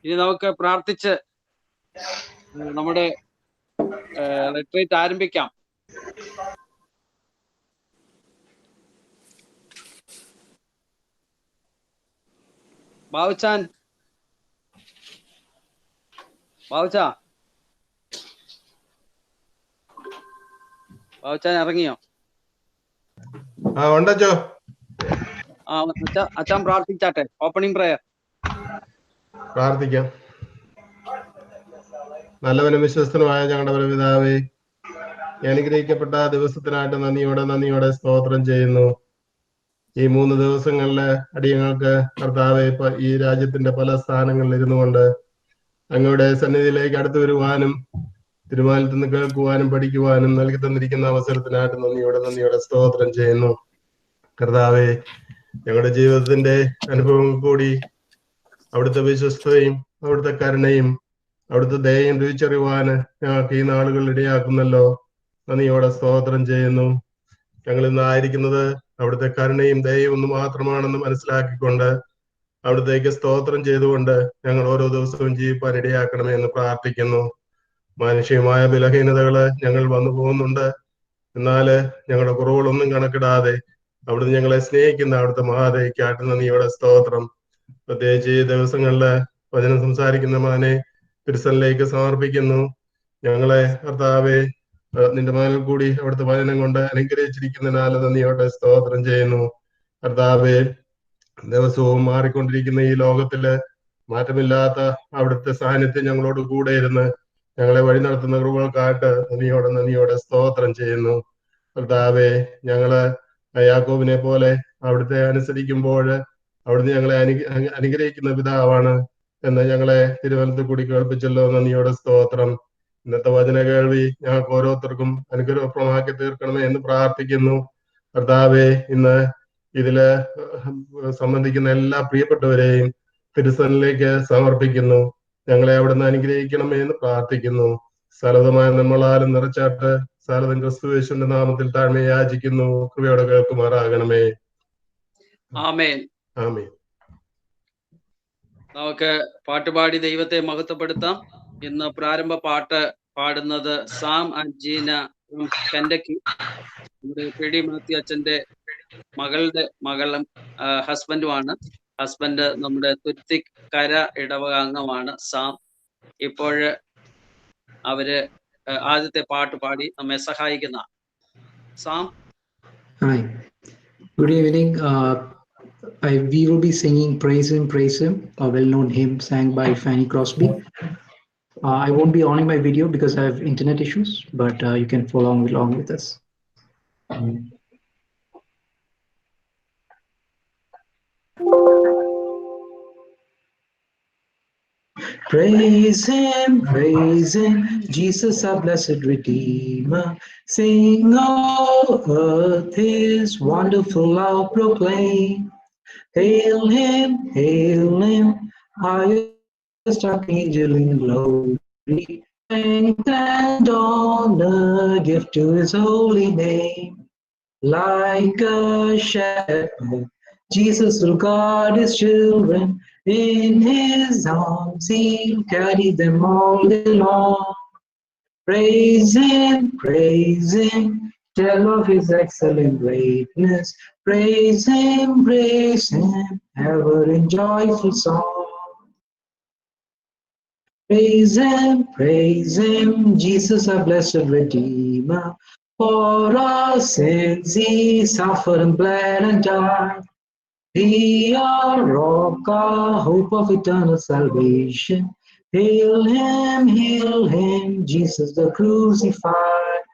ഇനി നമുക്ക് പ്രാർത്ഥിച്ച് നമ്മുടെ റിട്രീറ്റ് ആരംഭിക്കാം. ബാബുച്ചാൻ ഇറങ്ങിയോ? അച്ഛൻ പ്രാർത്ഥിച്ചാട്ടെ. ഓപ്പണിംഗ് പ്രയർ പ്രാർത്ഥിക്കാം. നല്ലവനും വിശ്വസ്തനുമായ ഞങ്ങളുടെ പിതാവേ, അനുഗ്രഹിക്കപ്പെട്ട ദിവസത്തിനായിട്ട് നന്ദിയോടെ സ്തോത്രം ചെയ്യുന്നു. ഈ 3 ദിവസങ്ങളില് അടിയങ്ങൾക്ക് കർത്താവെ ഈ രാജ്യത്തിന്റെ പല സ്ഥാനങ്ങളിൽ ഇരുന്നു കൊണ്ട് അങ്ങയുടെ സന്നിധിയിലേക്ക് അടുത്തു വരുവാനും തിരുമാനത്തിൽ നിന്ന് കേൾക്കുവാനും പഠിക്കുവാനും നൽകി തന്നിരിക്കുന്ന അവസരത്തിനായിട്ട് നന്ദിയോടെ സ്തോത്രം ചെയ്യുന്നു. കർത്താവെ, ഞങ്ങളുടെ ജീവിതത്തിന്റെ അനുഭവങ്ങൾ കൂടി അവിടുത്തെ വിശ്വസ്തയും അവിടുത്തെ കരുണയും അവിടുത്തെ ദയയും രുചിച്ചറിയുവാന് ഞങ്ങൾക്ക് ഈ നാളുകൾ ഇടയാക്കുന്നല്ലോ. നന്ദിയോടെ സ്തോത്രം ചെയ്യുന്നു. ഞങ്ങൾ ഇന്നായിരിക്കുന്നത് അവിടുത്തെ കരുണയും ദയയും ഒന്ന് മാത്രമാണെന്ന് മനസ്സിലാക്കിക്കൊണ്ട് അവിടുത്തേക്ക് സ്തോത്രം ചെയ്തുകൊണ്ട് ഞങ്ങൾ ഓരോ ദിവസവും ജീവിപ്പാൻ ഇടയാക്കണമേ എന്ന് പ്രാർത്ഥിക്കുന്നു. മാനുഷികമായ ബലഹീനതകള് ഞങ്ങൾ വന്നു പോകുന്നുണ്ട്. എന്നാല് ഞങ്ങളുടെ കുറവുകളൊന്നും കണക്കിടാതെ അവിടുന്ന് ഞങ്ങളെ സ്നേഹിക്കുന്ന അവിടുത്തെ മഹാദയ്ക്കായിട്ട് നന്ദിയോടെ സ്തോത്രം. പ്രത്യേകിച്ച് ഈ ദിവസങ്ങളില് വചനം സംസാരിക്കുന്ന മകനെ തിരുസനിലേക്ക് സമർപ്പിക്കുന്നു. ഞങ്ങളെ കർത്താവെ നിന്റെ മകനിൽ കൂടി അവിടുത്തെ വചനം കൊണ്ട് അനുഗ്രഹിച്ചിരിക്കുന്നതിനാൽ നന്ദിയോടെ സ്തോത്രം ചെയ്യുന്നു. കർത്താവെ, ദിവസവും മാറിക്കൊണ്ടിരിക്കുന്ന ഈ ലോകത്തില് മാറ്റമില്ലാത്ത അവിടുത്തെ സാന്നിധ്യം ഞങ്ങളോട് കൂടെ ഇരുന്ന് ഞങ്ങളെ വഴി നടത്തുന്ന കൃപകൾക്കായിട്ട് നന്ദിയോടെ സ്തോത്രം ചെയ്യുന്നു. കർത്താവെ, ഞങ്ങള് യാക്കോബിനെ പോലെ അവിടുത്തെ അനുസരിക്കുമ്പോൾ അവിടുന്ന് ഞങ്ങളെ അനുഗ്രഹിക്കുന്ന പിതാവാണ് എന്ന് ഞങ്ങളെ തിരുവനന്തപുരത്ത് കൂടി കേൾപ്പിച്ചല്ലോ. നന്ദിയോടെ സ്തോത്രം. ഇന്നത്തെ വചന കേൾവി ഞങ്ങൾക്ക് ഓരോരുത്തർക്കും അനുഗ്രഹപ്രദമാക്കി തീർക്കണമേ എന്ന് പ്രാർത്ഥിക്കുന്നു. കർത്താവെ, ഇന്ന് ഇതില് സംബന്ധിക്കുന്ന എല്ലാ പ്രിയപ്പെട്ടവരെയും തിരുസനിലേക്ക് സമർപ്പിക്കുന്നു. ഞങ്ങളെ അവിടുന്ന് അനുഗ്രഹിക്കണമേ എന്ന് പ്രാർത്ഥിക്കുന്നു. സകലമായ നമ്മളാലും നിറച്ചാട്ട് സകലതും ക്രിസ്തുയേശുവിന്റെ നാമത്തിൽ താഴ്മ യാചിക്കുന്നു. കൃപയോടെ കേൾക്കുമാറാകണമേ. ആമേൻ. ആമേൻ. നമുക്ക് പാട്ടുപാടി ദൈവത്തെ മഹത്വപ്പെടുത്താം. ഇന്ന് പ്രാരംഭ പാട്ട് പാടുന്നത് സാം ആൻഡ് ജീന കെൻഡക്കി. നമ്മുടെ പി.ഡി. മാത്യു അച്ഛന്റെ മകളുടെ മകളും ഹസ്ബൻഡുമാണ്. ഹസ്ബൻഡ് നമ്മുടെ തുരുത്തിക്കര ഇടവക അംഗമാണ് സാം. ഇപ്പോഴ് അവര് ആദ്യത്തെ പാട്ട് പാടി നമ്മെ സഹായിക്കുന്ന Sam. Hi, good evening. We will be singing Praise Him, a well-known hymn sang by Fanny Crosby. I won't be on my video because I have internet issues, but you can follow along with us. Praise Him, Jesus our blessed Redeemer. Sing, all earth His wonderful love proclaim. Hail Him, highest archangel in glory. Thanks and honor give to His holy name. Like a shepherd, Jesus will guard His children. In His arms He'll carry them all day long. Praise Him, tell of His excellent greatness. Praise Him, ever in joyful song. Praise Him, Jesus our blessed Redeemer. For our sins He suffered and bled and died. He our rock, our hope of eternal salvation. Hail Him, Jesus the crucified.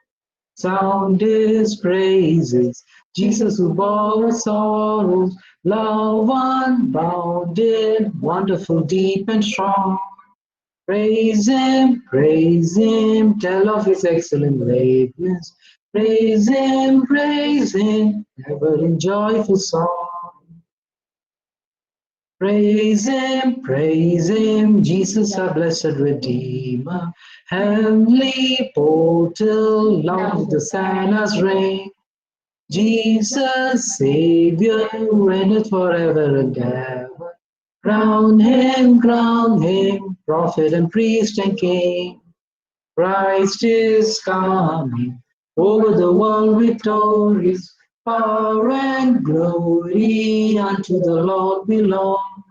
Sound His praises, Jesus who bore sorrows, love unbounded, wonderful, deep and strong. Praise Him, tell of His excellent greatness. Praise Him, ever in joyful song. Praise Him, Jesus our blessed Redeemer. Heavenly portal, long the Santa's reign. Jesus Savior reigneth forever and ever. Crown him, prophet and priest and king. Christ is coming over the world victorious. Power and glory unto the Lord belong.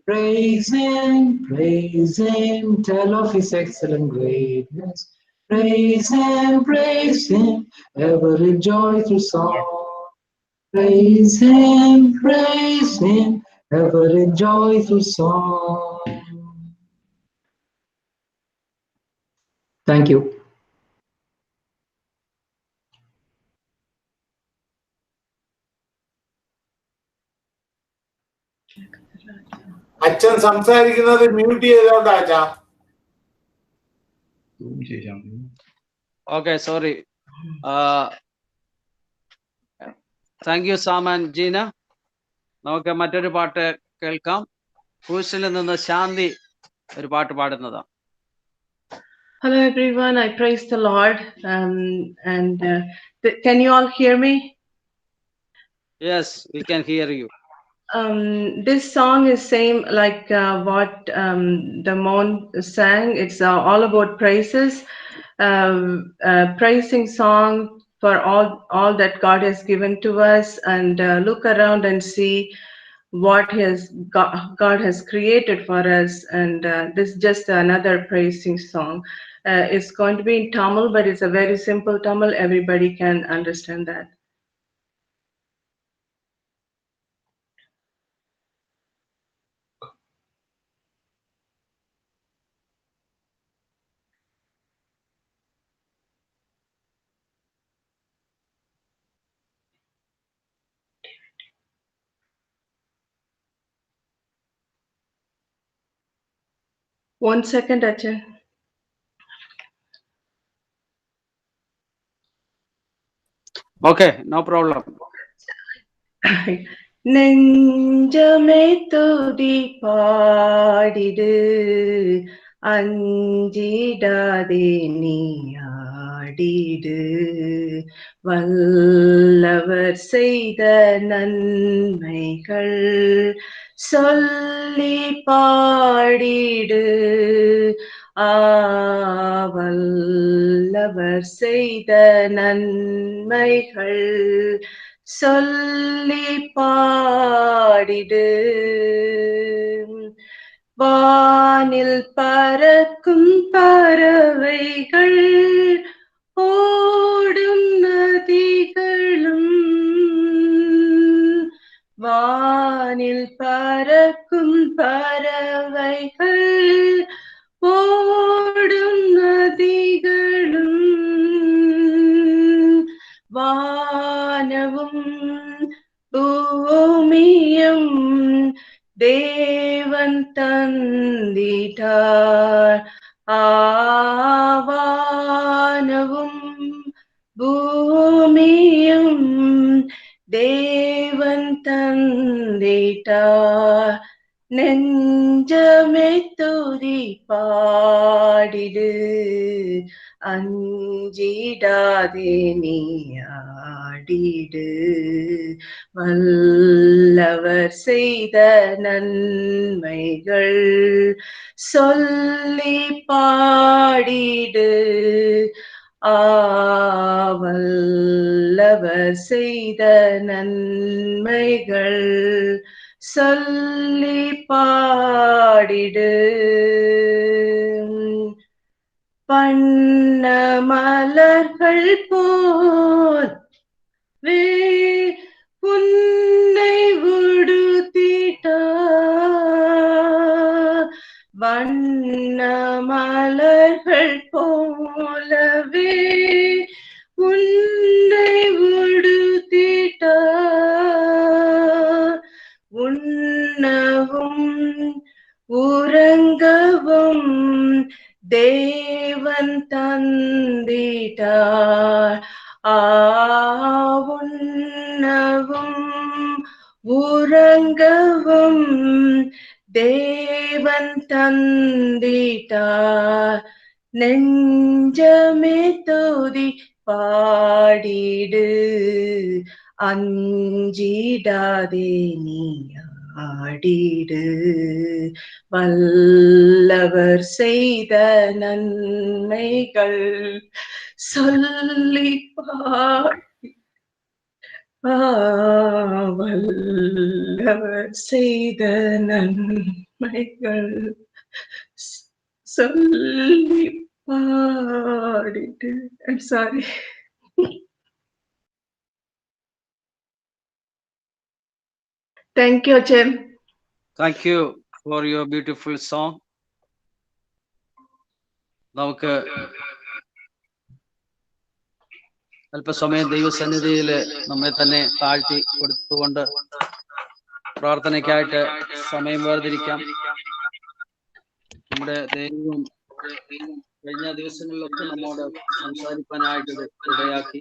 Praise him, tell of his excellent greatness. Praise him, ever rejoice through song. Praise him, ever rejoice through song. Thank you. അച്ഛൻ സംസാരിക്കുന്നത് mute ചെയ്തോണ്ടാ അച്ഛാ. Okay, sorry. Thank you, Sam and Gina. നമുക്ക് മറ്റൊരു പാട്ട് കേൾക്കാം. ക്രൂസിൽ നിന്ന് ശാന്തി ഒരു പാട്ട് പാടുന്നതാ. Hello everyone, I praise the Lord. Can you all hear me? Yes, we can hear you. This song is same like what Damon sang. It's all about praises, praising song for all that God has given to us, and look around and see what God has created for us. And this is just another praising song. It's going to be in Tamil, but it's a very simple Tamil. Everybody can understand that. One second, Achan. Okay, no problem. நெஞ்சமே துதி பாடிடு அஞ்சிடாதே நீ ஆடிடு வல்லவர் செய்த நன்மைகள் சொல்லி பாடிடு வல்லவர் செய்த நன்மைகள் சொல்லி பாடிடு வானில் பறக்கும் பறவைகள் ஓடும் நதிகளும் வானில் பறக்கும் பறவைகள் ஓடும் நதிகளும் வானவும் பூமியும் தேவன் தந்திட்டார் ஆவானவும் பூமியும் தேவன் தந்திட்டார் நெஞ்சமே துதி பாடிடு அஞ்சிடாதே நீ ஆடிடு வல்லவர் செய்த நன்மைகள் சொல்லி பாடிடு வல்லவர் செய்த நன்மைகள் சொல்லி பாடிடு பண்ண மலர்கள் போல் உன்னை உடுத்திட்டார் வண்ண மலர்கள் போலவே உன்னை உடுத்திட்டார் உண்ணவும் உறங்கவும் தேவன் தந்திட்டார் உண்ணவும் உறங்கவும் தேவன் தந்திட்டார் நெஞ்சமே துதி பாடிடு அஞ்சிடாதே நீ பாடிடு வல்லவர் செய்த நன்மைகள் சொல்லி வல்லவர் செய்த நன்மைகள் சொல்லி பாடிடு. I'm sorry. Thank you, Jim. Thank you for your beautiful song. നമുക്ക് അല്പസമയം ദൈവസന്നിധിയിൽ നമ്മെ തന്നെ താഴ്ത്തി കൊടുത്തുകൊണ്ട് പ്രാർത്ഥനയ്ക്കായിട്ട് സമയം വേർതിരിക്കാം. നമ്മുടെ ദൈവം കഴിഞ്ഞ ദിവസങ്ങളിലൊക്കെ നമ്മോട് സംസാരിക്കാനായിട്ട് ഇടയാക്കി.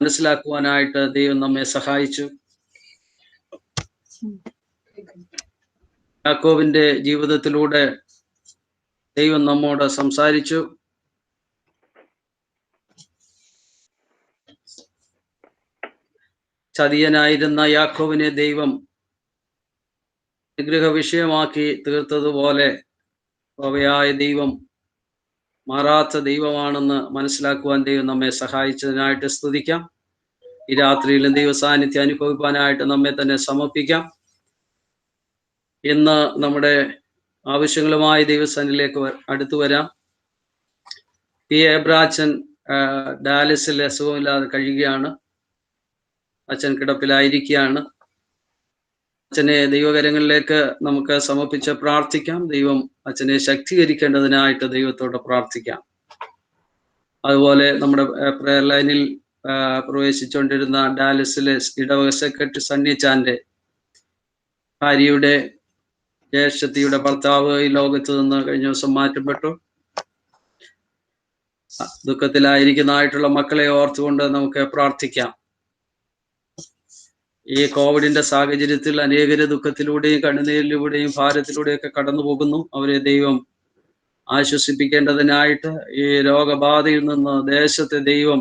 മനസ്സിലാക്കുവാനായിട്ട് ദൈവം നമ്മെ സഹായിച്ചു. യാക്കോബിന്റെ ജീവിതത്തിലൂടെ ദൈവം നമ്മോട് സംസാരിച്ചു. ചതിയനായിരുന്ന യാക്കോബിനെ ദൈവം നിഗ്രഹ വിഷയമാക്കി തീർത്തതുപോലെ യഹോവയായ ദൈവം മാറാത്ത ദൈവമാണെന്ന് മനസ്സിലാക്കുവാൻ ദൈവം നമ്മെ സഹായിച്ചതിനായിട്ട് സ്തുതിക്കാം. ഈ രാത്രിയിലും ദൈവ സാന്നിധ്യം അനുഭവിക്കാനായിട്ട് നമ്മെ തന്നെ സമർപ്പിക്കാം. ഇന്ന് നമ്മുടെ ആവശ്യങ്ങളുമായി ദൈവസന്നിധിയിലേക്ക് അടുത്തു വരാം. പി എബ്രാച്ചൻ ഡയാലിസിൽ അസുഖമില്ലാതെ കഴിയുകയാണ്. അച്ഛൻ കിടപ്പിലായിരിക്കുകയാണ്. അച്ഛനെ ദൈവകരങ്ങളിലേക്ക് നമുക്ക് സമർപ്പിച്ച് പ്രാർത്ഥിക്കാം. ദൈവം അച്ഛനെ ശക്തീകരിക്കേണ്ടതിനായിട്ട് ദൈവത്തോട് പ്രാർത്ഥിക്കാം. അതുപോലെ നമ്മുടെ പ്രയർ ലൈനിൽ പ്രവേശിച്ചുകൊണ്ടിരുന്ന ഡയാലിസിലെ ഇടവക സെക്രട്ടറി സണ്ണിച്ചാന്റെ ഭാര്യയുടെ ജ്യേഷ്ഠത്തിയുടെ ഭർത്താവ് ഈ ലോകത്ത് നിന്ന് കഴിഞ്ഞ ദിവസം മാറ്റപ്പെട്ടു. ദുഃഖത്തിലായിരിക്കുന്നതായിട്ടുള്ള മക്കളെ ഓർത്തുകൊണ്ട് നമുക്ക് പ്രാർത്ഥിക്കാം. ഈ കോവിഡിന്റെ സാഹചര്യത്തിൽ അനേകര് ദുഃഖത്തിലൂടെയും കണ്ണുനീരിലൂടെയും ഭാരത്തിലൂടെയൊക്കെ കടന്നു പോകുന്നു. അവരെ ദൈവം ആശ്വസിപ്പിക്കേണ്ടതിനായിട്ട് ഈ രോഗബാധയിൽ നിന്ന് ദേശത്തെ ദൈവം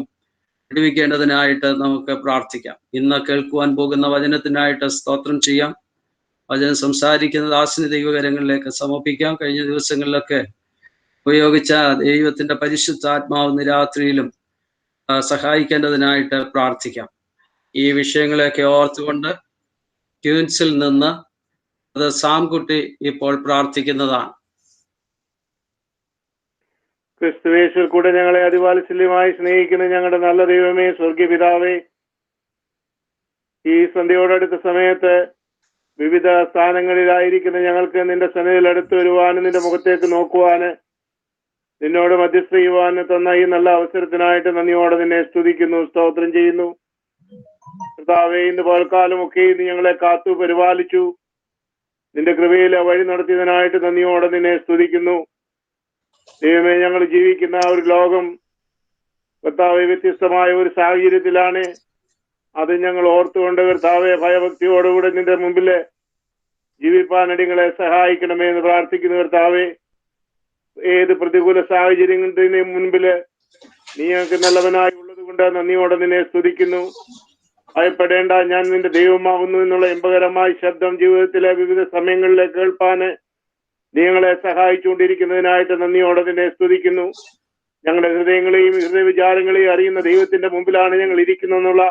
വിടുവിക്കേണ്ടതിനായിട്ട് നമുക്ക് പ്രാർത്ഥിക്കാം. ഇന്ന് കേൾക്കുവാൻ പോകുന്ന വചനത്തിനായിട്ട് സ്തോത്രം ചെയ്യാം. വചനം സംസാരിക്കുന്ന ദാസന് ദൈവകരങ്ങളിലേക്ക് സമർപ്പിക്കാം. കഴിഞ്ഞ ദിവസങ്ങളിലൊക്കെ ഉപയോഗിച്ച ദൈവത്തിന്റെ പരിശുദ്ധാത്മാവ് രാത്രിയിലും സഹായിക്കേണ്ടതിനായിട്ട് പ്രാർത്ഥിക്കാം. ഈ വിഷയങ്ങളെയൊക്കെ ഓർത്തുകൊണ്ട് ക്യൂൻസിൽ നിന്ന് അത് സാംകുട്ടി ഇപ്പോൾ പ്രാർത്ഥിക്കുന്നതാണ്. ക്രിസ്തുവേശ്വർ കൂടെ ഞങ്ങളെ അതിവാത്സല്യമായി സ്നേഹിക്കുന്ന ഞങ്ങളുടെ നല്ല ദൈവമേ, സ്വർഗീയ പിതാവേ, ഈ സന്ധ്യയോടടുത്ത സമയത്ത് വിവിധ സ്ഥാനങ്ങളിലായിരിക്കുന്ന ഞങ്ങൾക്ക് നിന്റെ സന്നിധിയിൽ അടുത്ത് വരുവാനും നിന്റെ മുഖത്തേക്ക് നോക്കുവാന് നിന്നോട് മധ്യസ്ഥ ചെയ്യുവാനും തന്ന ഈ നല്ല അവസരത്തിനായിട്ട് നന്ദിയോടെ നിന്നെ സ്തുതിക്കുന്നു, സ്തോത്രം ചെയ്യുന്നു. കർത്താവേ, ഇന്ന് പകൽക്കാലമൊക്കെ ഇന്ന് ഞങ്ങളെ കാത്തു പരിപാലിച്ചു. നിന്റെ കൃപയിലെ വഴി നടത്തിയതിനായിട്ട് നന്ദിയോടെ നിന്നെ സ്തുതിക്കുന്നു. ദൈവമേ, ഞങ്ങൾ ജീവിക്കുന്ന ഒരു ലോകം കർത്താവെ വ്യത്യസ്തമായ ഒരു സാഹചര്യത്തിലാണ്. അത് ഞങ്ങൾ ഓർത്തുകൊണ്ട് കർത്താവെ ഭയഭക്തിയോടുകൂടെ നിന്റെ മുമ്പില് ജീവിപ്പാനടിങ്ങളെ സഹായിക്കണമേ എന്ന് പ്രാർത്ഥിക്കുന്നു. കർത്താവെ, ഏത് പ്രതികൂല സാഹചര്യങ്ങളുടെ മുൻപില് നീ ഞങ്ങൾക്ക് നല്ലവനായി ഉള്ളത് കൊണ്ട് നന്ദിയോടെ നിന്നെ സ്തുതിക്കുന്നു. ഭയപ്പെടേണ്ട, ഞാൻ നിന്റെ ദൈവമാകുന്നു എന്നുള്ള ഇമ്പകരമായ ശബ്ദം ജീവിതത്തിലെ വിവിധ സമയങ്ങളിലെ കേൾപ്പാന് നിങ്ങളെ സഹായിച്ചുകൊണ്ടിരിക്കുന്നതിനായിട്ട് നന്ദിയോടെ നിന്നെ സ്തുതിക്കുന്നു. ഞങ്ങളുടെ ഹൃദയങ്ങളെയും ഹൃദയവിചാരങ്ങളെയും അറിയുന്ന ദൈവത്തിന്റെ മുമ്പിലാണ് ഞങ്ങൾ ഇരിക്കുന്നതെന്നുള്ള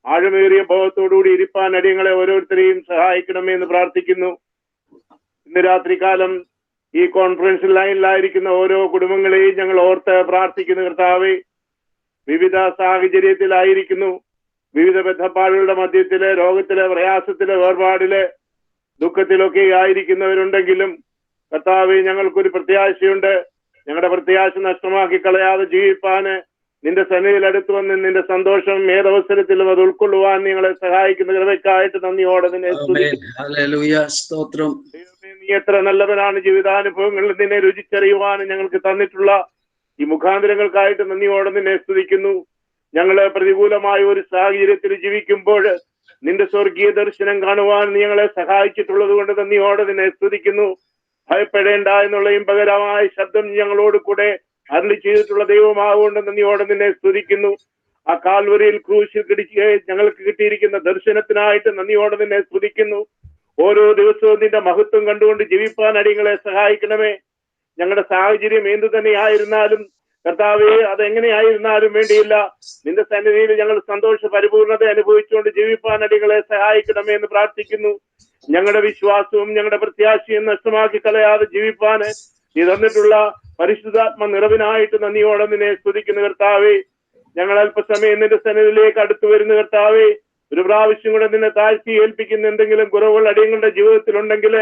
ആഴമേറിയ ബോധത്തോടുകൂടി ഇരിപ്പാൻ അടിയങ്ങളെ ഓരോരുത്തരെയും സഹായിക്കണമേ എന്ന് പ്രാർത്ഥിക്കുന്നു. ഇന്ന് രാത്രികാലം ഈ കോൺഫറൻസ് ലൈനിലായിരിക്കുന്ന ഓരോ കുടുംബങ്ങളെയും ഞങ്ങൾ ഓർത്ത് പ്രാർത്ഥിക്കുന്നു. കർത്താവേ, വിവിധ സാഹചര്യത്തിലായിരിക്കുന്നു. വിവിധ ബന്ധപ്പാടുകളുടെ മധ്യത്തില്, രോഗത്തിലെ, പ്രയാസത്തിലെ, വേർപാടില്, ദുഃഖത്തിലൊക്കെ ആയിരിക്കുന്നവരുണ്ടെങ്കിലും കർത്താവേ, ഞങ്ങൾക്കൊരു പ്രത്യാശയുണ്ട്. ഞങ്ങളുടെ പ്രത്യാശ നഷ്ടമാക്കി കളയാതെ ജീവിപ്പാന് നിന്റെ സന്നിധിയിൽ അടുത്ത് വന്ന് നിന്റെ സന്തോഷം ഏതവസരത്തിലും അത് ഉൾക്കൊള്ളുവാൻ നിങ്ങളെ സഹായിക്കുന്ന കൃപയ്ക്കായിട്ട് നന്ദിയോടെ നിന്നെ സ്തുതിക്കുന്നു. എത്ര നല്ലവനാണ്. ജീവിതാനുഭവങ്ങളിൽ നിന്നെ രുചിച്ചറിയുവാനും ഞങ്ങൾക്ക് തന്നിട്ടുള്ള ഈ മുഖാന്തരങ്ങൾക്കായിട്ട് നന്ദിയോടെ നിന്നെ സ്തുതിക്കുന്നു. ഞങ്ങള് പ്രതികൂലമായ ഒരു സാഹചര്യത്തിൽ ജീവിക്കുമ്പോൾ നിന്റെ സ്വർഗീയ ദർശനം കാണുവാൻ നീ ഞങ്ങളെ സഹായിച്ചിട്ടുള്ളത് കൊണ്ട് നന്ദിയോടെ നിന്നെ സ്തുതിക്കുന്നു. ഭയപ്പെടേണ്ട എന്നുള്ള ഇമ്പകരമായ ശബ്ദം ഞങ്ങളോട് കൂടെ അരുളി ചെയ്തിട്ടുള്ള ദൈവമാകൊണ്ട് നന്ദിയോടെ നിന്നെ സ്തുതിക്കുന്നു. ആ കാൽവരിയിൽ ക്രൂശിൽ കിടിക്കുക ഞങ്ങൾക്ക് കിട്ടിയിരിക്കുന്ന ദർശനത്തിനായിട്ട് നന്ദിയോടെ നിന്നെ സ്തുതിക്കുന്നു. ഓരോ ദിവസവും നിന്റെ മഹത്വം കണ്ടുകൊണ്ട് ജീവിപ്പാൻ അടിയങ്ങളെ സഹായിക്കണമേ. ഞങ്ങളുടെ സാഹചര്യം എന്തു തന്നെയായിരുന്നാലും കർത്താവേ, അതെങ്ങനെയായിരുന്നാലും വേണ്ടിയില്ല, നിന്റെ സന്നിധിയിൽ ഞങ്ങൾ സന്തോഷ പരിപൂർണത അനുഭവിച്ചുകൊണ്ട് ജീവിപ്പാൻ അടിയങ്ങളെ സഹായിക്കണമേ എന്ന് പ്രാർത്ഥിക്കുന്നു. ഞങ്ങളുടെ വിശ്വാസവും ഞങ്ങളുടെ പ്രത്യാശയും നഷ്ടമാക്കി കളയാതെ ജീവിപ്പാന് നീ തന്നിട്ടുള്ള പരിശുദ്ധാത്മ നിറവിനായിട്ട് നന്ദിയോടെ നിന്നെ സ്തുതിക്കുന്ന കർത്താവേ, ഞങ്ങൾ അല്പസമയം നിന്റെ സന്നിധിയിലേക്ക് അടുത്തു വരുന്ന കർത്താവേ, ഒരു പ്രാവശ്യം കൂടെ നിന്നെ താഴ്ത്തി ഏൽപ്പിക്കുന്ന എന്തെങ്കിലും കുറവുകൾ അടിയങ്ങളുടെ ജീവിതത്തിലുണ്ടെങ്കിൽ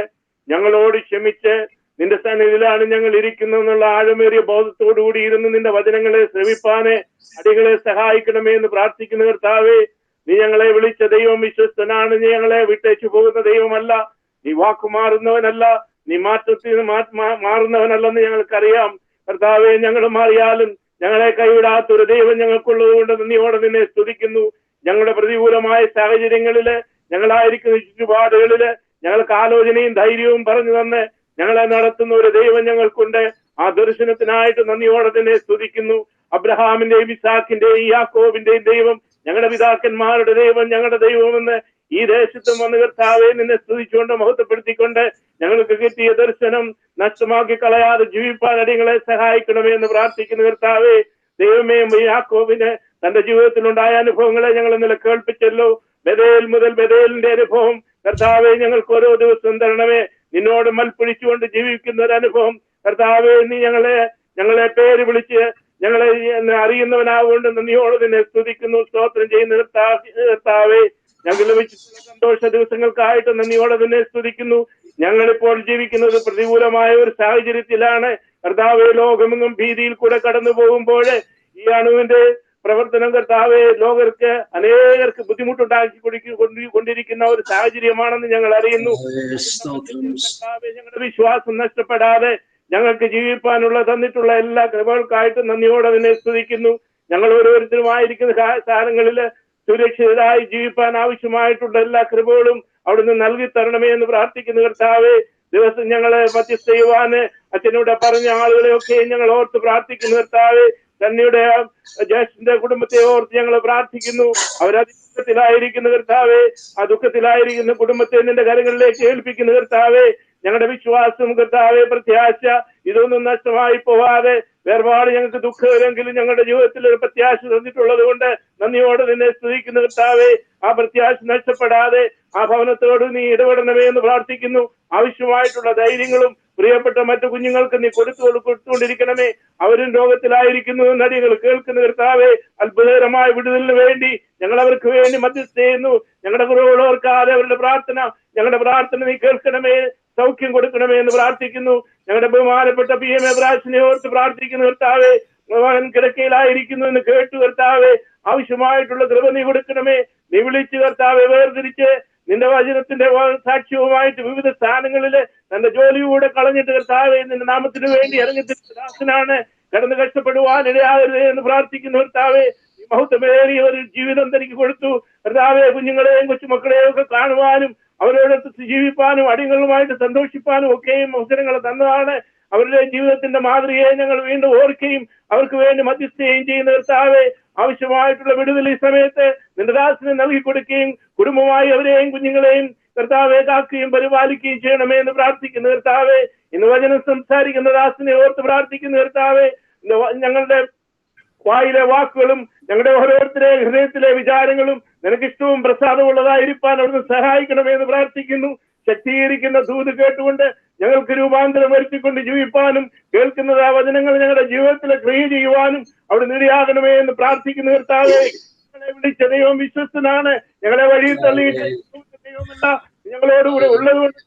ഞങ്ങളോട് ക്ഷമിച്ച് നിന്റെ സന്നിധിയിലാണ് ഞങ്ങൾ ഇരിക്കുന്നതെന്നുള്ള ആഴമേറിയ ബോധത്തോടുകൂടി ഇരുന്ന് നിന്റെ വചനങ്ങളെ ശ്രമിപ്പാന് അടികളെ സഹായിക്കണമേ എന്ന് പ്രാർത്ഥിക്കുന്ന കർത്താവേ, നീ ഞങ്ങളെ വിളിച്ച ദൈവം വിശ്വസ്തനാണ്. നീ ഞങ്ങളെ വിട്ടേച്ചു പോകുന്ന ദൈവമല്ല. നീ വാക്കുമാറുന്നവനല്ല. നീ മാറ്റത്തിൽ മാറുന്നവനല്ലെന്ന് ഞങ്ങൾക്കറിയാം. കർത്താവെ, ഞങ്ങൾ മാറിയാലും ഞങ്ങളെ കൈവിടാത്ത ഒരു ദൈവം ഞങ്ങൾക്കുള്ളത് കൊണ്ട് നന്ദിയോടെ നിന്നെ സ്തുതിക്കുന്നു. ഞങ്ങളുടെ പ്രതികൂലമായ സാഹചര്യങ്ങളില്, ഞങ്ങളായിരിക്കുന്ന ചുറ്റുപാടുകളില് ഞങ്ങൾക്ക് ആലോചനയും ധൈര്യവും പറഞ്ഞു തന്ന് ഞങ്ങളെ നടത്തുന്ന ഒരു ദൈവം ഞങ്ങൾക്കുണ്ട്. ആ ദർശനത്തിനായിട്ട് നന്ദിയോടെ തന്നെ സ്തുതിക്കുന്നു. അബ്രഹാമിന്റെയും ഇസാക്കിന്റെയും യാക്കോബിന്റെയും ദൈവം, ഞങ്ങളുടെ പിതാക്കന്മാരുടെ ദൈവം, ഞങ്ങളുടെ ദൈവമെന്ന് ഈ ദേശത്തും വന്ന് കർത്താവെ നിന്നെ സ്തുതിച്ചുകൊണ്ട് മഹത്വപ്പെടുത്തിക്കൊണ്ട് ഞങ്ങൾക്ക് കിട്ടിയ ദർശനം നഷ്ടമാക്കി കളയാതെ ജീവിപ്പാൻ അടിയങ്ങളെ സഹായിക്കണമേ എന്ന് പ്രാർത്ഥിക്കുന്ന കർത്താവെ, ദൈവമേ, യാക്കോബിന് തന്റെ ജീവിതത്തിലുണ്ടായ അനുഭവങ്ങളെ ഞങ്ങൾ ഇന്നലെ കേൾപ്പിച്ചല്ലോ. ബഥേൽ മുതൽ ബഥേലിന്റെ അനുഭവം കർത്താവെ ഞങ്ങൾക്ക് ഓരോ ദിവസം തരണമേ. നിന്നോട് മൽപ്പിടിച്ചുകൊണ്ട് ജീവിക്കുന്ന ഒരു അനുഭവം കർത്താവെ, നീ ഞങ്ങളെ പേര് വിളിച്ച് ഞങ്ങളെ അറിയുന്നവനാവുകൊണ്ട് നന്ദിയോട് നിന്നെ സ്തുതിക്കുന്നു, സ്തോത്രം ചെയ്യുന്ന കർത്താവെ. ഞങ്ങൾ ലഭിച്ചിട്ടുള്ള സന്തോഷ ദിവസങ്ങൾക്കായിട്ട് നന്ദിയോടെ നിന്നെ സ്തുതിക്കുന്നു. ഞങ്ങളിപ്പോൾ ജീവിക്കുന്നത് പ്രതികൂലമായ ഒരു സാഹചര്യത്തിലാണ് കർത്താവെ. ലോകമെങ്ങും ഭീതിയിൽ കൂടെ കടന്നു പോകുമ്പോൾ ഈ അണുവിന്റെ പ്രവർത്തനം കർത്താവെ ലോകർക്ക് അനേകർക്ക് ബുദ്ധിമുട്ടുണ്ടാക്കി കൊണ്ടിരിക്കുന്ന ഒരു സാഹചര്യമാണെന്ന് ഞങ്ങൾ അറിയുന്നു. കർത്താവെ, ഞങ്ങളുടെ വിശ്വാസം നഷ്ടപ്പെടാതെ ഞങ്ങൾക്ക് ജീവിപ്പാനുള്ള തന്നിട്ടുള്ള എല്ലാ കൃപകൾക്കായിട്ട് നന്ദിയോടെ നിന്നെ സ്തുതിക്കുന്നു. ഞങ്ങൾ ഓരോരുത്തരുമായിരിക്കുന്ന സ്ഥാനങ്ങളിൽ സുരക്ഷിതരായി ജീവിപ്പാൻ ആവശ്യമായിട്ടുള്ള എല്ലാ കൃപകളും അവിടുന്ന് നൽകി തരണമേ എന്ന് പ്രാർത്ഥിക്കുന്ന കർത്താവെ, ദിവസം ഞങ്ങളെ മധ്യസ്ഥ ചെയ്യുവാന് അച്ഛനോട് പറഞ്ഞ ആളുകളെയൊക്കെ ഞങ്ങൾ ഓർത്ത് പ്രാർത്ഥിക്കുന്ന കർത്താവെ. തന്നെയുടെ ജ്യേഷ്ഠന്റെ കുടുംബത്തെ ഓർത്ത് ഞങ്ങൾ പ്രാർത്ഥിക്കുന്നു. അവരതിദുഃഖത്തിലായിരിക്കുന്ന കർത്താവെ, ആ ദുഃഖത്തിലായിരിക്കുന്ന കുടുംബത്തെ നിന്റെ കരങ്ങളിലേക്ക് ഏൽപ്പിക്കുന്ന കർത്താവെ. ഞങ്ങളുടെ വിശ്വാസം കർത്താവെ, പ്രത്യാശ ഇതൊന്നും നഷ്ടമായി പോവാതെ വേർപാട് ഞങ്ങൾക്ക് ദുഃഖമെങ്കിലും ഞങ്ങളുടെ ജീവിതത്തിൽ ഒരു പ്രത്യാശ തന്നിട്ടുള്ളത് കൊണ്ട് നന്ദിയോട് നിന്നെ സ്തുതിക്കുന്ന കർത്താവെ. ആ പ്രത്യാശ നഷ്ടപ്പെടാതെ ആ ഭവനത്തോട് നീ ഇടപെടണമേ എന്ന് പ്രാർത്ഥിക്കുന്നു. ആവശ്യമായിട്ടുള്ള ധൈര്യങ്ങളും പ്രിയപ്പെട്ട മറ്റു കുഞ്ഞുങ്ങൾക്ക് നീ കൊടുത്തുകൊണ്ടിരിക്കണമേ. അവരും രോഗത്തിലായിരിക്കുന്നു എന്നടികൾ കേൾക്കുന്ന കർത്താവെ, അത്ഭുതകരമായ വിടുതലിന് വേണ്ടി ഞങ്ങൾ അവർക്ക് വേണ്ടി മധ്യസ്ഥ ചെയ്യുന്നു. ഞങ്ങളുടെ കുറവുള്ളവർക്കാതെ അവരുടെ ഞങ്ങളുടെ പ്രാർത്ഥന നീ കേൾക്കണമേ, സൗഖ്യം കൊടുക്കണമേ എന്ന് പ്രാർത്ഥിക്കുന്നു. ഞങ്ങളുടെ ബഹുമാനപ്പെട്ട PM എബ്രാഹിമിനെ ഓർത്ത് പ്രാർത്ഥിക്കുന്ന കർത്താവെ, മകൻ കിടക്കയിലായിരിക്കുന്നു എന്ന് കേട്ടു കർത്താവെ, ആവശ്യമായിട്ടുള്ള കൃപ നീ കൊടുക്കണമേ. നീ വിളിച്ച് കർത്താവെ വേർതിരിച്ച് നിന്റെ വചനത്തിന്റെ സാക്ഷ്യവുമായിട്ട് വിവിധ സ്ഥാനങ്ങളില് തന്റെ ജോലിയൂടെ കളഞ്ഞിട്ട് കർത്താവെ നിന്റെ നാമത്തിന് വേണ്ടി ഇറങ്ങിത്തിരിച്ചനാണ് കടന്ന് കഷ്ടപ്പെടുവാൻ ഇടയാകരുത് എന്ന് പ്രാർത്ഥിക്കുന്ന കർത്താവെ, മഹത്വമേറിയ ഒരു ജീവിതം തനിക്ക് കൊടുത്തു കർത്താവെ. കുഞ്ഞുങ്ങളെയും കൊച്ചുമക്കളെയും ഒക്കെ കാണുവാനും അവരോടൊത്ത് ജീവിപ്പാനും അടിയങ്ങളുമായിട്ട് സന്തോഷിപ്പാനും ഒക്കെയും അവസരങ്ങൾ തന്നതാണ്. അവരുടെ ജീവിതത്തിന്റെ മാതൃകയെ ഞങ്ങൾ വീണ്ടും ഓർക്കുകയും അവർക്ക് വേണ്ടി മധ്യസ്ഥയും ചെയ്യുന്ന കർത്താവെ, ആവശ്യമായിട്ടുള്ള വിടുതൽ ഈ സമയത്ത് നിന്റെ ദാസന് നൽകി കൊടുക്കുകയും കുടുംബമായി അവരെയും കുഞ്ഞുങ്ങളെയും കർത്താവെ കാക്കുകയും പരിപാലിക്കുകയും ചെയ്യണമേ എന്ന് പ്രാർത്ഥിക്കുന്ന കർത്താവെ. ഇന്ന് വചനം സംസാരിക്കുന്ന ദാസനെ ഓർത്ത് പ്രാർത്ഥിക്കുന്ന കർത്താവെ, ഞങ്ങളുടെ വായിലെ വാക്കുകളും ഞങ്ങളുടെ ഓരോരുത്തരെ ഹൃദയത്തിലെ വിചാരങ്ങളും നിനക്കിഷ്ടവും പ്രസാദമുള്ളതായിരിക്കാൻ അവിടുന്ന് സഹായിക്കണമേ എന്ന് പ്രാർത്ഥിക്കുന്നു. ശക്തീകരിക്കുന്ന ദൂത് കേട്ടുകൊണ്ട് ഞങ്ങൾക്ക് രൂപാന്തരം വരുത്തിക്കൊണ്ട് ജീവിപ്പാനും കേൾക്കുന്നത് ആ വചനങ്ങൾ ഞങ്ങളുടെ ജീവിതത്തിൽ ക്രിയ ചെയ്യുവാനും അവിടെ ഇടയാകണമേ എന്ന് പ്രാർത്ഥിക്കുന്ന കർത്താവെ. ഞങ്ങളെ വിളിച്ച ദൈവം വിശ്വസ്തനാണ്. ഞങ്ങളെ വഴിയിൽ തള്ളിയിട്ട് ദൈവമല്ല, ഞങ്ങളോടുകൂടെ ഉള്ളതുകൊണ്ട്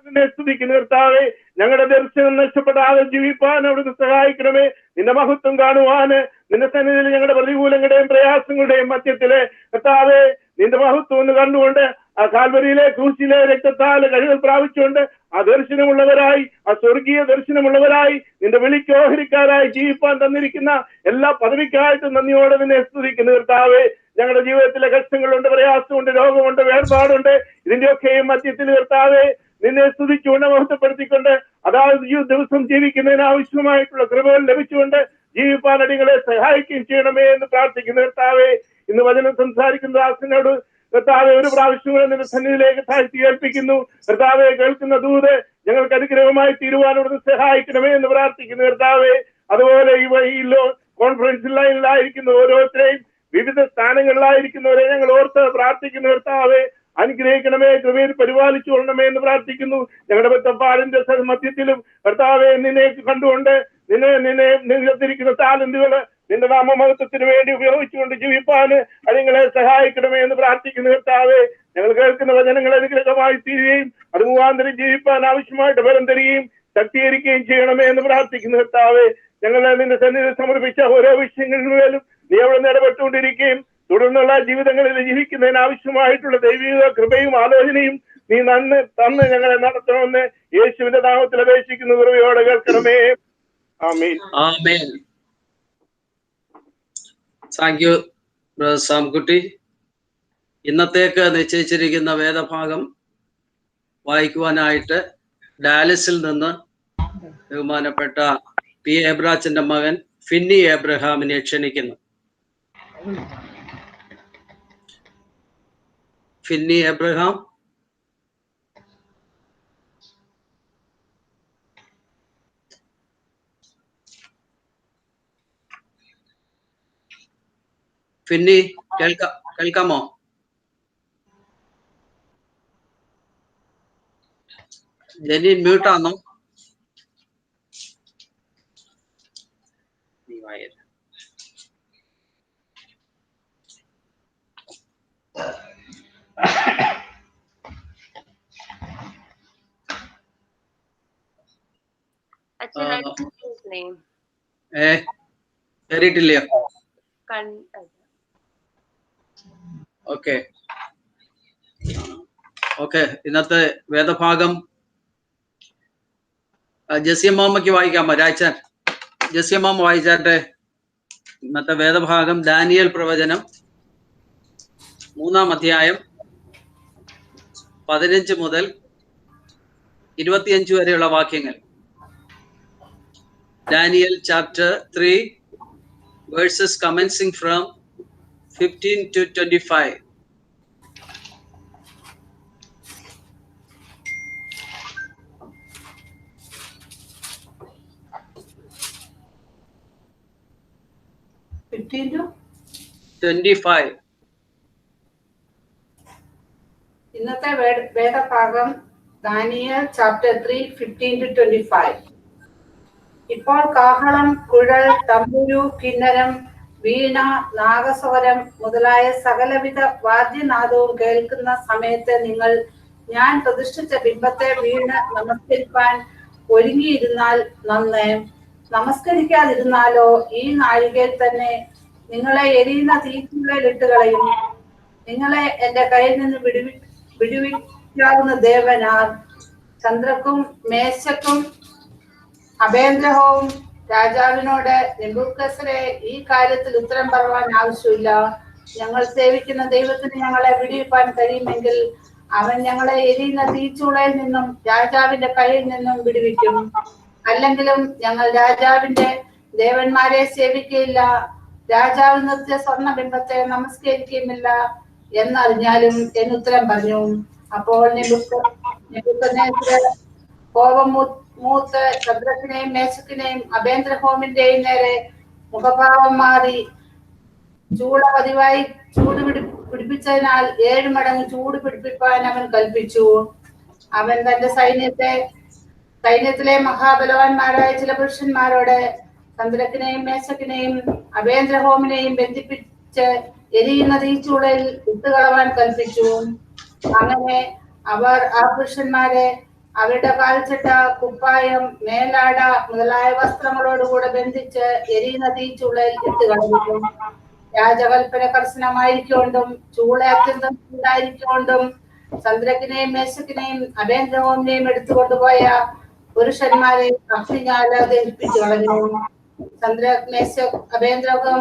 നിന്നെ സ്തുതിക്കുന്ന കർത്താവെ. ഞങ്ങളുടെ ദർശനം നഷ്ടപ്പെടാതെ ജീവിപ്പാൻ അവിടുന്ന് സഹായിക്കണമേ. നിന്റെ മഹത്വം കാണുവാന് നിന്റെ സന്നിധിയിൽ ഞങ്ങളുടെ പ്രതികൂലങ്ങളുടെയും പ്രയാസങ്ങളുടെയും മധ്യത്തില് കർത്താവെ നിന്റെ മഹത്വം ഒന്ന് കണ്ടുകൊണ്ട് ആ കാൽവരിയിലെ ക്രൂശിലെ രക്തത്താൽ കഴുകൽ പ്രാപിച്ചുകൊണ്ട് ആ ദർശനമുള്ളവരായി, ആ സ്വർഗീയ ദർശനമുള്ളവരായി, നിന്റെ വിളിക്ക് ഓഹരിക്കാരായി ജീവിപ്പാൻ തന്നിരിക്കുന്ന എല്ലാ പദവിക്കായിട്ട് നന്ദിയോടെ നിന്നെ സ്തുതിക്കുന്നു കർത്താവേ. ഞങ്ങളുടെ ജീവിതത്തിലെ കഷ്ടങ്ങളുണ്ട്, പ്രയാസമുണ്ട്, രോഗമുണ്ട്, വേർപാടുണ്ട്. ഇതിന്റെയൊക്കെയും മധ്യത്തിൽ കർത്താവേ നിന്നെ സ്തുതിച്ചുകൊണ്ട് മഹത്വപ്പെടുത്തിക്കൊണ്ട് അതായത് ഈ ദിവസം ജീവിക്കുന്നതിന് ആവശ്യമായിട്ടുള്ള കൃപകൾ ലഭിച്ചുകൊണ്ട് ജീവിപ്പാൻ അടികളെ സഹായിക്കുകയും ചെയ്യണമേ എന്ന് പ്രാർത്ഥിക്കുന്നു കർത്താവേ. ഇന്ന് വചനം സംസാരിക്കുന്ന ദാസനോട് കർത്താവെ ഒരു പ്രാവശ്യം കൂടെ നിന്റെ സന്നിധിയിലേക്ക് താഴ്ത്തി ഏൽപ്പിക്കുന്നു കർത്താവെ. കേൾക്കുന്ന ദൂത് ഞങ്ങൾക്ക് അനുഗ്രഹമായി തീരുവാനോട് സഹായിക്കണമേ എന്ന് പ്രാർത്ഥിക്കുന്നു കർത്താവെ. അതുപോലെ ഈ കോൺഫറൻസ് ലൈനിലായിരിക്കുന്ന ഓരോരുത്തരെയും വിവിധ സ്ഥാനങ്ങളിലായിരിക്കുന്നവരെ ഞങ്ങൾ ഓർത്ത് പ്രാർത്ഥിക്കുന്നു കർത്താവെ. അനുഗ്രഹിക്കണമേ, കൃപയിൽ പരിപാലിച്ചു കൊള്ളണമേ എന്ന് പ്രാർത്ഥിക്കുന്നു. ഞങ്ങളുടെ ബദ്ധപ്പാടിന്റെ മധ്യത്തിലും കർത്താവെ നിന്നെ കണ്ടുകൊണ്ട് നിന്നിരിക്കുന്ന താലന്തുകള് നിന്റെ നാമമഹത്വത്തിന് വേണ്ടി ഉപയോഗിച്ചുകൊണ്ട് ജീവിപ്പാന് അതിങ്ങളെ സഹായിക്കണമേ എന്ന് പ്രാർത്ഥിക്കുന്നു കർത്താവെ. ഞങ്ങൾ കേൾക്കുന്ന വചനങ്ങൾ അനുഗ്രഹമായി തീരുകയും അത് മുഖാന്തരം ജീവിപ്പാൻ ആവശ്യമായിട്ട് ബലം തരികയും ശക്തീകരിക്കുകയും ചെയ്യണമേ എന്ന് പ്രാർത്ഥിക്കുന്നു കർത്താവെ. ഞങ്ങളെ നിന്റെ സന്നിധി സമർപ്പിച്ച ഓരോ വിഷയങ്ങളിലും നീ അവിടെ ഇടപെട്ടുകൊണ്ടിരിക്കുകയും തുടർന്നുള്ള ജീവിതങ്ങളിൽ ജീവിക്കുന്നതിന് ആവശ്യമായിട്ടുള്ള ദൈവിക കൃപയും ആലോചനയും നീ തന്ന് ഞങ്ങളെ നടത്തണമെന്ന് യേശുവിന്റെ നാമത്തിൽ അപേക്ഷിക്കുന്ന കൃപയോടെ കേൾക്കണമേ. Amen. Amen. Thank you brother Samkutty. ഇന്നത്തേക്ക് നിശ്ചയിച്ചിരിക്കുന്ന വേദഭാഗം വായിക്കുവാനായിട്ട് ഡാലസിൽ നിന്ന് ബഹുമാനപ്പെട്ട പി എബ്രാച്ചന്റെ മകൻ ഫിന്നി എബ്രഹാമിനെ ക്ഷണിക്കുന്നു. ഫിന്നി എബ്രഹാം. ഫിന്നി കേൾക്കാമോ? ജെനിൻ മ്യൂട്ടാണോ? കേറിയിട്ടില്ലയോ? ഓക്കെ. ഇന്നത്തെ വേദഭാഗം ജസിയമ്മാമ്മയ്ക്ക് വായിക്കാമോ? രാജാൻ ജസിയമ്മാമ്മ വായിച്ചാട്ടെ. ഇന്നത്തെ വേദഭാഗം ദാനിയേൽ പ്രവചനം 3-ാം അധ്യായം 15 മുതൽ 25 വരെയുള്ള വാക്യങ്ങൾ. Daniel chapter 3 verses commencing from 15 to 25. ഇന്നത്തെ വേദഭാഗം ദാനിയേൽ ചാപ്റ്റർ 3 15 to 25. ഇപ്പോൾ കാഹളം, കുഴൽ, തമ്പുരു, കിന്നരം, വീണ, നാഗസ്വരം മുതലായ സകലവിധ വാദ്യനാദവും കേൾക്കുന്ന സമയത്ത് നിങ്ങൾ ഞാൻ പ്രതിഷ്ഠിച്ച ബിംബത്തെ വീണ് നമസ്കരിക്കാൻ ഒരുങ്ങിയിരുന്നാൽ നന്ന്. നമസ്കരിക്കാതിരുന്നാലോ ഈ നാഴികയിൽ തന്നെ നിങ്ങളെ എരിയുന്ന തീച്ചുളയിലിട്ട് കളയും. നിങ്ങളെ എന്റെ കയ്യിൽ നിന്ന് വിടുവിക്കാവുന്ന ദേവനാർ. ചന്ദ്രക്കും മേശക്കും അബേദ്രഹവും രാജാവിനോട് നെബൂഖദ്നേസരെ ഈ കാര്യത്തിൽ ഉത്തരം പറയാൻ ആവശ്യമില്ല. ഞങ്ങൾ സേവിക്കുന്ന ദൈവത്തിന് ഞങ്ങളെ വിടുവിപ്പാൻ കഴിയുമെങ്കിൽ അവൻ ഞങ്ങളെ എരിയുന്ന തീച്ചൂളയിൽ നിന്നും രാജാവിന്റെ കയ്യിൽ നിന്നും വിടുവിക്കും. അല്ലെങ്കിലും ഞങ്ങൾ രാജാവിന്റെ ദേവന്മാരെ സേവിക്കുകയില്ല, രാജാവ് നിർത്തിയ സ്വർണ്ണബിംബത്തെ നമസ്കരിക്കുകയുമില്ല എന്നറിഞ്ഞാലും എന്നുത്തരം പറഞ്ഞു. അപ്പോൾ നെബൂഖദ്നേസർ കോപം മൂത്ത് ചന്ദ്രത്തിനെയും മേശക്കിനെയും അബേദ്രഹോമിന്റെയും നേരെ മുഖഭാവം മാറി ചൂട പതിവായി ചൂട് പിടിപ്പിച്ചതിനാൽ 7 മടങ്ങ് ചൂട് പിടിപ്പിക്കാൻ അവൻ കൽപ്പിച്ചു. അവൻ തന്റെ സൈന്യത്തിലെ മഹാബലവാന്മാരായ ചില പുരുഷന്മാരോട് ചന്ദ്രക്കിനെയും മേശക്കിനെയും അബേദ്രഹോമിനെയും ബന്ധിപ്പിച്ച് എരിയുന്ന തീച്ചൂളയിൽ ഇട്ടുകളവാൻ കൽപ്പിച്ചു. അങ്ങനെ അവർ ആ പുരുഷന്മാരെ അവരുടെ കാൽച്ചട്ട, കുപ്പായം, മേലാട മുതലായ വസ്ത്രങ്ങളോടുകൂടെ ബന്ധിച്ച് എരിയുന്ന തീച്ചൂളയിൽ ഇട്ടുകളഞ്ഞു. രാജകൽപ്പന കർശനമായിരിക്കൊണ്ടും ചൂള അത്യന്തം ചൂടായിരിക്കൊണ്ടും ചന്ദ്രക്കിനെയും മേശക്കിനെയും അഭേന്ദ്രഹോമിനെയും എടുത്തുകൊണ്ടുപോയ പുരുഷന്മാരെ അഗ്നിജ്വാല ദഹിപ്പിച്ചു കളഞ്ഞു. ചന്ദ്രക്, മേശക്, അഭേന്ദ്രഹോം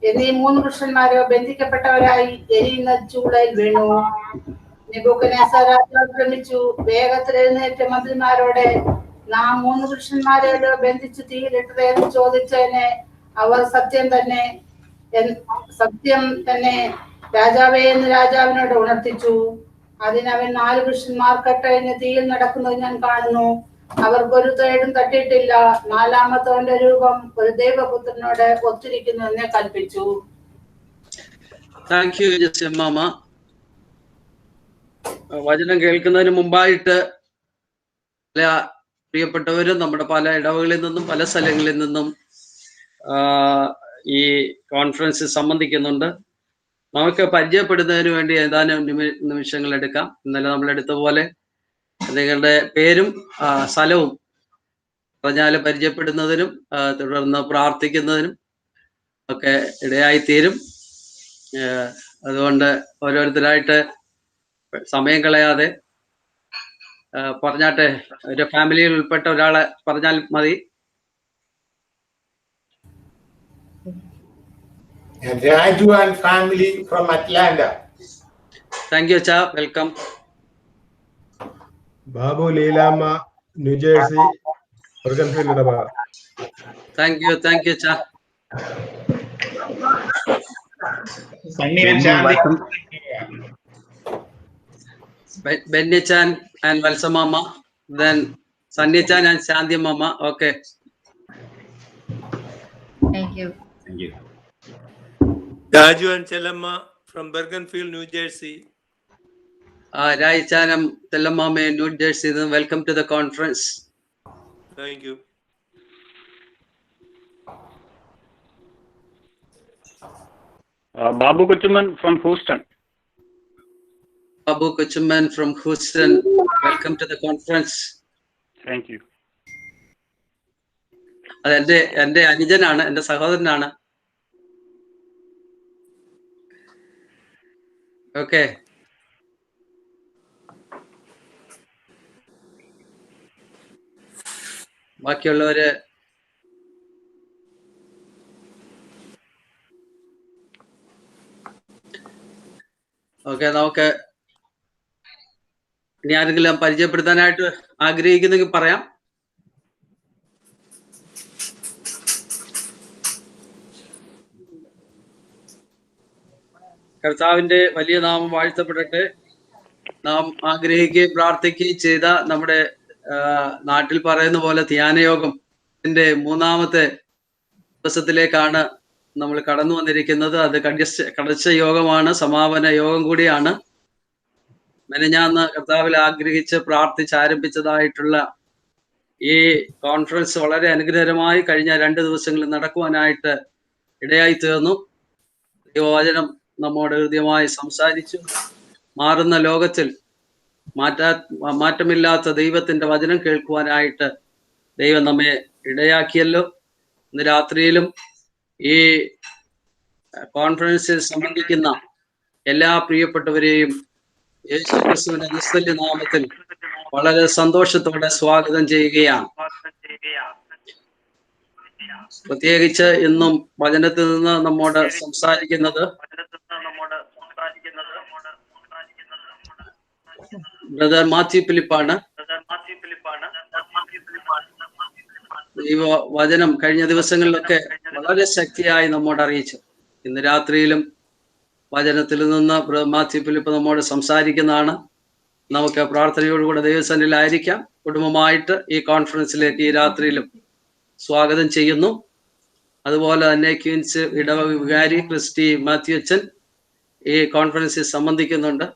എന്നീ 3 പുരുഷന്മാരോ ബന്ധിക്കപ്പെട്ടവരായി എരിയുന്ന ചൂളയിൽ വീണു. നെബൂഖദ്നേസർ രാജാവ് ഭ്രമിച്ചു. വേഗത്തിൽ എഴുന്നേറ്റ് മന്ത്രിമാരോടെ, നാം 3 പുരുഷന്മാരെയോ ബന്ധിച്ചു തീയിലിട്ടത് എന്ന് ചോദിച്ചതിന് അവർ സത്യം തന്നെ രാജാവേ എന്ന് രാജാവിനോട് ഉണർത്തിച്ചു. അതിനവൻ, 4 പുരുഷന്മാർ കെട്ടഴിഞ്ഞ് തീയിൽ നടക്കുന്നത് ഞാൻ കാണുന്നു. അവർക്കൊരു തേടും തട്ടിയിട്ടില്ല. 4-മത്തവന്റെ രൂപം ഒരു ദൈവപുത്രനോട് ഒത്തിരിക്കുന്നു എന്ന് കൽപ്പിച്ചു. താങ്ക് യു ജസ്യമ്മാമ. വചനം കേൾക്കുന്നതിന് മുമ്പായിട്ട് പല പ്രിയപ്പെട്ടവരും നമ്മുടെ പല ഇടവകളിൽ നിന്നും പല സ്ഥലങ്ങളിൽ നിന്നും ഈ കോൺഫറൻസിൽ സംബന്ധിക്കുന്നുണ്ട്. നമുക്ക് പരിചയപ്പെടുന്നതിന് വേണ്ടി ഏതാനും നിമിഷങ്ങൾ എടുക്കാം. ഇന്നലെ നമ്മളെടുത്ത പോലെ നിങ്ങളുടെ പേരും സ്ഥലവും പറഞ്ഞാൽ പരിചയപ്പെടുന്നതിനും തുടർന്ന് പ്രാർത്ഥിക്കുന്നതിനും ഒക്കെ ഇടയായിത്തീരും. അതുകൊണ്ട് ഓരോരുത്തരായിട്ട് സമയം കളയാതെ പറഞ്ഞാട്ടെ. ഒരു ഫാമിലിയിൽ ഉൾപ്പെട്ട ഒരാളെ പറഞ്ഞാൽ മതി. Raju and family from Atlanta. Thank you അച്ഛാ, welcome. Babu Leelamma, New Jersey, Bergenfield ഇടവക. താങ്ക് യു അച്ഛാ. Bennichan and Valsamma, then Sunnichan and Shanthiamma. Okay, Thank you. Raju and Chellamma from Bergenfield, New Jersey. Raicharam Tellamame, New Jersey. Welcome to the conference. Thank you. Babu Kochuman from Houston. Babu Kochuman from Houston. Welcome to the conference. Thank you. അത് എന്റെ അനുജനാണ്, എന്റെ സഹോദരനാണ്. Okay, ബാക്കിയുള്ളവര് okay. നമുക്ക് ഇനി ആരെങ്കിലും പരിചയപ്പെടുത്താനായിട്ട് ആഗ്രഹിക്കുന്നെങ്കിൽ പറയാം. കർത്താവിന്റെ വലിയ നാമം വാഴ്ത്തപ്പെടട്ടെ. നാം ആഗ്രഹിക്കുകയും പ്രാർത്ഥിക്കുകയും ചെയ്ത നമ്മുടെ നാട്ടിൽ പറയുന്ന പോലെ ധ്യാനയോഗത്തിന്റെ 3-ാമത്തെ ദിവസത്തിലേക്കാണ് നമ്മൾ കടന്നു വന്നിരിക്കുന്നത്. അത് കടച്ച യോഗമാണ്, സമാപന യോഗം കൂടിയാണ്. മെനഞ്ഞാന്ന് കർത്താവിൽ ആഗ്രഹിച്ച് പ്രാർത്ഥിച്ച് ആരംഭിച്ചതായിട്ടുള്ള ഈ കോൺഫറൻസ് വളരെ അനുഗ്രഹകരമായി കഴിഞ്ഞ 2 ദിവസങ്ങളിൽ നടക്കുവാനായിട്ട് ഇടയായി തീർന്നു. ദൈവവചനം നമ്മോട് ഹൃദ്യമായി സംസാരിച്ചു. മാറുന്ന ലോകത്തിൽ മാറ്റമില്ലാത്ത ദൈവത്തിന്റെ വചനം കേൾക്കുവാനായിട്ട് ദൈവം നമ്മെ ഇടയാക്കിയല്ലോ. ഇന്ന് രാത്രിയിലും ഈ കോൺഫറൻസിൽ സംബന്ധിക്കുന്ന എല്ലാ പ്രിയപ്പെട്ടവരെയും യേശുക്രിസ്തുവിന്റെ നിസ്തുല്യ നാമത്തിൽ വളരെ സന്തോഷത്തോടെ സ്വാഗതം ചെയ്യുകയാണ്. പ്രത്യേകിച്ച് ഇന്നും വചനത്തിൽ നിന്ന് നമ്മോട് സംസാരിക്കുന്നത് ബ്രദർ മാത്യു ഫിലിപ്പാണ്. ഈ വചനം കഴിഞ്ഞ ദിവസങ്ങളിലൊക്കെ വളരെ ശക്തിയായി നമ്മോട് അറിയിച്ചു. ഇന്ന് രാത്രിയിലും വചനത്തിൽ നിന്ന് മാത്യു ഫിലിപ്പ് നമ്മോട് സംസാരിക്കുന്നതാണ്. നമുക്ക് പ്രാർത്ഥനയോടുകൂടെ ദൈവസന്നിധിയിലായിരിക്കാം. കുടുംബമായിട്ട് ഈ കോൺഫറൻസിലേക്ക് ഈ രാത്രിയിലും സ്വാഗതം ചെയ്യുന്നു. അതുപോലെ തന്നെ ക്വീൻസ് ഇടവക വികാരി ക്രിസ്റ്റി മാത്യു അച്ഛൻ ഈ കോൺഫറൻസിൽ സംബന്ധിക്കുന്നുണ്ട്.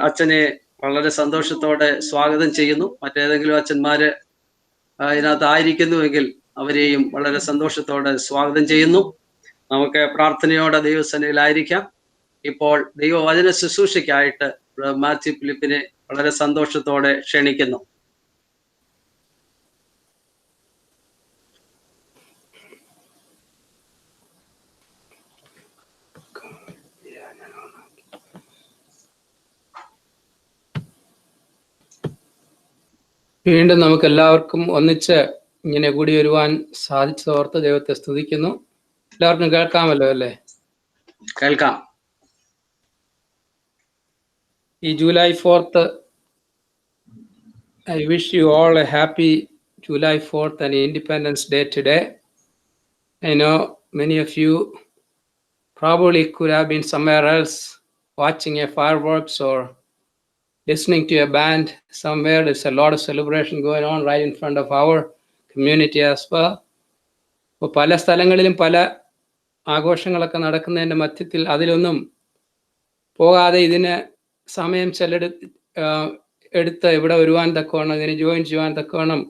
അച്ഛനെ വളരെ സന്തോഷത്തോടെ സ്വാഗതം ചെയ്യുന്നു. മറ്റേതെങ്കിലും അച്ഛന്മാര് ഇതിനകത്ത് ആയിരിക്കുന്നുവെങ്കിൽ അവരെയും വളരെ സന്തോഷത്തോടെ സ്വാഗതം ചെയ്യുന്നു. നമുക്ക് പ്രാർത്ഥനയോടെ ദൈവസന്നിധിയിലായിരിക്കാം. ഇപ്പോൾ ദൈവവചന ശുശ്രൂഷയ്ക്കായിട്ട് മാത്യു ഫിലിപ്പിനെ വളരെ സന്തോഷത്തോടെ ക്ഷണിക്കുന്നു. വീണ്ടും നമുക്ക് എല്ലാവർക്കും ഒന്നിച്ച് ഇങ്ങനെ കൂടി വരുവാൻ സാധിച്ചതോർത്ത് ദൈവത്തെ സ്തുതിക്കുന്നു. എല്ലാവർക്കും കേൾക്കാമല്ലോ അല്ലേ? കേൾക്കാം. ഈ July 4th, I wish you all a happy July 4th and Independence Day today. I know many of you probably could have been somewhere else watching a fireworks or listening to a band somewhere. There's a lot of celebration going on right in front of our community as well. അപ്പോൾ പല സ്ഥലങ്ങളിലും പല ആഘോഷങ്ങളൊക്കെ നടക്കുന്നതിൻ്റെ മധ്യത്തിൽ അതിലൊന്നും പോകാതെ ഇതിന് സമയം എടുത്ത് ഇവിടെ വരുവാൻ തക്കവണ്ണം, ഇതിന് ജോയിൻ ചെയ്യുവാൻ തക്കവണ്ണം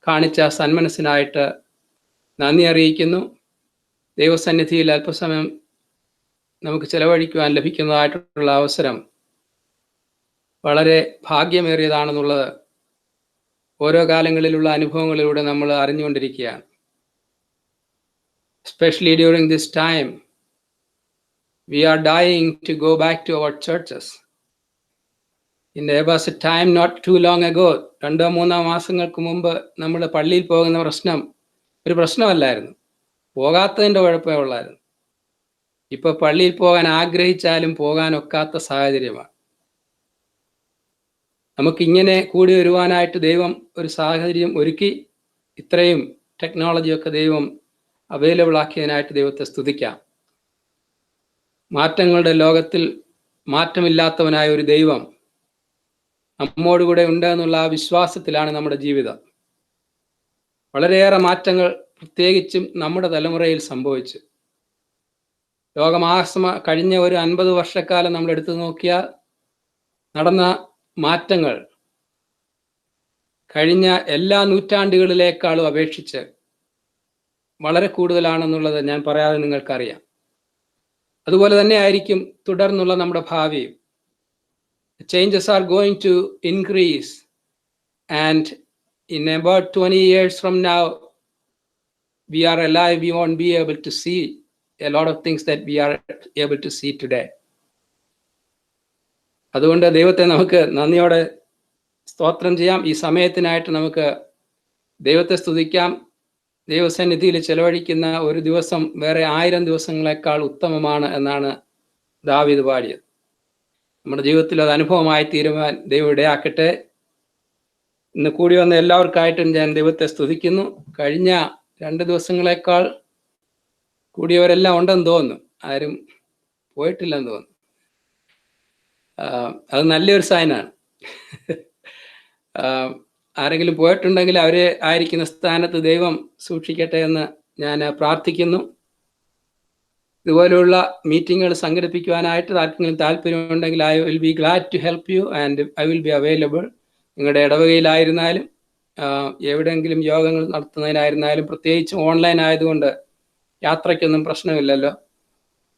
കാണിച്ച സന്മനസ്സിനായിട്ട് നന്ദി അറിയിക്കുന്നു. ദൈവസന്നിധിയിൽ അല്പസമയം നമുക്ക് ചെലവഴിക്കുവാൻ ലഭിക്കുന്നതായിട്ടുള്ള അവസരം വളരെ ഭാഗ്യമേറിയതാണെന്നുള്ളത് ഓരോ കാലങ്ങളിലുള്ള അനുഭവങ്ങളിലൂടെ നമ്മൾ അറിഞ്ഞുകൊണ്ടിരിക്കുകയാണ്. Especially during this time, we are dying to go back to our churches. There was a time not too long ago, 2-3 മാസങ്ങൾക്ക് മുമ്പ് നമ്മൾ പള്ളിയിൽ പോകുന്ന പ്രശ്നം ഒരു പ്രശ്നമല്ലായിരുന്നു, പോകാത്തതിൻ്റെ കുഴപ്പമേ ഉള്ളായിരുന്നു. ഇപ്പൊ പള്ളിയിൽ പോകാൻ ആഗ്രഹിച്ചാലും പോകാനൊക്കാത്ത സാഹചര്യമാണ്. നമുക്കിങ്ങനെ കൂടി വരുവാനായിട്ട് ദൈവം ഒരു സാഹചര്യം ഒരുക്കി. ഇത്രയും ടെക്നോളജിയൊക്കെ ദൈവം അവൈലബിൾ ആക്കിയതിനായിട്ട് ദൈവത്തെ സ്തുതിക്കാം. മാറ്റങ്ങളുടെ ലോകത്തിൽ മാറ്റമില്ലാത്തവനായ ഒരു ദൈവം നമ്മോടുകൂടെ ഉണ്ട് എന്നുള്ള ആ വിശ്വാസത്തിലാണ് നമ്മുടെ ജീവിതം. വളരെയേറെ മാറ്റങ്ങൾ പ്രത്യേകിച്ചും നമ്മുടെ തലമുറയിൽ സംഭവിച്ചു. കഴിഞ്ഞ ഒരു 50 വർഷക്കാലം നമ്മൾ എടുത്തു നോക്കിയാൽ നടന്ന മാറ്റങ്ങൾ കഴിഞ്ഞ എല്ലാ നൂറ്റാണ്ടുകളിലേക്കാളും അപേക്ഷിച്ച് വളരെ കൂടുതലാണെന്നുള്ളത് ഞാൻ പറയാതെ നിങ്ങൾക്കറിയാം. അതുപോലെ തന്നെ ആയിരിക്കും തുടർന്നുള്ള നമ്മുടെ ഭാവിയും. Changes are going to increase, and in about 20 years from now, we are alive, we won't be able to see a lot of things that we are able to see today. അതുകൊണ്ട് ദൈവത്തെ നമുക്ക് നന്ദിയോടെ സ്തോത്രം ചെയ്യാം. ഈ സമയത്തിനായിട്ട് നമുക്ക് ദൈവത്തെ സ്തുതിക്കാം. ദൈവസന്നിധിയിൽ ചെലവഴിക്കുന്ന ഒരു ദിവസം വേറെ 1000 ദിവസങ്ങളെക്കാൾ ഉത്തമമാണ് എന്നാണ് ദാവീദ് പാടിയത്. നമ്മുടെ ജീവിതത്തിൽ അത് അനുഭവമായി തീരുവാൻ ദൈവം ഇടയാക്കട്ടെ. ഇന്ന് കൂടി വന്ന എല്ലാവർക്കായിട്ടും ഞാൻ ദൈവത്തെ സ്തുതിക്കുന്നു. കഴിഞ്ഞ 2 ദിവസങ്ങളെക്കാൾ കൂടിയവരെല്ലാം ഉണ്ടെന്ന് തോന്നുന്നു, ആരും പോയിട്ടില്ലെന്ന് തോന്നുന്നു. അത് നല്ലൊരു സൈനാണ്. ആരെങ്കിലും പോയിട്ടുണ്ടെങ്കിൽ അവരെ ആയിരിക്കുന്ന സ്ഥാനത്ത് ദൈവം സൂക്ഷിക്കട്ടെ എന്ന് ഞാൻ പ്രാർത്ഥിക്കുന്നു. ഇതുപോലെയുള്ള മീറ്റിങ്ങുകൾ സംഘടിപ്പിക്കുവാനായിട്ട് ആർക്കെങ്കിലും താല്പര്യമുണ്ടെങ്കിൽ I will be glad to help you and I will be available. നിങ്ങളുടെ ഇടവകയിലായിരുന്നാലും എവിടെയെങ്കിലും യോഗങ്ങൾ നടത്തുന്നതിനായിരുന്നാലും, പ്രത്യേകിച്ചും ഓൺലൈൻ ആയതുകൊണ്ട് യാത്രയ്ക്കൊന്നും പ്രശ്നമില്ലല്ലോ.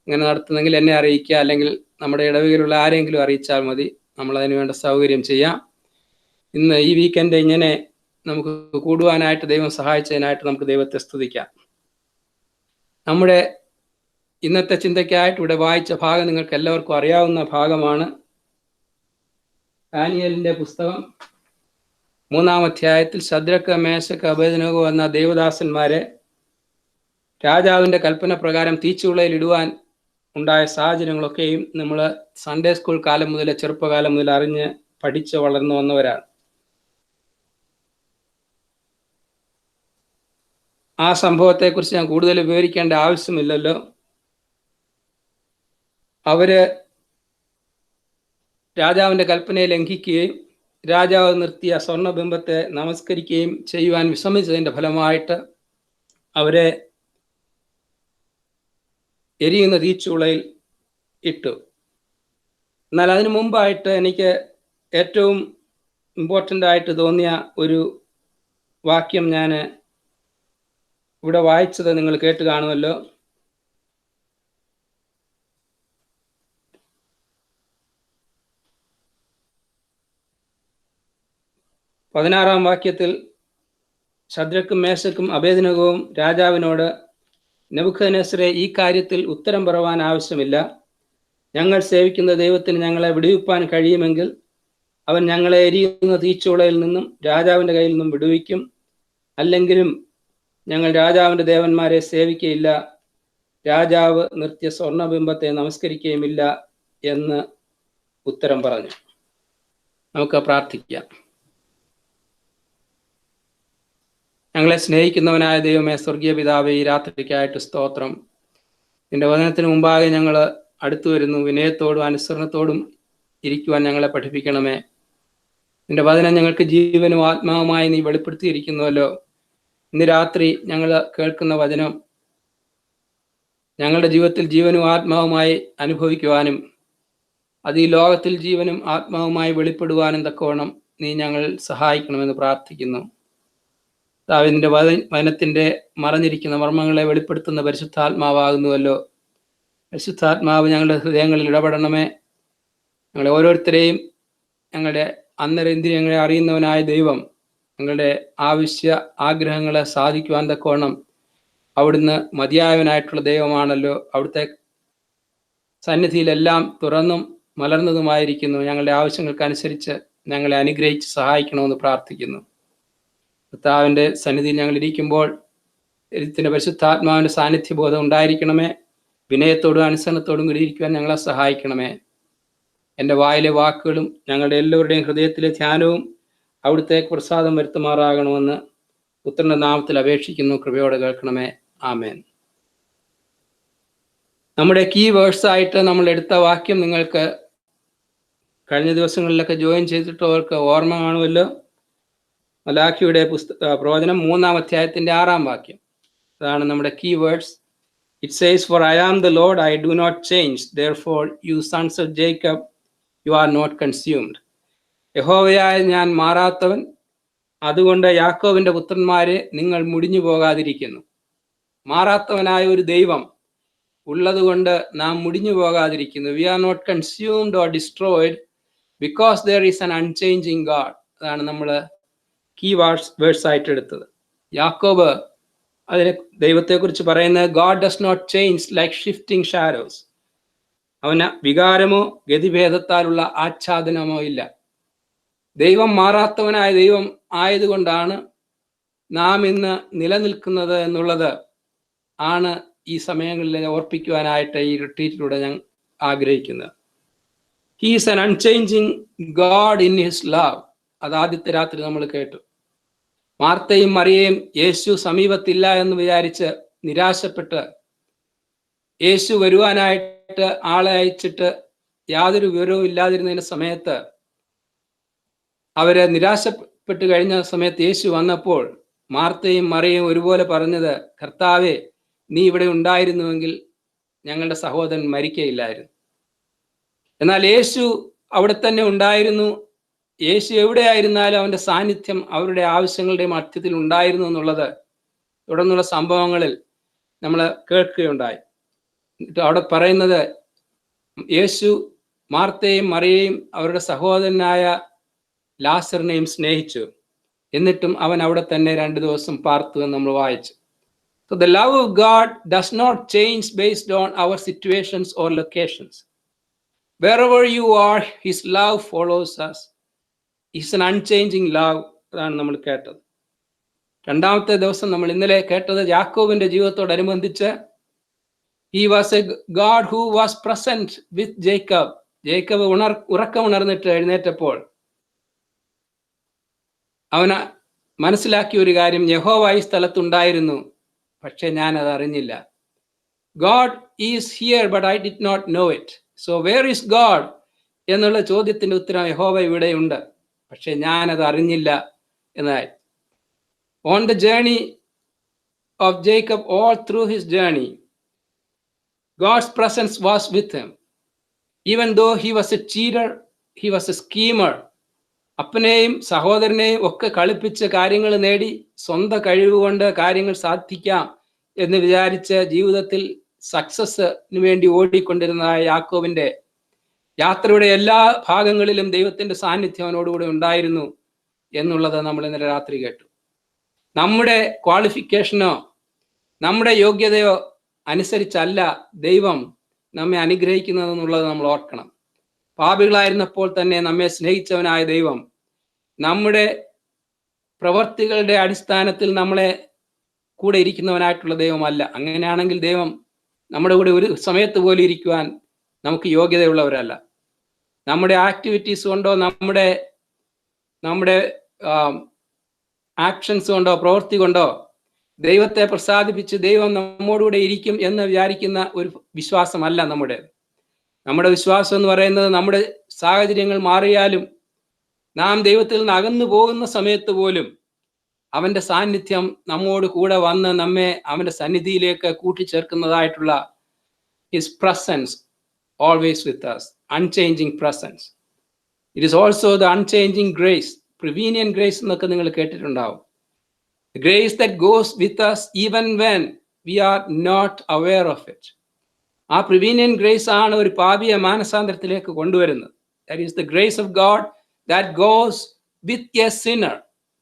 ഇങ്ങനെ നടത്തുന്നെങ്കിൽ എന്നെ അറിയിക്കുക, അല്ലെങ്കിൽ നമ്മുടെ ഇടവകയിലുള്ള ആരെങ്കിലും അറിയിച്ചാൽ മതി. നമ്മളതിന് വേണ്ട സൗകര്യം ചെയ്യാം. ഇന്ന് ഈ വീക്കെൻഡ് ഇങ്ങനെ നമുക്ക് കൂടുവാനായിട്ട് ദൈവം സഹായിച്ചതിനായിട്ട് നമുക്ക് ദൈവത്തെ സ്തുതിക്കാം. നമ്മുടെ ഇന്നത്തെ ചിന്തയ്ക്കായിട്ട് ഇവിടെ വായിച്ച ഭാഗം നിങ്ങൾക്ക് എല്ലാവർക്കും അറിയാവുന്ന ഭാഗമാണ്. ദാനിയേലിന്റെ പുസ്തകം 3-ാം അധ്യായത്തിൽ ശദ്രക്ക്, മേശക്ക്, അബേദ്നെഗോ എന്ന ദേവദാസന്മാരെ രാജാവിന്റെ കൽപ്പന പ്രകാരം തീച്ചുളയിൽ ഇടുവാൻ ഉണ്ടായ സാഹചര്യങ്ങളൊക്കെയും നമ്മൾ സൺഡേ സ്കൂൾ കാലം മുതൽ, ചെറുപ്പകാലം മുതൽ അറിഞ്ഞ് പഠിച്ച് വളർന്നു വന്നവരാണ്. ആ സംഭവത്തെക്കുറിച്ച് ഞാൻ കൂടുതൽ വിവരിക്കേണ്ട ആവശ്യമില്ലല്ലോ. അവര് രാജാവിന്റെ കൽപ്പനയെ ലംഘിക്കുകയും രാജാവ് നിർത്തിയ സ്വർണ്ണബിംബത്തെ നമസ്കരിക്കുകയും ചെയ്യുവാൻ വിസമ്മതിച്ചതിന്റെ ഫലമായിട്ട് അവരെ എരിയുന്ന തീച്ചൂളയിൽ ഇട്ടു. എന്നാൽ അതിനു മുമ്പായിട്ട് എനിക്ക് ഏറ്റവും ഇമ്പോർട്ടൻ്റ് ആയിട്ട് തോന്നിയ ഒരു വാക്യം ഞാൻ ഇവിടെ വായിച്ചത് നിങ്ങൾ കേട്ട് കാണുമല്ലോ. പതിനാറാം വാക്യത്തിൽ ശദ്രക്കും, മേശക്കും, അബേദ്നെഗോവും രാജാവിനോട്, നെബൂഖദ്നേസരെ, ഈ കാര്യത്തിൽ ഉത്തരം പറവാൻ ആവശ്യമില്ല. ഞങ്ങൾ സേവിക്കുന്ന ദൈവത്തിന് ഞങ്ങളെ വിടുവിപ്പാൻ കഴിയുമെങ്കിൽ അവൻ ഞങ്ങളെ എരിയുന്ന തീച്ചൂളയിൽ നിന്നും രാജാവിൻ്റെ കയ്യിൽ നിന്നും വിടുവിക്കും. അല്ലെങ്കിലും ഞങ്ങൾ രാജാവിൻ്റെ ദേവന്മാരെ സേവിക്കയില്ല, രാജാവ് നിർത്തിയ സ്വർണബിംബത്തെ നമസ്കരിക്കുകയുമില്ല എന്ന് ഉത്തരം പറഞ്ഞു. നമുക്ക് പ്രാർത്ഥിക്കാം. ഞങ്ങളെ സ്നേഹിക്കുന്നവനായ ദൈവമേ, സ്വർഗീയ പിതാവേ, ഈ രാത്രിക്കായിട്ട് സ്തോത്രം. നിന്റെ വചനത്തിന് മുമ്പാകെ ഞങ്ങൾ അടുത്തു വരുന്നു. വിനയത്തോടും അനുസരണത്തോടും ഇരിക്കുവാൻ ഞങ്ങളെ പഠിപ്പിക്കണമേ. നിന്റെ വചനം ഞങ്ങൾക്ക് ജീവനും ആത്മാവുമായി നീ വെളിപ്പെടുത്തിയിരിക്കുന്നുവല്ലോ. ഇന്ന് രാത്രി ഞങ്ങൾ കേൾക്കുന്ന വചനം ഞങ്ങളുടെ ജീവിതത്തിൽ ജീവനും ആത്മാവുമായി അനുഭവിക്കുവാനും അത് ഈ ലോകത്തിൽ ജീവനും ആത്മാവുമായി വെളിപ്പെടുവാനും തക്കവണ്ണം നീ ഞങ്ങൾ സഹായിക്കണമെന്ന് പ്രാർത്ഥിക്കുന്നു. നിന്റെ വചനത്തിൻ്റെ മറഞ്ഞിരിക്കുന്ന മർമ്മങ്ങളെ വെളിപ്പെടുത്തുന്ന പരിശുദ്ധാത്മാവാകുന്നുവല്ലോ. പരിശുദ്ധാത്മാവ് ഞങ്ങളുടെ ഹൃദയങ്ങളിൽ ഇടപെടണമേ. ഞങ്ങളെ ഓരോരുത്തരെയും ഞങ്ങളുടെ അന്തരേന്ദ്രിയങ്ങളെ അറിയുന്നവനായ ദൈവം ഞങ്ങളുടെ ആവശ്യ ആഗ്രഹങ്ങളെ സാധിക്കുവാൻ തക്കവണ്ണം അവിടുന്ന് മതിയായവനായിട്ടുള്ള ദൈവമാണല്ലോ. അവിടുത്തെ സന്നിധിയിലെല്ലാം തുറന്നും മലർന്നതുമായിരിക്കുന്നു. ഞങ്ങളുടെ ആവശ്യങ്ങൾക്കനുസരിച്ച് ഞങ്ങളെ അനുഗ്രഹിച്ച് സഹായിക്കണമെന്ന് പ്രാർത്ഥിക്കുന്നു. കർത്താവിൻ്റെ സന്നിധിയിൽ ഞങ്ങൾ ഇരിക്കുമ്പോൾ എഴുത്തിൻ്റെ പരിശുദ്ധാത്മാവിൻ്റെ സാന്നിധ്യബോധം ഉണ്ടായിരിക്കണമേ. വിനയത്തോടും അനുസരണത്തോടും കൂടി ഇരിക്കുവാൻ ഞങ്ങളെ സഹായിക്കണമേ. എൻ്റെ വായിലെ വാക്കുകളും ഞങ്ങളുടെ എല്ലാവരുടെയും ഹൃദയത്തിലെ ധ്യാനവും അവിടുത്തെ പ്രസാദം വരുത്തുമാറാകണമെന്ന് പുത്രൻ്റെ നാമത്തിൽ അപേക്ഷിക്കുന്നു. കൃപയോടെ കേൾക്കണമേ. ആമേൻ. നമ്മുടെ കീ വേഴ്സായിട്ട് നമ്മൾ എടുത്ത വാക്യം നിങ്ങൾക്ക് കഴിഞ്ഞ ദിവസങ്ങളിലൊക്കെ ജോയിൻ ചെയ്തിട്ടവർക്ക് ഓർമ്മ കാണുമല്ലോ. മലാഖിയുടെ പ്രവചനം 3-ാം അധ്യായത്തിൻ്റെ 6-ാം വാക്യം. അതാണ് നമ്മുടെ key words. It says, "For I am the Lord, I do not change. Therefore, you sons of Jacob, you are not consumed." യഹോവയായ ഞാൻ മാറാത്തവൻ, അതുകൊണ്ട് യാക്കോബിന്റെ പുത്രന്മാരെ നിങ്ങൾ മുടിഞ്ഞു പോകാതിരിക്കുന്നു. മാറാത്തവനായ ഒരു ദൈവം ഉള്ളതുകൊണ്ട് നാം മുടിഞ്ഞു പോകാതിരിക്കുന്നു. We are not consumed or destroyed because there is an unchanging God. അതാണ് നമ്മൾ കീ വേഴ്സ് ആയിട്ട് എടുത്തത്. യാക്കോബ് അതിനെ ദൈവത്തെക്കുറിച്ച് പറയുന്നത് God does not change like shifting shadows. അവന് വികാരമോ ഗതിഭേദത്താലുള്ള ആച്ഛാദനമോ ഇല്ല. ദൈവം മാറാത്തവനായ ദൈവം ആയതുകൊണ്ടാണ് നാം ഇന്ന് നിലനിൽക്കുന്നത് എന്നുള്ളത് ആണ് ഈ സമയങ്ങളിൽ ഓർപ്പിക്കുവാനായിട്ട് ഈ റിട്രീറ്റിലൂടെ ഞാൻ ആഗ്രഹിക്കുന്നത്. He is an unchanging God in his love. അത് ആദ്യത്തെ രാത്രി നമ്മൾ കേട്ടു. മാർത്തയും മറിയയും യേശു സമീപത്തില്ല എന്ന് വിചാരിച്ച് നിരാശപ്പെട്ട് യേശു വരുവാനായിട്ട് ആളെ അയച്ചിട്ട് യാതൊരു വിവരവും ഇല്ലാതിരുന്നതിന് സമയത്ത് അവര് നിരാശപ്പെട്ട് കഴിഞ്ഞ സമയത്ത് യേശു വന്നപ്പോൾ മാർത്തയും മറിയയും ഒരുപോലെ പറഞ്ഞത്, കർത്താവേ, നീ ഇവിടെ ഉണ്ടായിരുന്നുവെങ്കിൽ ഞങ്ങളുടെ സഹോദരൻ മരിക്കയില്ലായിരുന്നു. എന്നാൽ യേശു അവിടെ തന്നെ ഉണ്ടായിരുന്നു. യേശു എവിടെയായിരുന്നാലും അവൻ്റെ സാന്നിധ്യം അവരുടെ ആവശ്യങ്ങളുടെ മധ്യത്തിൽ ഉണ്ടായിരുന്നു എന്നുള്ളത് തുടർന്നുള്ള സംഭവങ്ങളിൽ നമ്മൾ കേൾക്കുകയുണ്ടായി. അവിടെ പറയുന്നത് യേശു മാർത്തയെയും മറിയയും അവരുടെ സഹോദരനായ ലാസറിനെയും സ്നേഹിച്ചു, എന്നിട്ടും അവൻ അവിടെ തന്നെ 2 ദിവസം പാർത്തു എന്ന് നമ്മൾ വായിച്ചു. So the love of God does not change based on our situations or locations. Wherever you are, his love follows us. It's an unchanging love. അതാണ് നമ്മൾ കേട്ടത്. 2-ാമത്തെ ദിവസം നമ്മൾ ഇന്നലെ കേട്ടത് യാക്കോബിന്റെ ജീവിതത്തോടനുബന്ധിച്ച് he was a God who was present with Jacob. Jacob ഉറക്കമുണർന്നിട്ട് എഴുന്നേറ്റപ്പോൾ അവന് മനസ്സിലാക്കിയ ഒരു കാര്യം, യഹോവ ഈ സ്ഥലത്തുണ്ടായിരുന്നു, പക്ഷെ ഞാൻ അത് അറിഞ്ഞില്ല. God is here but I did not know it. So where is God എന്നുള്ള ചോദ്യത്തിന്റെ ഉത്തരം യഹോവ ഇവിടെയുണ്ട്, പക്ഷെ ഞാനത് അറിഞ്ഞില്ല എന്നായി. On the journey of Jacob, all through his journey, God's presence was with him. Even though he was a cheater, he was a schemer. അപ്പനെയും സഹോദരനെയും ഒക്കെ കളിപ്പിച്ച് കാര്യങ്ങൾ നേടി സ്വന്തം കഴിവുകൊണ്ട് കാര്യങ്ങൾ സാധിക്കാം എന്ന് വിചാരിച്ച് ജീവിതത്തിൽ സക്സസിന് വേണ്ടി ഓടിക്കൊണ്ടിരുന്ന യാക്കോബിന്റെ യാത്രയുടെ എല്ലാ ഭാഗങ്ങളിലും ദൈവത്തിന്റെ സാന്നിധ്യം അവനോടുകൂടെ ഉണ്ടായിരുന്നു എന്നുള്ളത് നമ്മൾ ഇന്നലെ രാത്രി കേട്ടു. നമ്മുടെ ക്വാളിഫിക്കേഷനോ നമ്മുടെ യോഗ്യതയോ അനുസരിച്ചല്ല ദൈവം നമ്മെ അനുഗ്രഹിക്കുന്നതെന്നുള്ളത് നമ്മൾ ഓർക്കണം. പാപികളായിരുന്നപ്പോൾ തന്നെ നമ്മെ സ്നേഹിച്ചവനായ ദൈവം നമ്മുടെ പ്രവർത്തികളുടെ അടിസ്ഥാനത്തിൽ നമ്മളെ കൂടെ ഇരിക്കുന്നവനായിട്ടുള്ള ദൈവമല്ല. അങ്ങനെയാണെങ്കിൽ ദൈവം നമ്മുടെ കൂടെ ഒരു സമയത്ത് പോലും ഇരിക്കുവാൻ നമുക്ക് യോഗ്യതയുള്ളവരല്ല. നമ്മുടെ ആക്ടിവിറ്റീസ് കൊണ്ടോ നമ്മുടെ ആക്ഷൻസ് കൊണ്ടോ പ്രവൃത്തി കൊണ്ടോ ദൈവത്തെ പ്രസാദിപ്പിച്ച് ദൈവം നമ്മോടുകൂടെ ഇരിക്കും എന്ന് വിചാരിക്കുന്ന ഒരു വിശ്വാസമല്ല നമ്മുടെ വിശ്വാസം എന്ന് പറയുന്നത് നമ്മുടെ സാഹചര്യങ്ങൾ മാറിയാലും നാം ദൈവത്തിൽ നിന്ന് അകന്നു പോകുന്ന സമയത്ത് പോലും അവന്റെ സാന്നിധ്യം നമ്മോട് കൂടെ വന്ന് നമ്മെ അവന്റെ സന്നിധിയിലേക്ക് കൂട്ടിച്ചേർക്കുന്നതായിട്ടുള്ള his presence always with us, unchanging presence. It is also the unchanging grace, prevenient grace എന്നൊക്കെ നിങ്ങൾ കേട്ടിട്ടുണ്ടാവും. The grace that goes with us even when we are not aware of it. ആ prevenient grace ആണ് ഒരു പാപിയെ മാനസാന്തരത്തിലേക്ക് കൊണ്ടുവരുന്നത്. That is the grace of God that goes with a sinner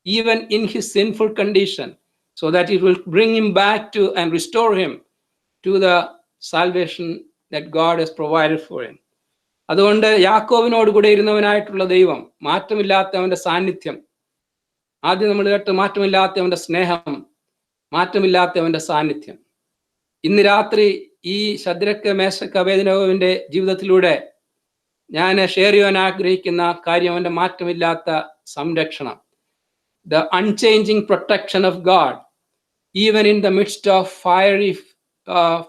even in his sinful condition, so that it will bring him back to and restore him to the salvation that God has provided for him. അതുകൊണ്ട് യാക്കോബിനോട് കൂടെ ഇരുന്നവനായിട്ടുള്ള ദൈവം, മാറ്റമില്ലാത്തവന്റെ സാന്നിധ്യം, ആദ്യം നമ്മൾ കേട്ട് മാറ്റമില്ലാത്തവന്റെ സ്നേഹം, മാറ്റമില്ലാത്തവന്റെ സാന്നിധ്യം. ഇന്ന് രാത്രി ഈ ശദ്രക്ക് മേശക്ക് അബേദ്നെഗോവിന്റെ ജീവിതത്തിലൂടെ ഞാൻ ഷെയർ ചെയ്യാൻ ആഗ്രഹിക്കുന്ന കാര്യം അവന്റെ മാറ്റമില്ലാത്ത സംരക്ഷണം. The unchanging protection of God even in the midst of fiery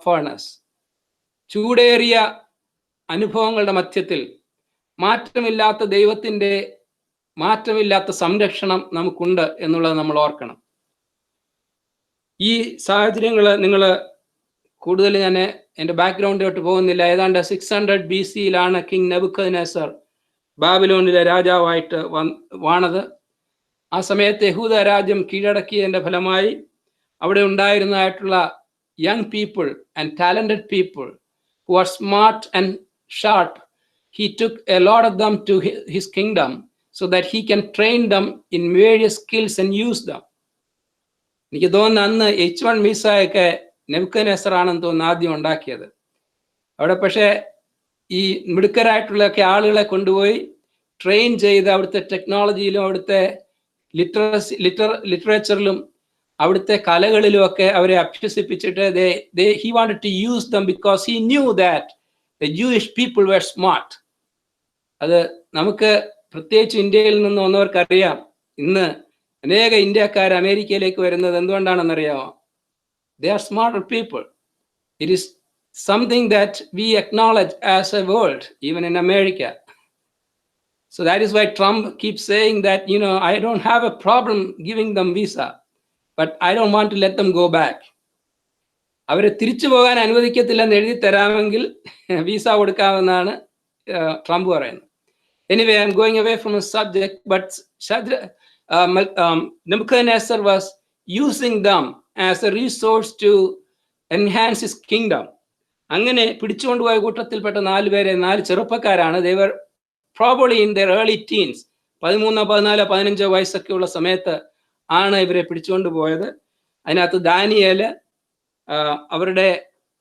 furnace. ചൂടേറിയ അനുഭവങ്ങളുടെ മധ്യത്തിൽ മാറ്റമില്ലാത്ത ദൈവത്തിന്റെ മാറ്റമില്ലാത്ത സംരക്ഷണം നമുക്കുണ്ട് എന്നുള്ളത് നമ്മൾ ഓർക്കണം. ഈ സാഹചര്യങ്ങൾ നിങ്ങൾ കൂടുതൽ ഞാൻ എൻ്റെ ബാക്ക്ഗ്രൗണ്ടിലോട്ട് പോകുന്നില്ല. ഏതാണ്ട് 600 BC-യിലാണ് കിങ് നെബൂഖദ്നേസർ ബാബിലോണിലെ രാജാവായിട്ട് വാണത്. ആ സമയത്ത് യഹൂദ രാജ്യം കീഴടക്കിയതിൻ്റെ ഫലമായി അവിടെ ഉണ്ടായിരുന്നതായിട്ടുള്ള young people and talented people who are smart and sharp, he took a lot of them to his kingdom so that he can train them in various skills and use them. എനിക്ക് തോന്നുന്നു അന്ന് H1 വിസയൊക്കെ Nebuchadnezzar ആണെന്ന് തോന്നുന്നു ആദ്യം ഉണ്ടാക്കിയത്. അവിടെ പക്ഷേ ഈ മിടുക്കരായിട്ടുള്ളൊക്കെ ആളുകളെ കൊണ്ടുപോയി ട്രെയിൻ ചെയ്ത് അവിടുത്തെ ടെക്നോളജിയിലും അവിടുത്തെ ലിറ്ററേച്ചറിലും അവിടുത്തെ കലകളിലും ഒക്കെ അവരെ അഭ്യസിപ്പിച്ചിട്ട് he wanted to use them because he knew that the Jewish people were smart. അത് നമുക്ക് പ്രത്യേകിച്ച് ഇന്ത്യയിൽ നിന്ന് വന്നവർക്കറിയാം, ഇന്ന് അനേക ഇന്ത്യക്കാർ അമേരിക്കയിലേക്ക് വരുന്നത് എന്തുകൊണ്ടാണെന്നറിയാമോ? They are smarter people. It is something that we acknowledge as a world, even in America. So that is why Trump keeps saying that, I don't have a problem giving them visa, but I don't want to let them go back. അവരെ തിരിച്ചു പോകാൻ അനുവദിക്കത്തില്ലെന്ന് എഴുതി തരാമെങ്കിൽ visa കൊടുക്കാമെന്നാണ് Trump പറയുന്നത്. Anyway, I'm going away from the subject, but Nebuchadnezzar was using them as a resource to enhance his kingdom. അങ്ങനെ പിടിച്ചുകൊണ്ടുപോയ കൂട്ടത്തിൽപ്പെട്ട 4 പേരെ 4 ചെറുപ്പക്കാരാണ്. They were probably in their early teens, 13, 14, 15 വയസ്സൊക്കെ ഉള്ള സമയത്ത് ആണ് ഇവരെ പിടിച്ചുകൊണ്ട് പോയത്. അതിനകത്ത് ദാനിയേൽ, അവരുടെ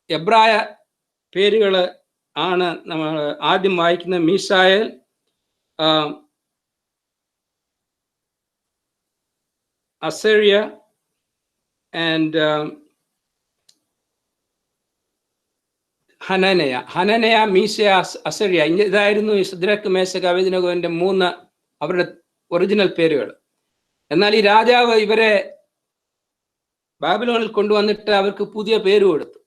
എബ്രായ പേരുകൾ ആണ് നമ്മൾ ആദ്യം വായിക്കുന്ന മീശായേൽ, അസേറിയ ആൻഡ് ഹനനയ, മീശയ, അസേറിയ. ഇതായിരുന്നു ശദ്രക്ക് മേശക്ക് അബേദ്നെഗോവിന്റെ 3 അവരുടെ ഒറിജിനൽ പേരുകൾ. എന്നാൽ ഈ രാജാവ് ഇവരെ ബാബിലോണിൽ കൊണ്ടുവന്നിട്ട് അവർക്ക് പുതിയ പേര് കൊടുത്തു.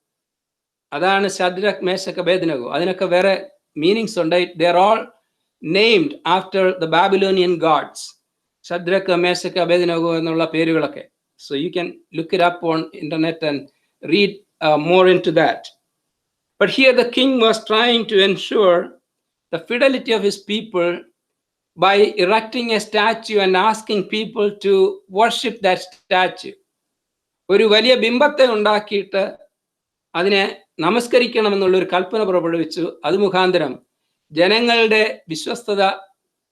അതാണ് ശദ്രക്ക് മേശക്ക് അബേദ്നെഗോ. അതിനൊക്കെ വേറെ മീനിങ്സ് ഉണ്ട്. They are all named after the Babylonian gods. Shadrach മേശക്ക് Abednego എന്നുള്ള പേരുകളൊക്കെ. So you can look it up on internet and read more into that. But here the king was trying to ensure the fidelity of his people by erecting a statue and asking people to worship that statue. ഒരു വലിയ ബിംബത്തെ ഉണ്ടാക്കിയിട്ട് അതിനെ നമസ്കരിക്കണമെന്നുള്ളൊരു കൽപ്പന പുറപ്പെടുവിച്ചു. അത് മുഖാന്തരം ജനങ്ങളുടെ വിശ്വസ്തത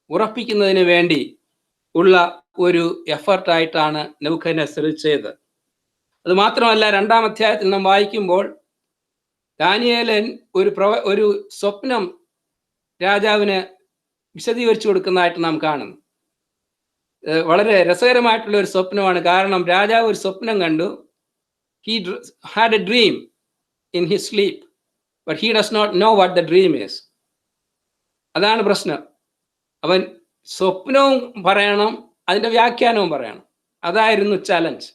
ഉറപ്പിക്കുന്നതിന് വേണ്ടി ഉള്ള ഒരു എഫർട്ടായിട്ടാണ് നെബൂഖദ്നേസർ ചെയ്തത്. അത് മാത്രമല്ല, 2-ാം അധ്യായത്തിൽ നാം വായിക്കുമ്പോൾ ദാനിയേലൻ ഒരു സ്വപ്നം രാജാവിന് വിശദീകരിച്ചു കൊടുക്കുന്നതായിട്ട് നാം കാണുന്നു. വളരെ രസകരമായിട്ടുള്ള ഒരു സ്വപ്നമാണ്. കാരണം രാജാവ് ഒരു സ്വപ്നം കണ്ടു. He had a dream in his sleep, but he does not know what the dream is. അതാണ് പ്രശ്നം. അവൻ സ്വപ്നവും പറയണം, അതിൻ്റെ വ്യാഖ്യാനവും പറയണം. അതായിരുന്നു ചലഞ്ച്.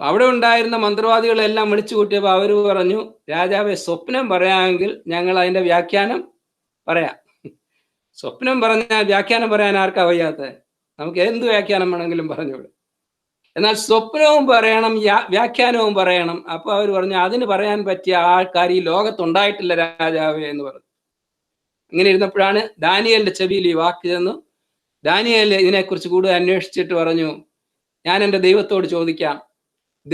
അവിടെ ഉണ്ടായിരുന്ന മന്ത്രവാദികളെല്ലാം വിളിച്ചു കൂട്ടിയപ്പോൾ അവർ പറഞ്ഞു, രാജാവെ സ്വപ്നം പറയാമെങ്കിൽ ഞങ്ങൾ അതിൻ്റെ വ്യാഖ്യാനം പറയാം. സ്വപ്നം പറഞ്ഞാൽ വ്യാഖ്യാനം പറയാൻ ആർക്കാ വയ്യാത്തത്? നമുക്ക് എന്ത് വ്യാഖ്യാനം വേണമെങ്കിലും പറഞ്ഞോളൂ. എന്നാൽ സ്വപ്നവും പറയണം, വ്യാഖ്യാനവും പറയണം. അപ്പോൾ അവർ പറഞ്ഞു, അതിന് പറയാൻ പറ്റിയ ആൾക്കാർ ഈ ലോകത്തുണ്ടായിട്ടില്ല രാജാവേ എന്ന് പറഞ്ഞു. അങ്ങനെ ഇരുന്നപ്പോഴാണ് ദാനിയേലിന്റെ ചെവിയിൽ ഈ വാക്ക് ചെന്നു. ദാനിയേൽ ഇതിനെക്കുറിച്ച് കൂടുതൽ അന്വേഷിച്ചിട്ട് പറഞ്ഞു, ഞാൻ എൻ്റെ ദൈവത്തോട് ചോദിക്കാം,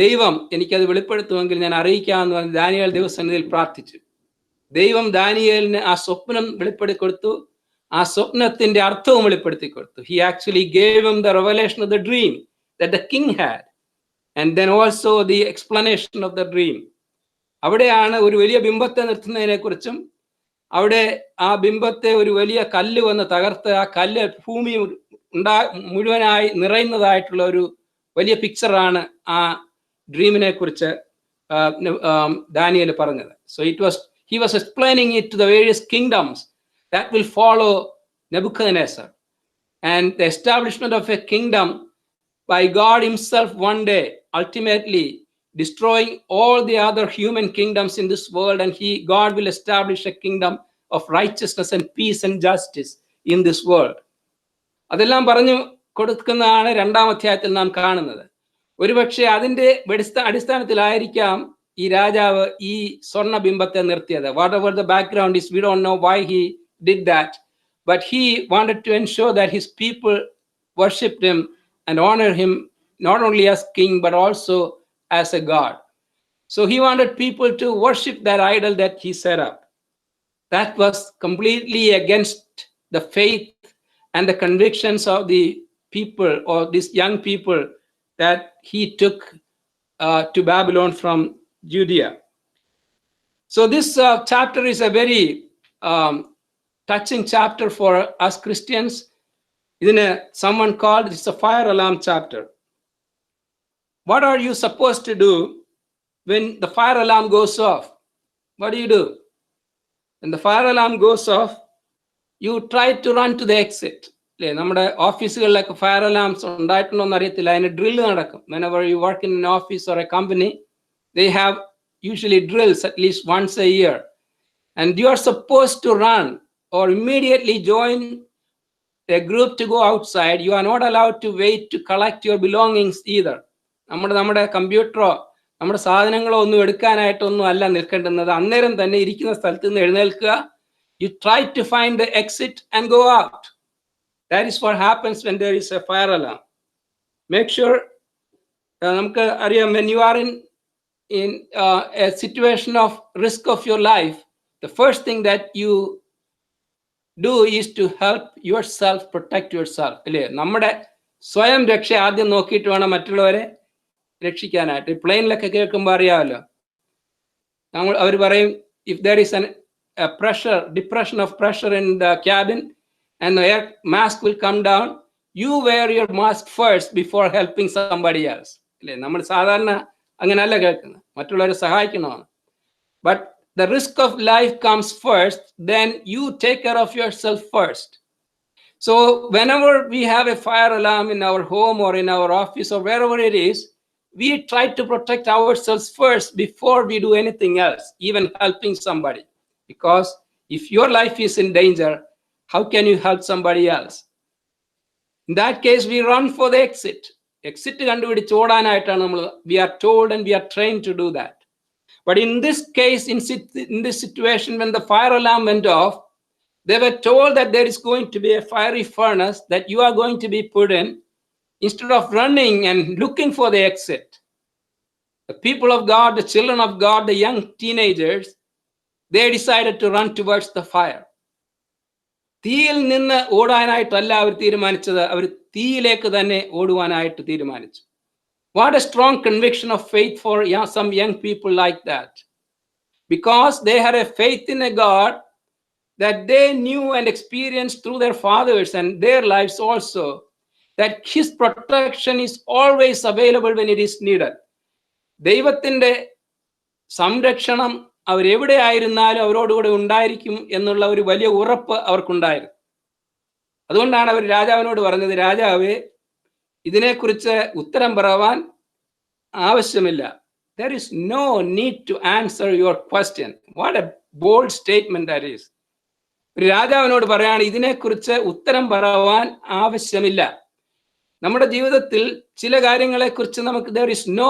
ദൈവം എനിക്കത് വെളിപ്പെടുത്തുമെങ്കിൽ ഞാൻ അറിയിക്കാമെന്ന് പറഞ്ഞ് ദാനിയേൽ ദൈവസന്നിധിയിൽ പ്രാർത്ഥിച്ചു. ദൈവം ദാനിയേലിന് ആ സ്വപ്നം വെളിപ്പെടുത്തി കൊടുത്തു. ആ സ്വപ്നത്തിന്റെ അർത്ഥവും വെളിപ്പെടുത്തി കൊടുത്തു. He actually gave him the revelation of the dream that the king had, and then also the explanation of the dream. അവിടെയാണ് ഒരു വലിയ ബിംബത്തെ നിർത്തുന്നതിനെ കുറിച്ചും, അവിടെ ആ ബിംബത്തെ ഒരു വലിയ കല്ല് വന്ന് തകർത്ത് ആ കല്ല് ഭൂമി മുഴുവനായി നിറയുന്നതായിട്ടുള്ള ഒരു വലിയ പിക്ചറാണ് ആ ഡ്രീമിനെ കുറിച്ച് ദാനിയേൽ പറഞ്ഞത്. So he was explaining it to the various kingdoms that will follow Nebuchadnezzar, and the establishment of a kingdom by God himself one day, ultimately destroying all the other human kingdoms in this world, and God will establish a kingdom of righteousness and peace and justice in this world. അതെല്ലാം പറഞ്ഞു കൊടുക്കുന്നതാണ് 2-ാം അധ്യായത്തിൽ നാം കാണുന്നത്. ഒരുപക്ഷെ അതിൻ്റെ അടിസ്ഥാനത്തിലായിരിക്കാം ഈ രാജാവ് ഈ സ്വർണ്ണബിംബത്തെ നിർത്തിയത്. Whatever the background is, we don't know why he did that, but he wanted to ensure that his people worshipped him and honored him not only as king but also as a god. So he wanted people to worship that idol that he set up. That was completely against the faith and the convictions of the people, or these young people that he took to Babylon from Judea. So this chapter is a very touching chapter for us Christians. Someone called it's a fire alarm chapter. What are you supposed to do when the fire alarm goes off? What do? When the fire alarm goes off, you try to run to the exit. നമ്മുടെ ഓഫീസുകളിലൊക്കെ fire alarms ഉണ്ടായിട്ടുണ്ടോ എന്ന് അറിയത്തില്ല. അതിന് drill നടക്കും. Whenever you work in an office or a company, they have usually drills at least once a year, and you are supposed to run or immediately join a group to go outside. You are not allowed to wait to collect your belongings either. നമ്മുടെ കമ്പ്യൂട്ടറോ നമ്മുടെ സാധനങ്ങളോ ഒന്നും എടുക്കാനായിട്ടൊന്നും അല്ല നിൽക്കേണ്ടുന്നത്. അന്നേരം തന്നെ ഇരിക്കുന്ന സ്ഥലത്ത് നിന്ന് എഴുന്നേൽക്കുക. You try to find the exit and go out. That is what happens when there is a fire alarm. Make sure നമുക്ക് അറിയാം, when you are in a situation of risk of your life, the first thing that you do is to help yourself, protect yourself. അല്ലേ? നമ്മുടെ സ്വയം രക്ഷ ആദ്യം നോക്കിയിട്ട് വേണം മറ്റുള്ളവരെ രക്ഷിക്കാനായിട്ട്. പ്ലെയിനിലൊക്കെ കേൾക്കുമ്പോൾ അറിയാമല്ലോ, അവർ പറയും, if there is a depression of pressure in the cabin and the air mask will come down, you wear your mask first before helping somebody else. അല്ലേ? നമ്മൾ സാധാരണ അങ്ങനെയല്ല കേൾക്കുന്നത്, മറ്റുള്ളവരെ സഹായിക്കണമെന്ന്. But the risk of life comes first, then you take care of yourself first. So whenever we have a fire alarm in our home or in our office or wherever it is, we try to protect ourselves first before we do anything else, even helping somebody. Because if your life is in danger, how can you help somebody else? In that case, we run for the exit. Exit കണ്ടുപിടിച്ച് ഓടാനായിട്ടാണ് we are told and we are trained to do that. But in this case, in this situation, when the fire alarm went off, they were told that there is going to be a fiery furnace that you are going to be put in. Instead of running and looking for the exit, the people of God, the children of God, the young teenagers, they decided to run towards the fire. തീയിൽ നിന്ന് ഓടാനായിട്ടല്ല അവർ തീരുമാനിച്ചത്, അവർ തീയിലേക്ക് തന്നെ ഓടുവാനായിട്ട് തീരുമാനിച്ചു. What a strong conviction of faith for some young people like that. Because they had a faith in a God that they knew and experienced through their fathers and their lives also, that his protection is always available when it is needed. ദൈവത്തിൻ്റെ സംരക്ഷണം അവരെവിടെ ആയിരുന്നാലും അവരോടുകൂടെ ഉണ്ടായിരിക്കും എന്നുള്ള ഒരു വലിയ ഉറപ്പ് അവർക്കുണ്ടായിരുന്നു. അതുകൊണ്ടാണ് അവർ രാജാവിനോട് പറഞ്ഞത്, രാജാവേ, ഇതിനെക്കുറിച്ച് ഉത്തരം പറയാൻ ആവശ്യമില്ല. There is no need to answer your question. What a bold statement that is. ഒരു രാജാവിനോട് പറയാണ്, ഇതിനെക്കുറിച്ച് ഉത്തരം പറയാൻ ആവശ്യമില്ല. നമ്മുടെ ജീവിതത്തിൽ ചില കാര്യങ്ങളെക്കുറിച്ച് നമുക്ക് there is no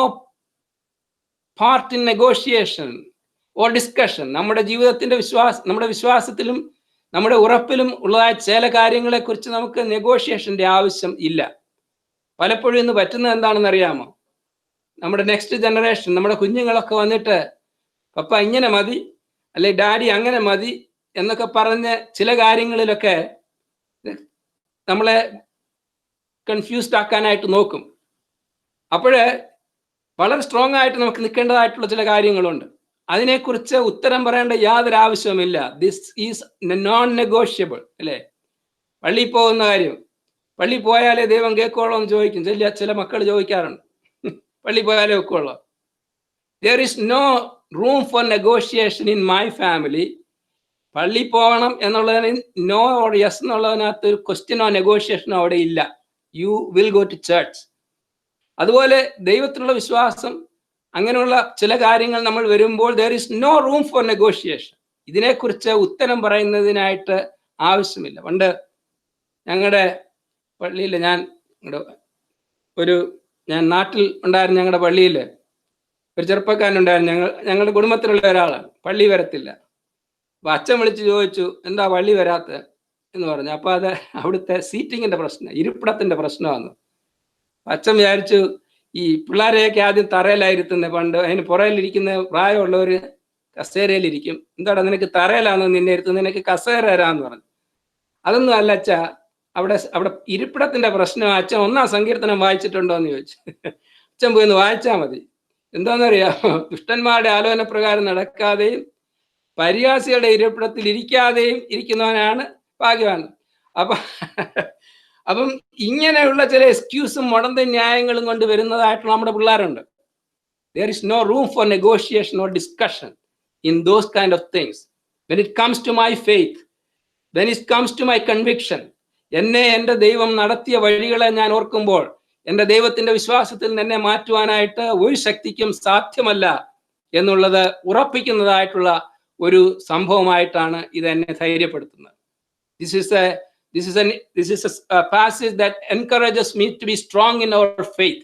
part in negotiation or discussion. നമ്മുടെ ജീവിതത്തിന്റെ നമ്മുടെ വിശ്വാസത്തിലും നമ്മുടെ ഉറപ്പിലും ഉള്ളതായ ചില കാര്യങ്ങളെക്കുറിച്ച് നമുക്ക് നെഗോഷിയേഷന്റെ ആവശ്യം ഇല്ല. പലപ്പോഴും ഇന്ന് പറ്റുന്നത് എന്താണെന്ന് അറിയാമോ? നമ്മുടെ നെക്സ്റ്റ് ജനറേഷൻ, നമ്മുടെ കുഞ്ഞുങ്ങളൊക്കെ വന്നിട്ട് പപ്പ ഇങ്ങനെ മതി, അല്ലെ ഡാഡി അങ്ങനെ മതി എന്നൊക്കെ പറഞ്ഞ് ചില കാര്യങ്ങളിലൊക്കെ നമ്മളെ കൺഫ്യൂസ്ഡ് ആക്കാനായിട്ട് നോക്കും. അപ്പോഴേ വളരെ സ്ട്രോങ് ആയിട്ട് നമുക്ക് നിൽക്കേണ്ടതായിട്ടുള്ള ചില കാര്യങ്ങളുണ്ട്. അതിനെക്കുറിച്ച് ഉത്തരം പറയേണ്ട യാതൊരു ആവശ്യവുമില്ല. ദിസ് ഈസ് നോൺ നെഗോഷ്യബിൾ, അല്ലേ? പള്ളിയിൽ പോകുന്ന കാര്യം, പള്ളി പോയാലേ ദൈവം കേൾക്കോളൂ എന്ന് ചോദിക്കും. ചില മക്കൾ ചോദിക്കാറുണ്ട്, പള്ളി പോയാലേ വെക്കുള്ളൂ. There is no room for negotiation in my family. പള്ളി പോകണം എന്നുള്ളതിന് നോ ഓർ യെസ് എന്നുള്ളതിനകത്ത് ഒരു ക്വസ്റ്റ്യനോ നെഗോഷിയേഷനോ അവിടെ ഇല്ല. You will go to church. അതുപോലെ ദൈവത്തിലുള്ള വിശ്വാസം, അങ്ങനെയുള്ള ചില കാര്യങ്ങൾ നമ്മൾ വരുമ്പോൾ there is no room for negotiation. ഇതിനെക്കുറിച്ച് ഉത്തരം പറയുന്നതിനായിട്ട് ആവശ്യമില്ല. പണ്ട് ഞങ്ങളുടെ പള്ളിയിൽ ഞാൻ നാട്ടിൽ ഉണ്ടായിരുന്ന ഞങ്ങളുടെ പള്ളിയിൽ ഒരു ചെറുപ്പക്കാരനുണ്ടായിരുന്നു. ഞങ്ങളുടെ കുടുംബത്തിലുള്ള ഒരാളാണ്, പള്ളി വരത്തില്ല. അപ്പൊ അച്ഛൻ വിളിച്ച് ചോദിച്ചു, എന്താ പള്ളി വരാത്ത എന്ന് പറഞ്ഞു. അപ്പൊ അത് അവിടുത്തെ സീറ്റിങ്ങിന്റെ പ്രശ്നം, ഇരിപ്പിടത്തിന്റെ പ്രശ്നമാണ്. അച്ഛൻ വിചാരിച്ചു ഈ പിള്ളേരെയൊക്കെ ആദ്യം തറയിലായിരുത്തുന്നത്. പണ്ട് അതിന് പുറയിലിരിക്കുന്ന പ്രായമുള്ളവർ കസേരയിലിരിക്കും. എന്താടാ നിനക്ക് തറയിലാണോ നിന്നെ ഇരുത്തുന്നത്, നിനക്ക് കസേര തരാന്ന് പറഞ്ഞു. അതൊന്നും അല്ല അച്ഛാ, അവിടെ ഇരിപ്പിടത്തിന്റെ പ്രശ്നം. അച്ഛൻ 1-ാം സങ്കീർത്തനം വായിച്ചിട്ടുണ്ടോ എന്ന് ചോദിച്ചു. അച്ഛൻ പോയി ഒന്ന് വായിച്ചാൽ മതി. എന്താണെന്നറിയാമോ? ദുഷ്ടന്മാരുടെ ആലോചന പ്രകാരം നടക്കാതെയും പരിഹാസികളുടെ ഇരിപ്പിടത്തിൽ ഇരിക്കാതെയും ഇരിക്കുന്നവനാണ് ഭാഗ്യവാൻ. അപ്പം ഇങ്ങനെയുള്ള ചില എക്സ്ക്യൂസും മുടന്ത ന്യായങ്ങളും കൊണ്ട് വരുന്നതായിട്ടുള്ള നമ്മുടെ പിള്ളേരുണ്ട്. There is no room for negotiation or discussion in those kind of things. When it comes to my faith, when it comes to my conviction, എന്നെ എൻ്റെ ദൈവം നടത്തിയ വഴികളെ ഞാൻ ഓർക്കുമ്പോൾ എൻ്റെ ദൈവത്തിന്റെ വിശ്വാസത്തിൽ എന്നെ മാറ്റുവാനായിട്ട് ഒരു ശക്തിക്കും സാധ്യമല്ല എന്നുള്ളത് ഉറപ്പിക്കുന്നതായിട്ടുള്ള ഒരു സംഭവമായിട്ടാണ് ഇത് എന്നെ ധൈര്യപ്പെടുത്തുന്നത്. This is a passage that encourages me to be strong in our faith,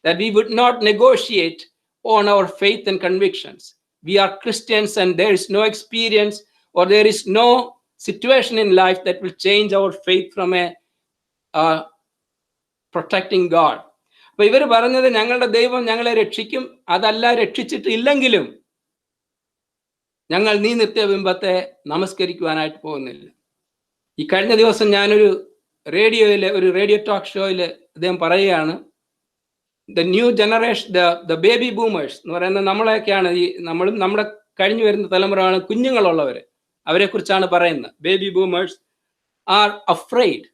that we would not negotiate on our faith and convictions. We are Christians and there is no experience or there is no situation in life that will change our faith from a protecting God. അപ്പൊ ഇവർ പറഞ്ഞത് ഞങ്ങളുടെ ദൈവം ഞങ്ങളെ രക്ഷിക്കും, അതല്ല രക്ഷിച്ചിട്ട് ഇല്ലെങ്കിലും ഞങ്ങൾ നീ നിത്യബിംബത്തെ നമസ്കരിക്കുവാനായിട്ട് പോകുന്നില്ല. ഈ കഴിഞ്ഞ ദിവസം ഞാനൊരു റേഡിയോ ടോക്ക് ഷോയിൽ അദ്ദേഹം പറയുകയാണ്, the new generation, the baby boomers എന്ന് പറയുന്നത് നമ്മളെയൊക്കെയാണ്. ഈ നമ്മളും നമ്മുടെ കഴിഞ്ഞു വരുന്ന തലമുറയാണ്, കുഞ്ഞുങ്ങളുള്ളവർ, അവരെ കുറിച്ചാണ് പറയുന്നത്. Baby boomers are afraid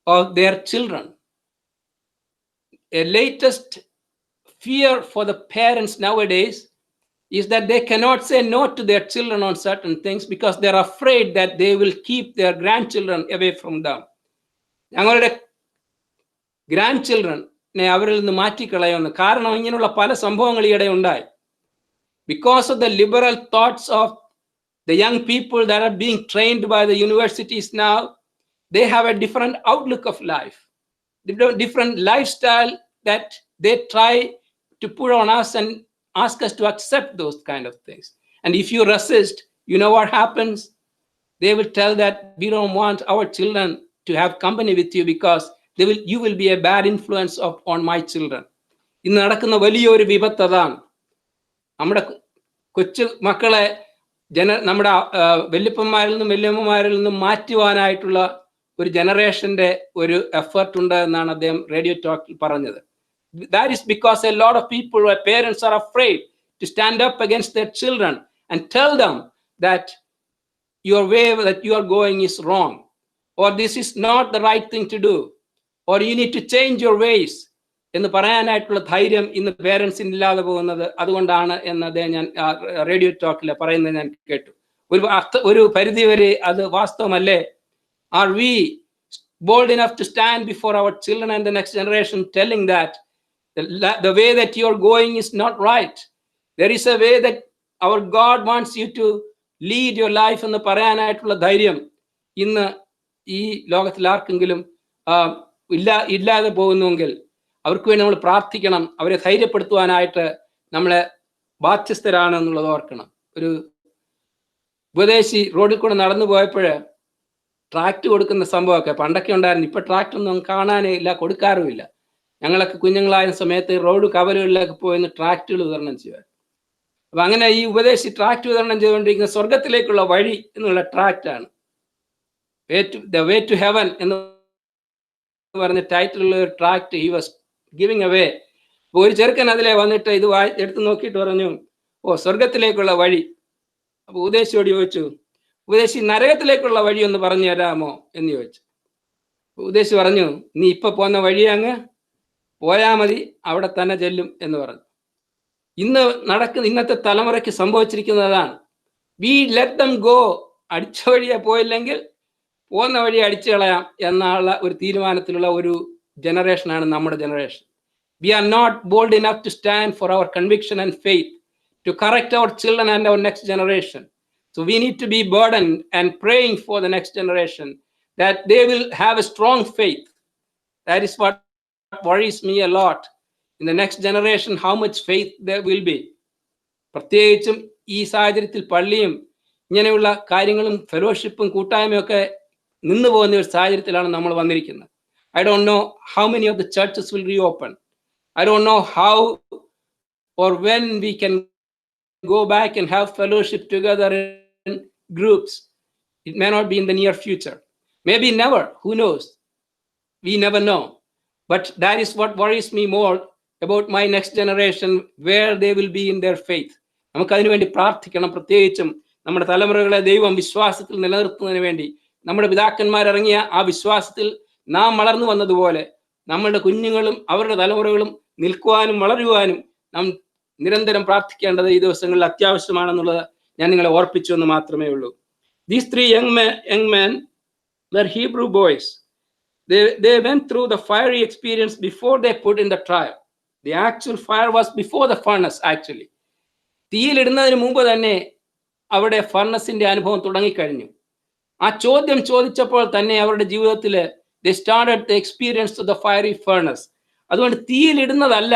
of their children. A latest fear for the parents nowadays is that they cannot say no to their children on certain things because they are afraid that they will keep their grandchildren away from them. ഞങ്ങളുടെ grand ചിൽഡ്രനെ അവരിൽ നിന്ന് മാറ്റിക്കളയുമെന്ന്. കാരണം ഇങ്ങനെയുള്ള പല സംഭവങ്ങൾ ഈയിടെ ഉണ്ടായി. Because of the liberal thoughts of the young people that are being trained by the universities now, they have a different outlook of life, different lifestyle that they try to put on us and ask us to accept those kind of things. And if you resist, you know what happens? They will tell that we don't want our children to have company with you because you will be a bad influence on my children. ഇന്ന് നടക്കുന്ന വലിയൊരു വിപത്ത് അതാണ്. നമ്മുടെ കൊച്ചു മക്കളെ നമ്മുടെ വല്യപ്പന്മാരിൽ നിന്നും വല്യമ്മമാരിൽ നിന്നും മാറ്റുവാനായിട്ടുള്ള ഒരു ജനറേഷന്റെ ഒരു എഫേർട്ട് ഉണ്ട് എന്നാണ് അദ്ദേഹം റേഡിയോ ടോക്കിൽ പറഞ്ഞത്. That is because a lot of people, parents, are afraid to stand up against their children and tell them that your way that you are going is wrong, or this is not the right thing to do, or you need to change your ways എന്ന് പറയാനായിട്ടുള്ള ധൈര്യം ഇന്ന് പേരൻസിന് ഇല്ലാതെ പോകുന്നത് അതുകൊണ്ടാണ് എന്ന് അദ്ദേഹം ഞാൻ radio ടോക്കിൽ പറയുന്നത് ഞാൻ കേട്ടു. ഒരു പരിധി വരെ അത് വാസ്തവമല്ലേ? Are we bold enough to stand before our children and the next generation telling that the way that you are going is not right? There is a way that our God wants you to lead your life എന്ന് പറയാനായിട്ടുള്ള ധൈര്യം ഇന്ന് ഈ ലോകത്തിൽ ആർക്കെങ്കിലും ഇല്ലാതെ പോകുന്നുവെങ്കിൽ അവർക്ക് വേണ്ടി നമ്മൾ പ്രാർത്ഥിക്കണം. അവരെ ധൈര്യപ്പെടുത്തുവാനായിട്ട് നമ്മളെ ബാധ്യസ്ഥരാണ് എന്നുള്ളത് ഓർക്കണം. ഒരു ഉപദേശി റോഡിൽ കൂടെ നടന്നു പോയപ്പോൾ ട്രാക്ട് കൊടുക്കുന്ന സംഭവമൊക്കെ പണ്ടൊക്കെ ഉണ്ടായിരുന്നു. ഇപ്പൊ ട്രാക്ട് ഒന്നും കാണാനേ ഇല്ല, കൊടുക്കാറുമില്ല. ഞങ്ങളൊക്കെ കുഞ്ഞുങ്ങളായ സമയത്ത് റോഡ് കവലുകളിലൊക്കെ പോയിന്ന് ട്രാക്റ്റുകൾ വിതരണം ചെയ്യുമായിരുന്നു. അപ്പൊ അങ്ങനെ ഈ ഉപദേശി ട്രാക്ട് വിതരണം ചെയ്തുകൊണ്ടിരിക്കുന്ന സ്വർഗത്തിലേക്കുള്ള വഴി എന്നുള്ള ട്രാക്റ്റാണ്. ദ വേ ടു ഹെവൻ എന്ന് പറഞ്ഞ ടൈറ്റിലുള്ള ഒരു tract he was giving away. ഒരു ചെറുക്കൻ അതിലെ വന്നിട്ട് ഇത് എടുത്ത് നോക്കിയിട്ട് പറഞ്ഞു, ഓ സ്വർഗത്തിലേക്കുള്ള വഴി. അപ്പൊ ഉപദേശിയോട് ചോദിച്ചു, ഉപദേശി നരകത്തിലേക്കുള്ള വഴി ഒന്ന് പറഞ്ഞു തരാമോ എന്ന് ചോദിച്ചു. ഉപദേശി പറഞ്ഞു, നീ ഇപ്പൊ പോന്ന വഴി അങ്ങ് പോയാ മതി, അവിടെ തന്നെ ചെല്ലും എന്ന് പറഞ്ഞു. ഇന്നത്തെ തലമുറയ്ക്ക് സംഭവിച്ചിരിക്കുന്നതാണ്. We let them go. അടിച്ച വഴിയെ പോയില്ലെങ്കിൽ പോകുന്ന വഴി അടിച്ചു കളയാം എന്നുള്ള ഒരു തീരുമാനത്തിലുള്ള ഒരു ജനറേഷനാണ് നമ്മുടെ generation. We are not bold enough to stand for our conviction and faith to correct our children and our next generation. So we need to be burdened and praying for the next generation that they will have a strong faith. That is what worries me a lot. In the next generation, how much faith there will be. പ്രത്യേകിച്ചും ഈ സാഹചര്യത്തിൽ പള്ളിയും ഇങ്ങനെയുള്ള കാര്യങ്ങളും ഫെലോഷിപ്പും കൂട്ടായ്മയും ഒക്കെ നിന്നു പോകുന്ന ഒരു സാഹചര്യത്തിലാണ് നമ്മൾ വന്നിരിക്കുന്നത്. I don't know how many of the churches will reopen. I don't know how or when we can go back and have fellowship together in groups. It may not be in the near future. Maybe never. Who knows? We never know. But that is what worries me more about my next generation, where they will be in their faith. നമുക്ക് അതിനു വേണ്ടി പ്രാർത്ഥിക്കണം. പ്രത്യേകിച്ചും നമ്മുടെ തലമുറകളെ ദൈവം വിശ്വാസത്തിൽ നിലനിർത്തുന്നതിന് വേണ്ടി നമ്മുടെ പിതാക്കന്മാരിറങ്ങിയ ആ വിശ്വാസത്തിൽ നാം വളർന്നു വന്നതുപോലെ നമ്മളുടെ കുഞ്ഞുങ്ങളും അവരുടെ തലമുറകളും നിൽക്കുവാനും വളരുവാനും നാം നിരന്തരം പ്രാർത്ഥിക്കേണ്ടത് ഈ ദിവസങ്ങളിൽ അത്യാവശ്യമാണെന്നുള്ളത് ഞാൻ നിങ്ങളെ ഓർപ്പിച്ചു എന്ന് മാത്രമേ ഉള്ളൂ. These three young men were Hebrew boys. They went through the fiery experience before they put in the trial. The actual fire was before the furnace actually. തീയിലിടുന്നതിന് മുമ്പ് തന്നെ അവിടെ ഫർണസിന്റെ അനുഭവം തുടങ്ങിക്കഴിഞ്ഞു. ആ ചോദ്യം ചോദിച്ചപ്പോൾ തന്നെ അവരുടെ ജീവിതത്തിൽ they started the experience to the fiery furnace. അതുകൊണ്ട് തീയിലിടുന്നതല്ല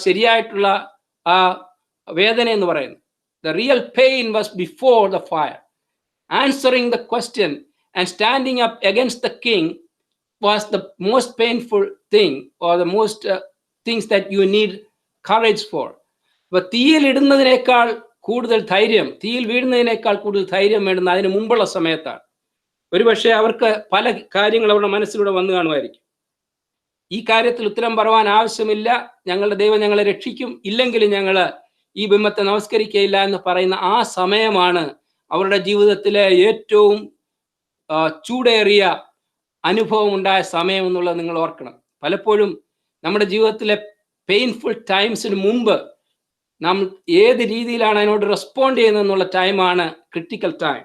ശരിയായിട്ടുള്ള ആ വേദന എന്ന് പറയുന്നത്. The real pain was before the fire. Answering the question and standing up against the king was the most painful thing, or the most things that you need courage for. But തീയിൽ ഇടുന്നതിനേക്കാൾ കൂടുതൽ ധൈര്യം, തീയിൽ വീഴുന്നതിനേക്കാൾ കൂടുതൽ ധൈര്യം വേണ്ടുന്ന അതിന് മുമ്പുള്ള സമയത്താണ്. ഒരുപക്ഷെ അവർക്ക് പല കാര്യങ്ങൾ അവരുടെ മനസ്സിലൂടെ വന്നു കാണുമായിരിക്കും. ഈ കാര്യത്തിൽ ഉത്തരം പറയാൻ ആവശ്യമില്ല, ഞങ്ങളുടെ ദൈവം ഞങ്ങളെ രക്ഷിക്കും, ഇല്ലെങ്കിൽ ഞങ്ങൾ ഈ ബിംബത്തെ നമസ്കരിക്കയില്ല എന്ന് പറയുന്ന ആ സമയമാണ് അവരുടെ ജീവിതത്തിലെ ഏറ്റവും ചൂടേറിയ അനുഭവം ഉണ്ടായ സമയം എന്നുള്ളത് നിങ്ങൾ ഓർക്കണം. പലപ്പോഴും നമ്മുടെ ജീവിതത്തിലെ പെയിൻഫുൾ ടൈംസിന് മുമ്പ് നാം ഏത് രീതിയിലാണ് അതിനോട് റെസ്പോണ്ട് ചെയ്യുന്നതെന്നുള്ള ടൈമാണ് critical time.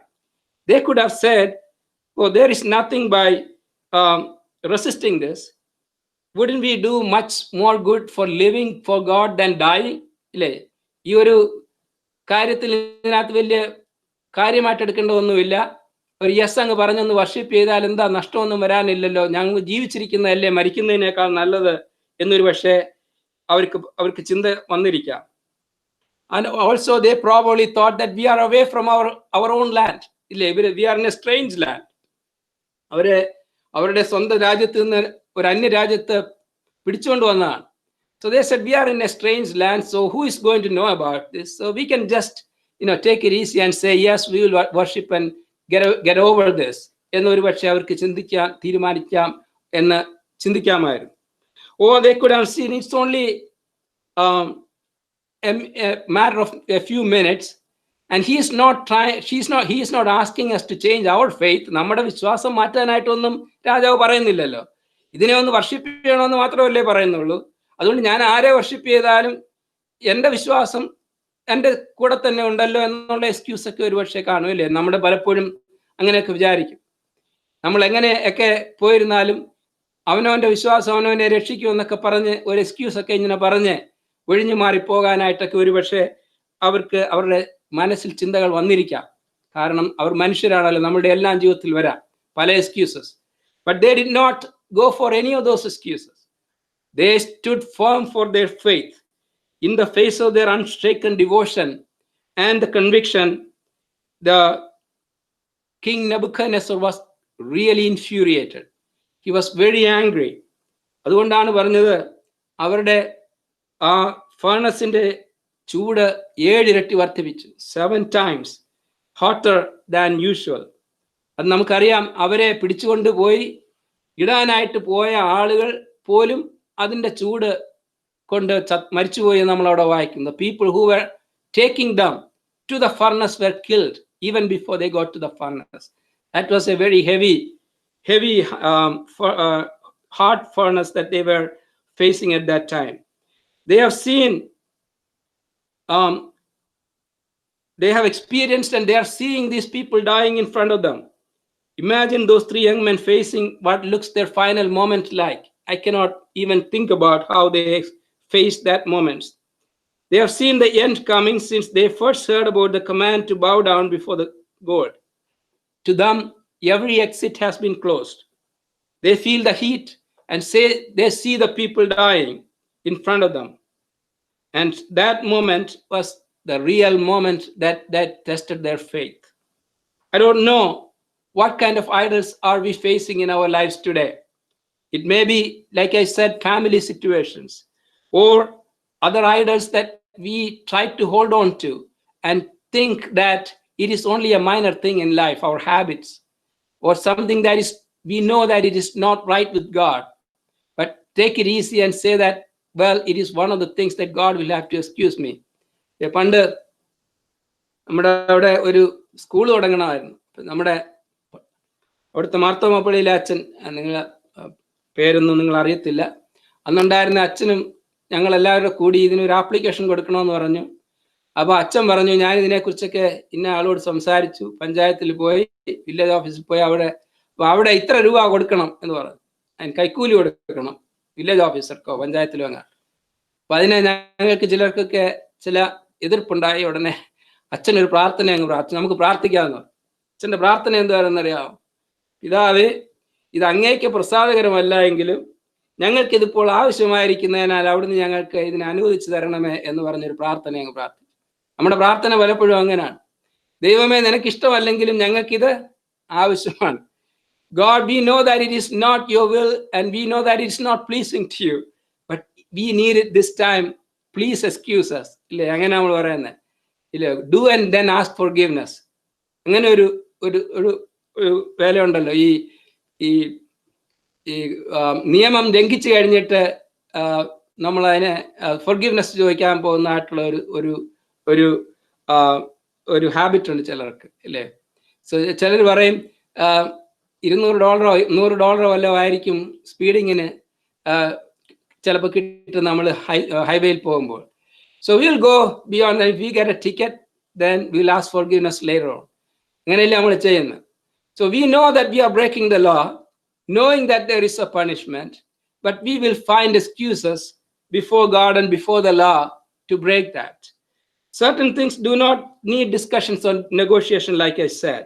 They could have said, oh, there is nothing by resisting this. Wouldn't we do much more good for living for God than dying? ഇല്ലേ? ഈ ഒരു കാര്യത്തിൽ ഇതിനകത്ത് വലിയ കാര്യമായിട്ട് എടുക്കേണ്ടതൊന്നുമില്ല. ഒരു യെസ് അങ്ങ് പറഞ്ഞൊന്ന് വർഷിപ്പ് ചെയ്താൽ എന്താ നഷ്ടമൊന്നും വരാനില്ലല്ലോ, ഞങ്ങൾ ജീവിച്ചിരിക്കുന്നതല്ലേ മരിക്കുന്നതിനേക്കാൾ നല്ലത് എന്നൊരു പക്ഷേ അവർക്ക് ചിന്ത വന്നിരിക്കാം. And also they probably thought that we are away from our own land. ഇല്ലേ, we are in a strange land. അവരുടെ സ്വന്തം രാജ്യത്ത് നിന്ന് ഒരു അന്യ രാജ്യത്ത് പിടിച്ചുകൊണ്ട് വന്നതാണ്. So they said, we are in a strange land, so who is going to know about this? So we can just, take it easy and say, yes, we will worship and get over this. എന്നൊരു പക്ഷേ അവർക്ക് തീരുമാനിക്കാം എന്ന് ചിന്തിക്കാമായിരുന്നു. Or they could have seen it's only a matter of a few minutes And he is not asking us to change our faith. നമ്മുടെ വിശ്വാസം മാറ്റാനായിട്ടൊന്നും രാജാവ് പറയുന്നില്ലല്ലോ. ഇതിനെ ഒന്ന് വർഷിപ്പ് ചെയ്യണമെന്ന് മാത്രമല്ലേ പറയുന്നുള്ളൂ. അതുകൊണ്ട് ഞാൻ ആരെ വർഷിപ്പ് ചെയ്താലും എൻ്റെ വിശ്വാസം എൻ്റെ കൂടെ തന്നെ ഉണ്ടല്ലോ എന്നുള്ള എക്സ്ക്യൂസ് ഒക്കെ ഒരുപക്ഷെ കാണുമല്ലേ. നമ്മുടെ പലപ്പോഴും അങ്ങനെയൊക്കെ വിചാരിക്കും. നമ്മൾ എങ്ങനെയൊക്കെ പോയിരുന്നാലും അവനവൻ്റെ വിശ്വാസം അവനവനെ രക്ഷിക്കുമെന്നൊക്കെ പറഞ്ഞ് ഒരു എക്സ്ക്യൂസ് ഒക്കെ ഇങ്ങനെ പറഞ്ഞ് ഒഴിഞ്ഞു മാറിപ്പോകാനായിട്ടൊക്കെ ഒരുപക്ഷെ അവർക്ക് അവരുടെ മനസ്സിൽ ചിന്തകൾ വന്നിരിക്കാം. കാരണം അവർ മനുഷ്യരാണല്ലോ, നമ്മുടെ എല്ലാം ജീവിതത്തിൽ വരാം പല excuses. But they did not go for any of those excuses. They stood firm for their faith in the face of their unshaken devotion and the conviction. The King Nebuchadnezzar was really infuriated. He was very angry. അതുകൊണ്ടാണ് പറഞ്ഞത് അവരുടെ ആ ഫർണസിന്റെ ചൂട് 7 ഇരട്ടി വർദ്ധിപ്പിച്ചു. 7 times hotter than usual. അത് നമുക്കറിയാം. അവരെ പിടിച്ചുകൊണ്ട് പോയി ഇടാനായിട്ട് പോയ ആളുകൾ പോലും അതിൻ്റെ ചൂട് കൊണ്ട് മരിച്ചുപോയി നമ്മൾ അവിടെ വായിക്കുന്നു. People who were taking them to the furnace were killed even before they got to the furnace. That was a very heavy hard furnace that they were facing at that time. They have seen, they have experienced, and they are seeing these people dying in front of them. Imagine those 3 young men facing what looks their final moment like. I cannot even think about how they faced that moment. They have seen the end coming since they first heard about the command to bow down before the God. To them, every exit has been closed. They feel the heat and they see the people dying in front of them. And that moment was the real moment that tested their faith. I don't know what kind of idols are we facing in our lives today. It may be, like I said, family situations or other idols that we try to hold on to and think that it is only a minor thing in life, our habits, or something that is, we know that it is not right with God. But take it easy and say that, well, it is one of the things that God will have to excuse me. പണ്ട് നമ്മുടെ അവിടെ ഒരു school തുടങ്ങണമായിരുന്നു. നമ്മുടെ അവിടുത്തെ മാർത്തോമാപ്പള്ളിയിലെ അച്ഛൻ, നിങ്ങൾ പേരൊന്നും നിങ്ങൾ അറിയത്തില്ല, അന്നുണ്ടായിരുന്ന അച്ഛനും ഞങ്ങളെല്ലാവരും കൂടി ഇതിനൊരു ആപ്ലിക്കേഷൻ കൊടുക്കണമെന്ന് പറഞ്ഞു. അപ്പോൾ അച്ഛൻ പറഞ്ഞു, ഞാൻ ഇതിനെക്കുറിച്ചൊക്കെ ഇന്ന ആളോട് സംസാരിച്ചു, പഞ്ചായത്തിൽ പോയി, വില്ലേജ് ഓഫീസിൽ പോയി, അവിടെ ഇത്ര രൂപ കൊടുക്കണം എന്ന് പറഞ്ഞു. അതിന് കൈക്കൂലി കൊടുക്കണം വില്ലേജ് ഓഫീസർക്കോ പഞ്ചായത്തിലോ അങ്ങനെ. അപ്പം അതിനെ ഞങ്ങൾക്ക് ചിലർക്കൊക്കെ ചില എതിർപ്പുണ്ടായി. ഉടനെ അച്ഛനൊരു പ്രാർത്ഥന അങ്ങ് പ്രാർത്ഥിച്ചു, നമുക്ക് പ്രാർത്ഥിക്കാമെന്ന് പറഞ്ഞു. അച്ഛൻ്റെ പ്രാർത്ഥന എന്താണെന്നറിയാമോ? പിതാവേ, ഇത് അങ്ങേക്ക് പ്രസാദകരമല്ല എങ്കിലും ഞങ്ങൾക്കിതിപ്പോൾ ആവശ്യമായിരിക്കുന്നതിനാൽ അവിടുന്ന് ഞങ്ങൾക്ക് ഇതിനെ അനുവദിച്ചു തരണമേ എന്ന് പറഞ്ഞൊരു പ്രാർത്ഥന അങ്ങ് പ്രാർത്ഥിച്ചു. നമ്മുടെ പ്രാർത്ഥന പലപ്പോഴും അങ്ങനെയാണ്. ദൈവമേ, നിനക്കിഷ്ടമല്ലെങ്കിലും ഞങ്ങൾക്കിത് ആവശ്യമാണ്. God, we know that it is not your will and we know that it is not pleasing to you, but we need it this time. Please excuse us. ഇല്ലേ, അങ്ങനെ നമ്മൾ പറയുന്നത് ഇല്ലേ? Do and then ask forgiveness. അങ്ങനെ ഒരു ഒരു ഒരു വേലയുണ്ടല്ലോ. ഈ നിയമം ലംഘിച്ചു കഴിഞ്ഞിട്ട് നമ്മൾ അതിനെ ഫോർഗിവ്നെസ് ചോദിക്കാൻ പോകുന്നതായിട്ടുള്ള ഒരു ഒരു ഹാബിറ്റ് ഉണ്ട് ചിലർക്ക്, ഇല്ലേ? സോ ചിലർ പറയും $200 $100 വല്ലതും ആയിരിക്കും സ്പീഡിങ്ങിന് ചിലപ്പോൾ കിട്ടും നമ്മൾ ഹൈവേയിൽ പോകുമ്പോൾ. So will go beyond that. We get a ticket, then will ask forgiveness later on. അങ്ങനെയല്ലേ നമ്മൾ ചെയ്യുന്നത്. So we know that we are breaking the law, knowing that there is a punishment, but we will find excuses before God and before the law to break that. Certain things do not need discussions or negotiation, like I said.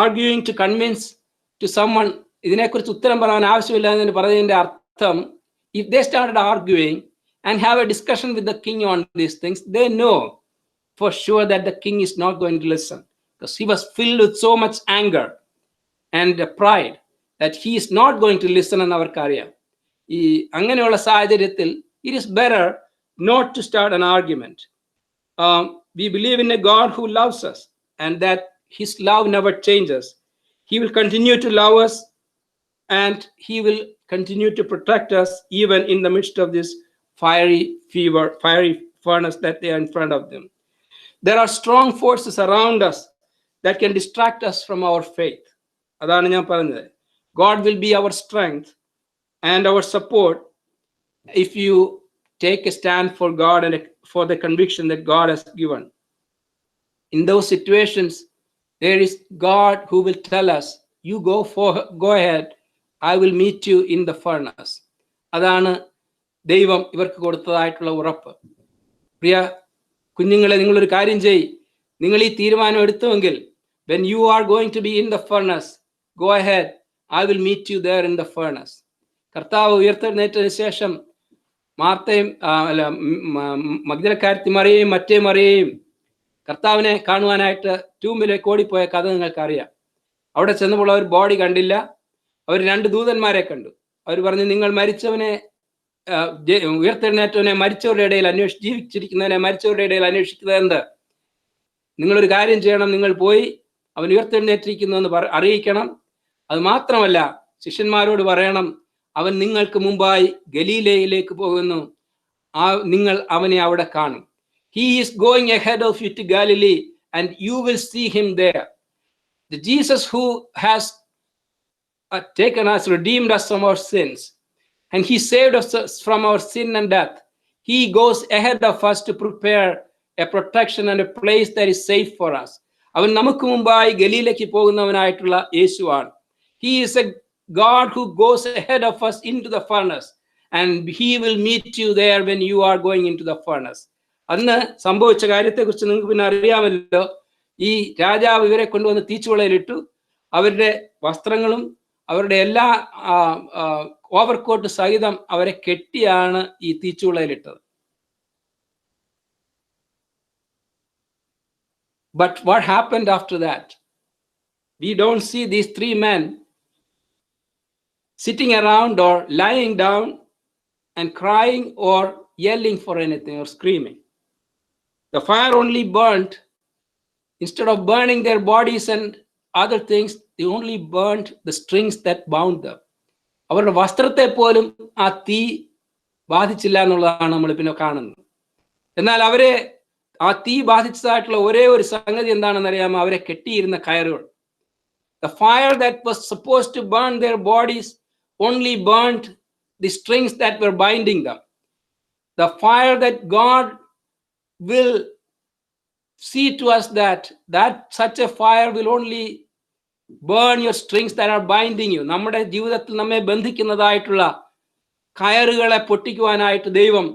Arguing to convince to someone, ഇതിനെക്കുറിച്ച് ഉത്തരം പറയാൻ ആവശ്യമില്ല എന്ന് പറഞ്ഞതിൻ്റെ അർത്ഥം, if they started arguing and have a discussion with the king on these things, they know for sure that the king is not going to listen, because he was filled with so much anger and pride that he is not going to listen in our career. ഈ അങ്ങനെയുള്ള സാഹചര്യത്തിൽ it is better not to start an argument. We believe in a God who loves us and that his love never changes. He will continue to love us and he will continue to protect us even in the midst of this fiery furnace that they are in front of them. there are strong forces around us that can distract us from our faith. അതാണ് ഞാൻ പറഞ്ഞത്. God will be our strength and our support if you take a stand for God and for the conviction that God has given. In those situations, there is God who will tell us, you go ahead, I will meet you in the furnace. അതാണ് ദൈവം ഇവർക്ക് കൊടുത്തതായിട്ടുള്ള ഉറപ്പ്. പ്രിയ കുഞ്ഞുങ്ങളെ, നിങ്ങളൊരു കാര്യം ചെയ്യ്. നിങ്ങൾ ഈ തീരുമാനം എടുത്തുവെങ്കിൽ, when you are going to be in the furnace, go ahead, I will meet you there in the furnace. കർത്താവ് ഉയർത്തെഴുന്നേറ്റതിന് ശേഷം മാർത്തയും മഗ്ദലക്കാരത്തി മറിയയും മറ്റേ മറിയയും കർത്താവിനെ കാണുവാനായിട്ട് ടൂമ്പിലേക്ക് ഓടിപ്പോയ കഥ നിങ്ങൾക്കറിയാം. അവിടെ ചെന്നപ്പോൾ അവർ ബോഡി കണ്ടില്ല. അവർ 2 ദൂതന്മാരെ കണ്ടു. അവർ പറഞ്ഞു, നിങ്ങൾ മരിച്ചവനെ ഉയർത്തെഴുന്നേറ്റവനെ മരിച്ചവരുടെ ഇടയിൽ ജീവിച്ചിരിക്കുന്നവനെ മരിച്ചവരുടെ ഇടയിൽ അന്വേഷിക്കുന്നത് എന്ത്? നിങ്ങളൊരു കാര്യം ചെയ്യണം, നിങ്ങൾ പോയി അവൻ ഉയർത്തെഴുന്നേറ്റിരിക്കുന്നു എന്ന് അറിയിക്കണം. അത് മാത്രമല്ല, ശിഷ്യന്മാരോട് പറയണം, അവൻ നിങ്ങൾക്ക് മുമ്പായി ഗലീലയിലേക്ക് പോകുന്നു, നിങ്ങൾ അവനെ അവിടെ കാണും. He is going ahead of you to Galilee and you will see him there. The Jesus who has taken us, redeemed us from our sins, and he saved us from our sin and death. He goes ahead of us to prepare a protection and a place that is safe for us. അവൻ നമുക്ക് മുമ്പായി ഗലീലയ്ക്ക് പോകുന്നവനായിട്ടുള്ള യേശുവാണ്. He is a God who goes ahead of us into the furnace, and he will meet you there when you are going into the furnace. അന്ന് സംഭവിച്ച കാര്യത്തെക്കുറിച്ച് നിങ്ങൾക്ക് പിന്നെ അറിയാമല്ലോ. ഈ രാജാവ് ഇവരെ കൊണ്ടുവന്ന് തീച്ചുളയിലിട്ടു. അവരുടെ വസ്ത്രങ്ങളും അവരുടെ എല്ലാ ഓവർകോട്ട് സഹിതം അവരെ കെട്ടിയാണ് ഈ തീച്ചുളയിലിട്ടത്. But what happened after that? We don't see these 3 men sitting around or lying down and crying or yelling for anything or screaming. The fire only burnt. Instead of burning their bodies and other things, they only burnt the strings that bound them. അവരുടെ വസ്ത്രത്തെ പോലും ആ തീ ബാധിച്ചില്ല എന്നുള്ളതാണ് നമ്മൾ പിന്നെ കാണുന്നത്. എന്നാൽ അവരെ ആ തീ ബാധിച്ചതായിട്ടുള്ള ഒരേ ഒരു സംഗതി എന്താണെന്ന് അറിയാമോ? അവരെ കെട്ടിയിരുന്ന കയറുകൾ. The fire that was supposed to burn their bodies only burnt the strings that were binding them. The fire that God will see to us that such a fire will only burn your strings that are binding you. നമ്മുടെ ജീവിതത്തിൽ നമ്മെ ബന്ധിക്കുന്നതായിട്ടുള്ള കയറുകളെ പൊട്ടിക്കുവാനായിട്ട് ദൈവം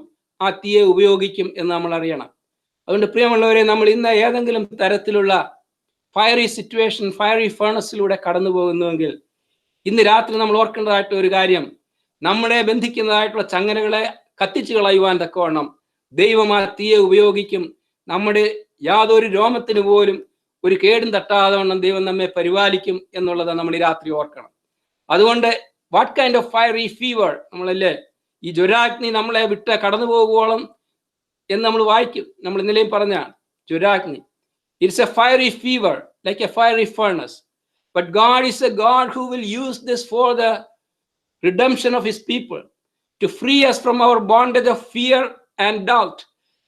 ആ തീയെ ഉപയോഗിക്കും എന്ന് നമ്മൾ അറിയണം. അതുകൊണ്ട് പ്രിയമുള്ളവരെ, നമ്മൾ ഇന്ന് ഏതെങ്കിലും തരത്തിലുള്ള ഫയറി സിറ്റുവേഷൻ, ഫയറി ഫേണസിലൂടെ കടന്നു പോകുന്നുവെങ്കിൽ ഇന്ന് രാത്രി നമ്മൾ ഓർക്കേണ്ടതായിട്ട് ഒരു കാര്യം, നമ്മളെ ബന്ധിക്കുന്നതായിട്ടുള്ള ചങ്ങലകളെ കത്തിച്ചു കളയുവാൻ തക്കവണ്ണം ദൈവം ആ തീയെ ഉപയോഗിക്കും. നമ്മുടെ യാതൊരു രോമത്തിന് പോലും ഒരു കേടും തട്ടാതെ വണ്ണം ദൈവം നമ്മെ പരിപാലിക്കും എന്നുള്ളത് നമ്മൾ ഈ രാത്രി ഓർക്കണം. അതുകൊണ്ട് what kind of fairy fever, നമ്മളല്ലേ ഈ ജ്വരാഗ്നി നമ്മളെ വിട്ട് കടന്നു പോകുവോളം എന്ന് നമ്മൾ വായിക്കും. നമ്മൾ ഇന്നലെയും പറഞ്ഞാണ് ജ്വരാഗ്നി. It's a fiery fever, like a fiery furnace. But God is a God who will use this for the redemption of his people, to free us from our bondage of fear and doubt.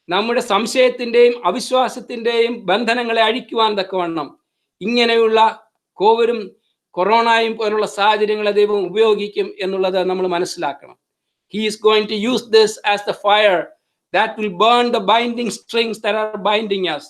നമ്മുടെ സംശയത്തിൻ്റെയും അവിശ്വാസത്തിൻ്റെയും ബന്ധനങ്ങളെ അഴിക്കുവാൻ തക്കവണ്ണം ഇങ്ങനെയുള്ള കോവിഡും കൊറോണയും പോലുള്ള സാഹചര്യങ്ങളെ ദൈവം ഉപയോഗിക്കും എന്നുള്ളത് നമ്മൾ മനസ്സിലാക്കണം. He is going to use this as the fire that will burn the binding strings that are binding us.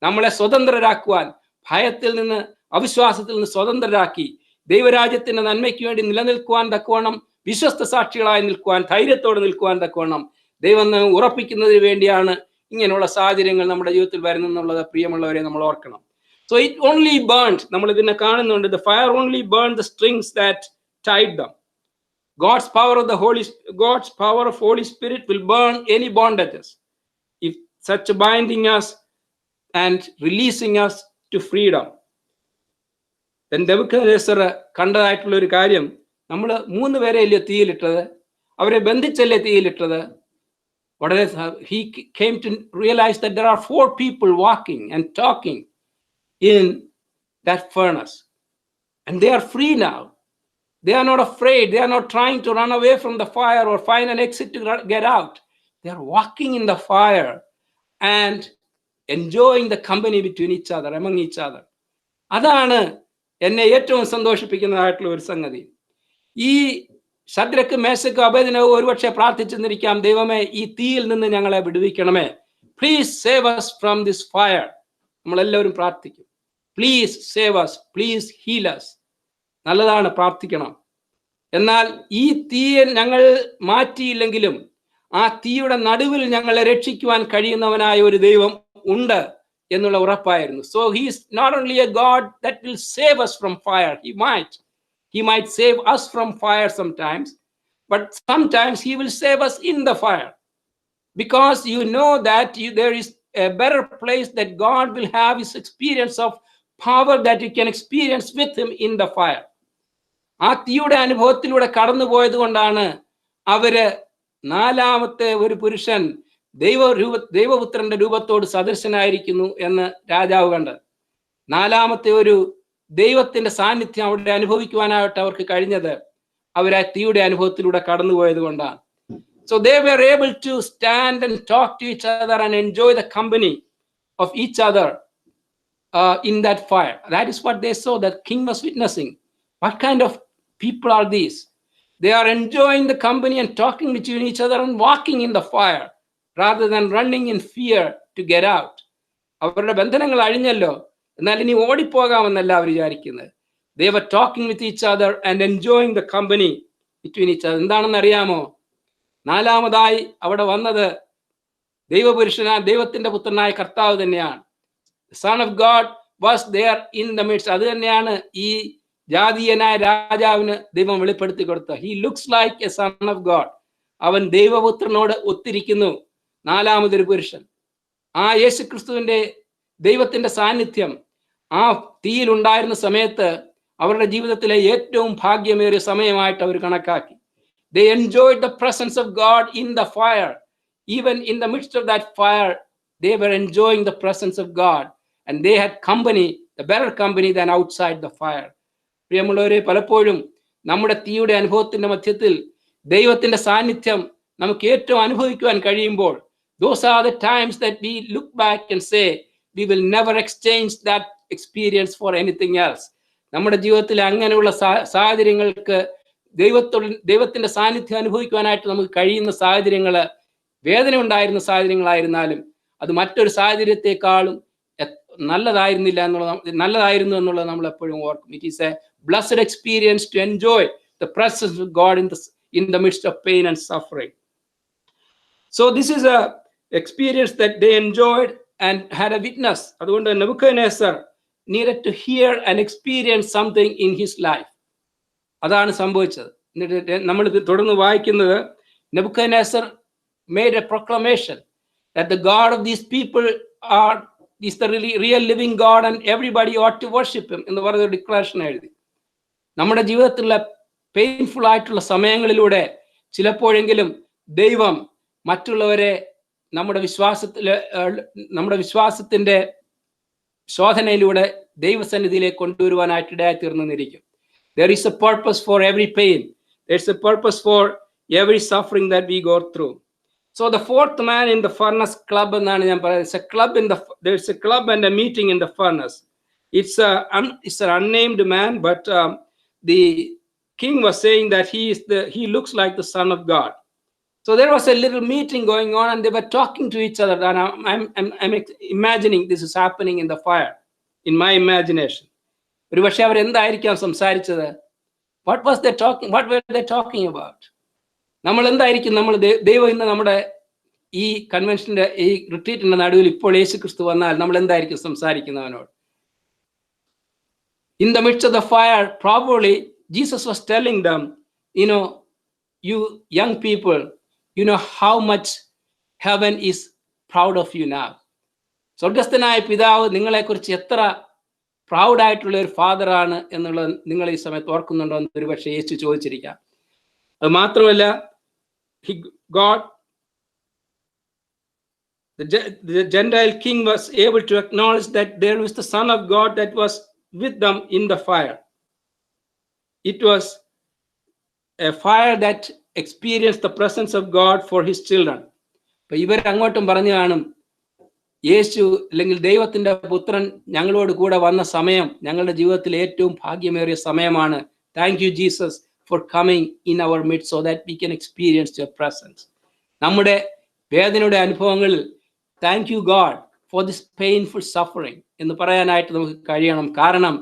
നമ്മളെ സ്വതന്ത്രരാക്കുവാൻ, ഭയത്തിൽ നിന്ന് അവിശ്വാസത്തിൽ നിന്ന് സ്വതന്ത്രരാക്കി ദൈവരാജ്യത്തിന്റെ നന്മയ്ക്ക് വേണ്ടി നിലനിൽക്കുവാൻ തക്കവണ്ണം, വിശ്വസ്ത സാക്ഷികളായി നിൽക്കുവാൻ, ധൈര്യത്തോടെ നിൽക്കുവാൻ തക്കവണ്ണം ദൈവം ഉറപ്പിക്കുന്നതിന് വേണ്ടിയാണ് ഇങ്ങനെയുള്ള സാഹചര്യങ്ങൾ നമ്മുടെ ജീവിതത്തിൽ വരുന്നെന്നുള്ളത് പ്രിയമുള്ളവരെ നമ്മൾ ഓർക്കണം. So it only burned, നമ്മൾ ഇതിനെ കാണുന്നുണ്ട്, the fire only burned the strings that tied them. God's power of Holy Spirit will burn any bondages, if such binding us and releasing us to freedom. Then Nebuchadnezzar കണ്ടതായിട്ടുള്ള ഒരു കാര്യം, നമ്മൾ 3 പേരെയല്ലേ തീയിലിട്ടത്, അവരെ ബന്ധിച്ചല്ലേ തീയിലിട്ടത്. Whatever, he came to realize that there are 4 people walking and talking in that furnace, and they are free now. They are not afraid. They are not trying to run away from the fire or find an exit to get out. They are walking in the fire, and enjoying the company between each other, among each other. അതാണ് എന്നെ ഏറ്റവും സന്തോഷിപ്പിക്കുന്നതായിട്ടുള്ള ഒരു സംഗതി. ഈ Shadrach മേശക്ക് Abednego ഒരുപക്ഷെ പ്രാർത്ഥിച്ചെന്നിരിക്കാം, ദൈവമേ ഈ തീയിൽ നിന്ന് ഞങ്ങളെ വിടുവിക്കണമേ, please save us from this fire. നമ്മളെല്ലാവരും പ്രാർത്ഥിക്കും, please save us, please heal us. നല്ലതാണ്, പ്രാർത്ഥിക്കണം. എന്നാൽ ഈ തീയെ ഞങ്ങൾ മാറ്റിയില്ലെങ്കിലും ആ തീയുടെ നടുവിൽ ഞങ്ങളെ രക്ഷിക്കുവാൻ കഴിയുന്നവനായ ഒരു ദൈവം ഉണ്ട് എന്നുള്ള ഉറപ്പായിരുന്നു. So he is not only a God that will save us from fire. He might save us from fire sometimes, but sometimes he will save us in the fire, because you know that there is a better place that God will have his experience of power that you can experience with him in the fire. ആ തീയുടെ അനുഭവത്തിലൂടെ കടന്നു പോയത് കൊണ്ടാണ് അവര് നാലാമത്തെ ഒരു പുരുഷൻ ദൈവപുത്രന്റെ രൂപത്തോട് സദൃശനായിരിക്കുന്നു എന്ന് രാജാവ് കണ്ടത്. നാലാമത്തെ ഒരു ദൈവത്തിന്റെ സാന്നിധ്യം അവിടെ അനുഭവിക്കുവാനായിട്ട് അവർക്ക് കഴിഞ്ഞത് അവർ ആ തീയുടെ അനുഭവത്തിലൂടെ കടന്നുപോയത് കൊണ്ടാണ്. So they were able to stand and talk to each other and enjoy the company of each other in that fire. That is what they saw, that king was witnessing. What kind of people are these? They are enjoying the company and talking between each other and walking in the fire rather than running in fear to get out. അവരുടെ ബന്ധനങ്ങൾ അഴിഞ്ഞല്ലോ, എന്നാൽ ഇനി ഓടിപ്പോകാമെന്നല്ല അവർ വിചാരിക്കുന്നത്. They were talking with each other and enjoying the company between each other. എന്താണെന്ന് അറിയാമോ? നാലാമതായി അവിടെ വന്നത് ദൈവത്തിന്റെ പുത്രനായ കർത്താവ് തന്നെയാണ്. Son of God was there in the midst. അത് തന്നെയാണ് ഈ ജാതീയനായ രാജാവിന് ദൈവം വെളിപ്പെടുത്തി കൊടുത്തത്. He looks like a son of God. അവൻ ദൈവപുത്രനോട് ഒത്തിരിക്കുന്നു. നാലാമതൊരു പുരുഷൻ. ആ യേശുക്രിസ്തുവിന്റെ ദൈവത്തിന്റെ സാന്നിധ്യം ആ തീയിൽ ഉണ്ടായിരുന്ന സമയത്ത് അവരുടെ ജീവിതത്തിലെ ഏറ്റവും ഭാഗ്യമേറിയ സമയമായിട്ട് അവർ കണക്കാക്കി. They enjoyed the presence of God in the fire. Even in the midst of that fire, they were enjoying the presence of God, and they had company, the better company than outside the fire. പ്രിയമുള്ളവരെ, പലപ്പോഴും നമ്മുടെ തീയുടെ അനുഭവത്തിന്റെ മധ്യത്തിൽ ദൈവത്തിന്റെ സാന്നിധ്യം നമുക്ക് ഏറ്റവും അനുഭവിക്കുവാൻ കഴിയുമ്പോൾ, those are the times that we look back and say we will never exchange that experience for anything else. നമ്മുടെ ജീവിതത്തിൽ അങ്ങനെയുള്ള സാഹചര്യങ്ങൾക്ക് ദൈവത്തിന്റെ സാന്നിധ്യം അനുഭവിക്കുവാനായിട്ട് നമുക്ക് കഴിയുന്ന സാഹചര്യങ്ങൾ വേദന ഉണ്ടായിരുന്ന സാഹചര്യങ്ങളായിരുന്നാലും അത് മറ്റൊരു സാഹചര്യത്തെക്കാളും നല്ലതായിരുന്നു എന്നുള്ളത് നമ്മൾ എപ്പോഴും ഓർക്കും. It is a blessed experience to enjoy the presence of God in the midst of pain and suffering. So this is a experience that they enjoyed and had a witness. അതുകൊണ്ട് Nebuchadnezzar needed to hear and experience something in his life. അതാണ് സംഭവിച്ചത്. എന്നിട്ട് നമ്മൾ തുടർന്ന് വായിക്കുന്നത്, Nebuchadnezzar made a proclamation that the God of these people is the real living God and everybody ought to worship him എന്ന് പറഞ്ഞ declaration എഴുതി. നമ്മുടെ ജീവിതത്തിലുള്ള പെയിൻഫുൾ ആയിട്ടുള്ള സമയങ്ങളിലൂടെ ചിലപ്പോഴെങ്കിലും ദൈവം മറ്റുള്ളവരെ നമ്മുടെ വിശ്വാസത്തിന്റെ ശോധനയിലൂടെ ദൈവസന്നിധിയിലേക്ക് കൊണ്ടുവരുവാനായിട്ട് ഇടയായി തീർന്നിരിക്കും. There is a purpose for every pain. There's a purpose for every suffering that we go through. So the fourth man in the furnace club എന്നാണ് ഞാൻ പറയുന്നത്. There's a club and a meeting in the furnace. It's an unnamed man, but the king was saying that he looks like the Son of God. So there was a little meeting going on and they were talking to each other. And I'm imagining this is happening in the fire, in my imagination. ഒരു പക്ഷേ അവർ എന്തായിരിക്കാം സംസാരിച്ചത്? What were they talking about? നമ്മൾ എന്തായിരിക്കും, നമ്മൾ ദൈവം ഇന്ന് നമ്മുടെ ഈ കൺവെൻഷന്റെ ഈ റിട്രീറ്റിന്റെ നടുവിൽ ഇപ്പോൾ യേശു ക്രിസ്തു വന്നാൽ നമ്മൾ എന്തായിരിക്കും സംസാരിക്കുന്നവനോട്? In the midst of the fire, probably Jesus was telling them, you young people, you know how much heaven is proud of you now. സ്വർഗസ്ഥനായ പിതാവ് നിങ്ങളെക്കുറിച്ച് എത്ര പ്രൗഡായിട്ടുള്ള ഒരു ഫാദറാണ് എന്നുള്ളത് നിങ്ങൾ ഈ സമയത്ത് ഓർക്കുന്നുണ്ടോ എന്ന് ഒരുപക്ഷെ യേശു ചോദിച്ചിരിക്കാം. അത് മാത്രമല്ല, the Gentile king was able to acknowledge that there was the Son of God that was with them in the fire. It was a fire that experienced the presence of God for his children. അപ്പൊ ഇവർ അങ്ങോട്ടും പറഞ്ഞു കാണും, യേശു അല്ലെങ്കിൽ ദൈവത്തിന്റെ പുത്രൻ ഞങ്ങളോട് കൂടെ വന്ന സമയം ഞങ്ങളുടെ ജീവിതത്തിലെ ഏറ്റവും ഭാഗ്യമേറിയ സമയമാണ്. Thank you Jesus for coming in our mid so that we can experience your presence. നമ്മുടെ വേദനയുടെ അനുഭവങ്ങളിൽ thank you God for this painful suffering എന്ന് പറയാനായിട്ട് നമുക്ക് കഴിയണം. കാരണം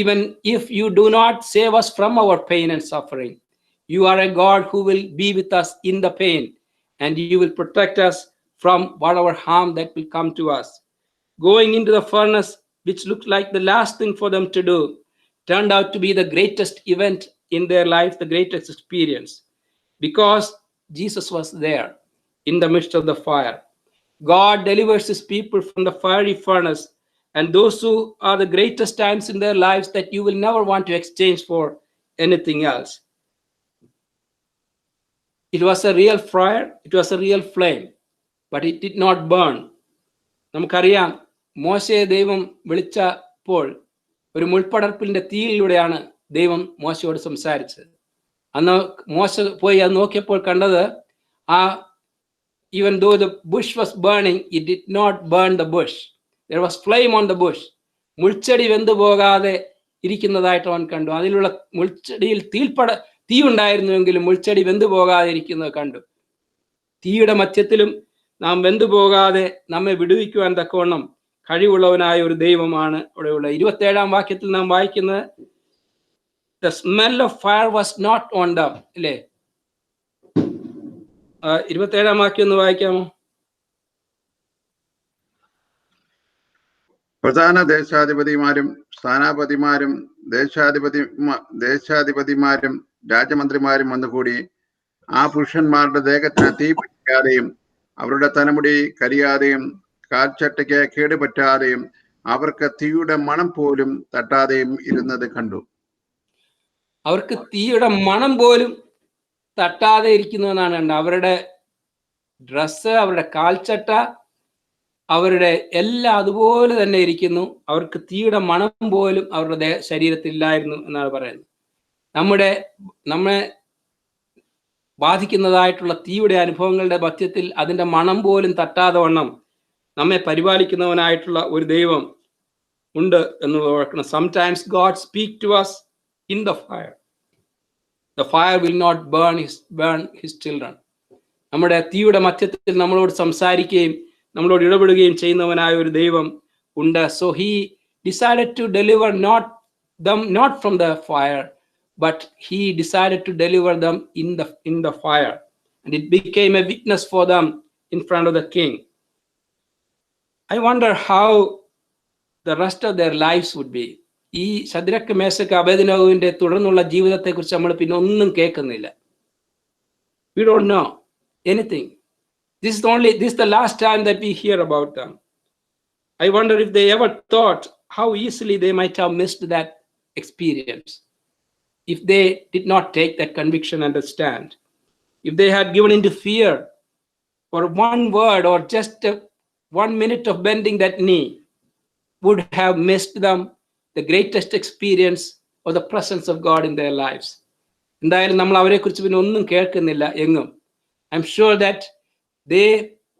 even if you do not save us from our pain and suffering, you are a God who will be with us in the pain, and you will protect us from whatever harm that will come to us. Going into the furnace, which looked like the last thing for them to do, turned out to be the greatest event in their life, the greatest experience, because Jesus was there in the midst of the fire. God delivers his people from the fiery furnace, and those who are the greatest times in their lives that you will never want to exchange for anything else. It was a real fire, it was a real flame, but it did not burn. നമുക്കറിയാം, മോശയെ ദൈവം വിളിച്ചപ്പോൾ ഒരു മുൾപ്പടർപ്പിന്റെ തീയിലൂടെയാണ് ദൈവം മോശയോട് സംസാരിച്ചത്. അന്ന് മോശ പോയി അത് നോക്കിയപ്പോൾ കണ്ടത്, even though the bush was burning, it did not burn the bush. There was flame on the bush. മുൾച്ചെടി വെന്തു പോകാതെ ഇരിക്കുന്നതായിട്ട് അവൻ കണ്ടു. അതിലുള്ള മുൾച്ചെടിയിൽ തീ ഉണ്ടായിരുന്നുവെങ്കിലും മുൾച്ചെടി വെന്തു പോകാതെ ഇരിക്കുന്നത് കണ്ടു. തീയുടെ മധ്യത്തിലും നാം വെന്തു പോകാതെ നമ്മെ വിടുവിക്കുവാൻ തക്കവണ്ണം കഴിവുള്ളവനായ ഒരു ദൈവമാണ് അവിടെയുള്ള. 27-ാം വാക്യത്തിൽ നാം വായിക്കുന്നത്, the smell of fire was not on them. അല്ലേ? 27-ാം വാക്യം ഒന്ന് വായിക്കാമോ? പ്രധാന ദേശാധിപതിമാരും സ്ഥാനാപതിമാരും ദേശാധിപതിമാരും രാജമന്ത്രിമാരും വന്നുകൂടി ആ പുരുഷന്മാരുടെ ദേഹത്തിന് തീ പിടിക്കാതെയും അവരുടെ തലമുടി കരിയാതെയും കാൽച്ചട്ടയ്ക്ക് കേടുപറ്റാതെയും അവർക്ക് തീയുടെ മണം പോലും തട്ടാതെയും ഇരുന്നത് കണ്ടു. അവർക്ക് തീയുടെ മണം പോലും തട്ടാതെ ഇരിക്കുന്നു എന്നാണ് കണ്ടത്. അവരുടെ ഡ്രസ്സ്, അവരുടെ കാൽച്ചട്ട, അവരുടെ എല്ലാം അതുപോലെ തന്നെ ഇരിക്കുന്നു. അവർക്ക് തീയുടെ മണം പോലും അവരുടെ ശരീരത്തിലില്ലായിരുന്നു എന്നാണ് പറയുന്നത്. നമ്മെ ബാധിക്കുന്നതായിട്ടുള്ള തീയുടെ അനുഭവങ്ങളുടെ മധ്യത്തിൽ അതിൻ്റെ മണം പോലും തട്ടാതെ വണ്ണം നമ്മെ പരിപാലിക്കുന്നവനായിട്ടുള്ള ഒരു ദൈവം ഉണ്ട് എന്നുള്ളത് ഓർക്കണം. Sometimes God speak to us in the fire. The fire will not burn his children. നമ്മുടെ തീയുടെ മധ്യത്തിൽ നമ്മളോട് സംസാരിക്കുകയും നമ്മളോട് ഇടപെടുകയും ചെയ്യുന്നവനായ ഒരു ദൈവം ഉണ്ട്. So he decided to deliver not from the fire, but he decided to deliver them in the fire, and it became a witness for them in front of the king. I wonder how the rest of their lives would be. ഈ Shadrach, മേശക്ക്, അബേദ്നെഗോവിന്റെ തുടർന്നുള്ള ജീവിതത്തെ കുറിച്ച് നമ്മൾ പിന്നെ ഒന്നും കേൾക്കുന്നില്ല. We don't know anything. This is the last time that we hear about them. I wonder if they ever thought how easily they might have missed that experience if they did not take that conviction and stand. If they had given into fear for one word or just 1 minute of bending that knee, would have missed them the greatest experience of the presence of God in their lives. എന്തായാലും നമ്മൾ അവരെ കുറിച്ച് പിന്നെ ഒന്നും കേൾക്കുന്നില്ല എങ്ങും. I'm sure that they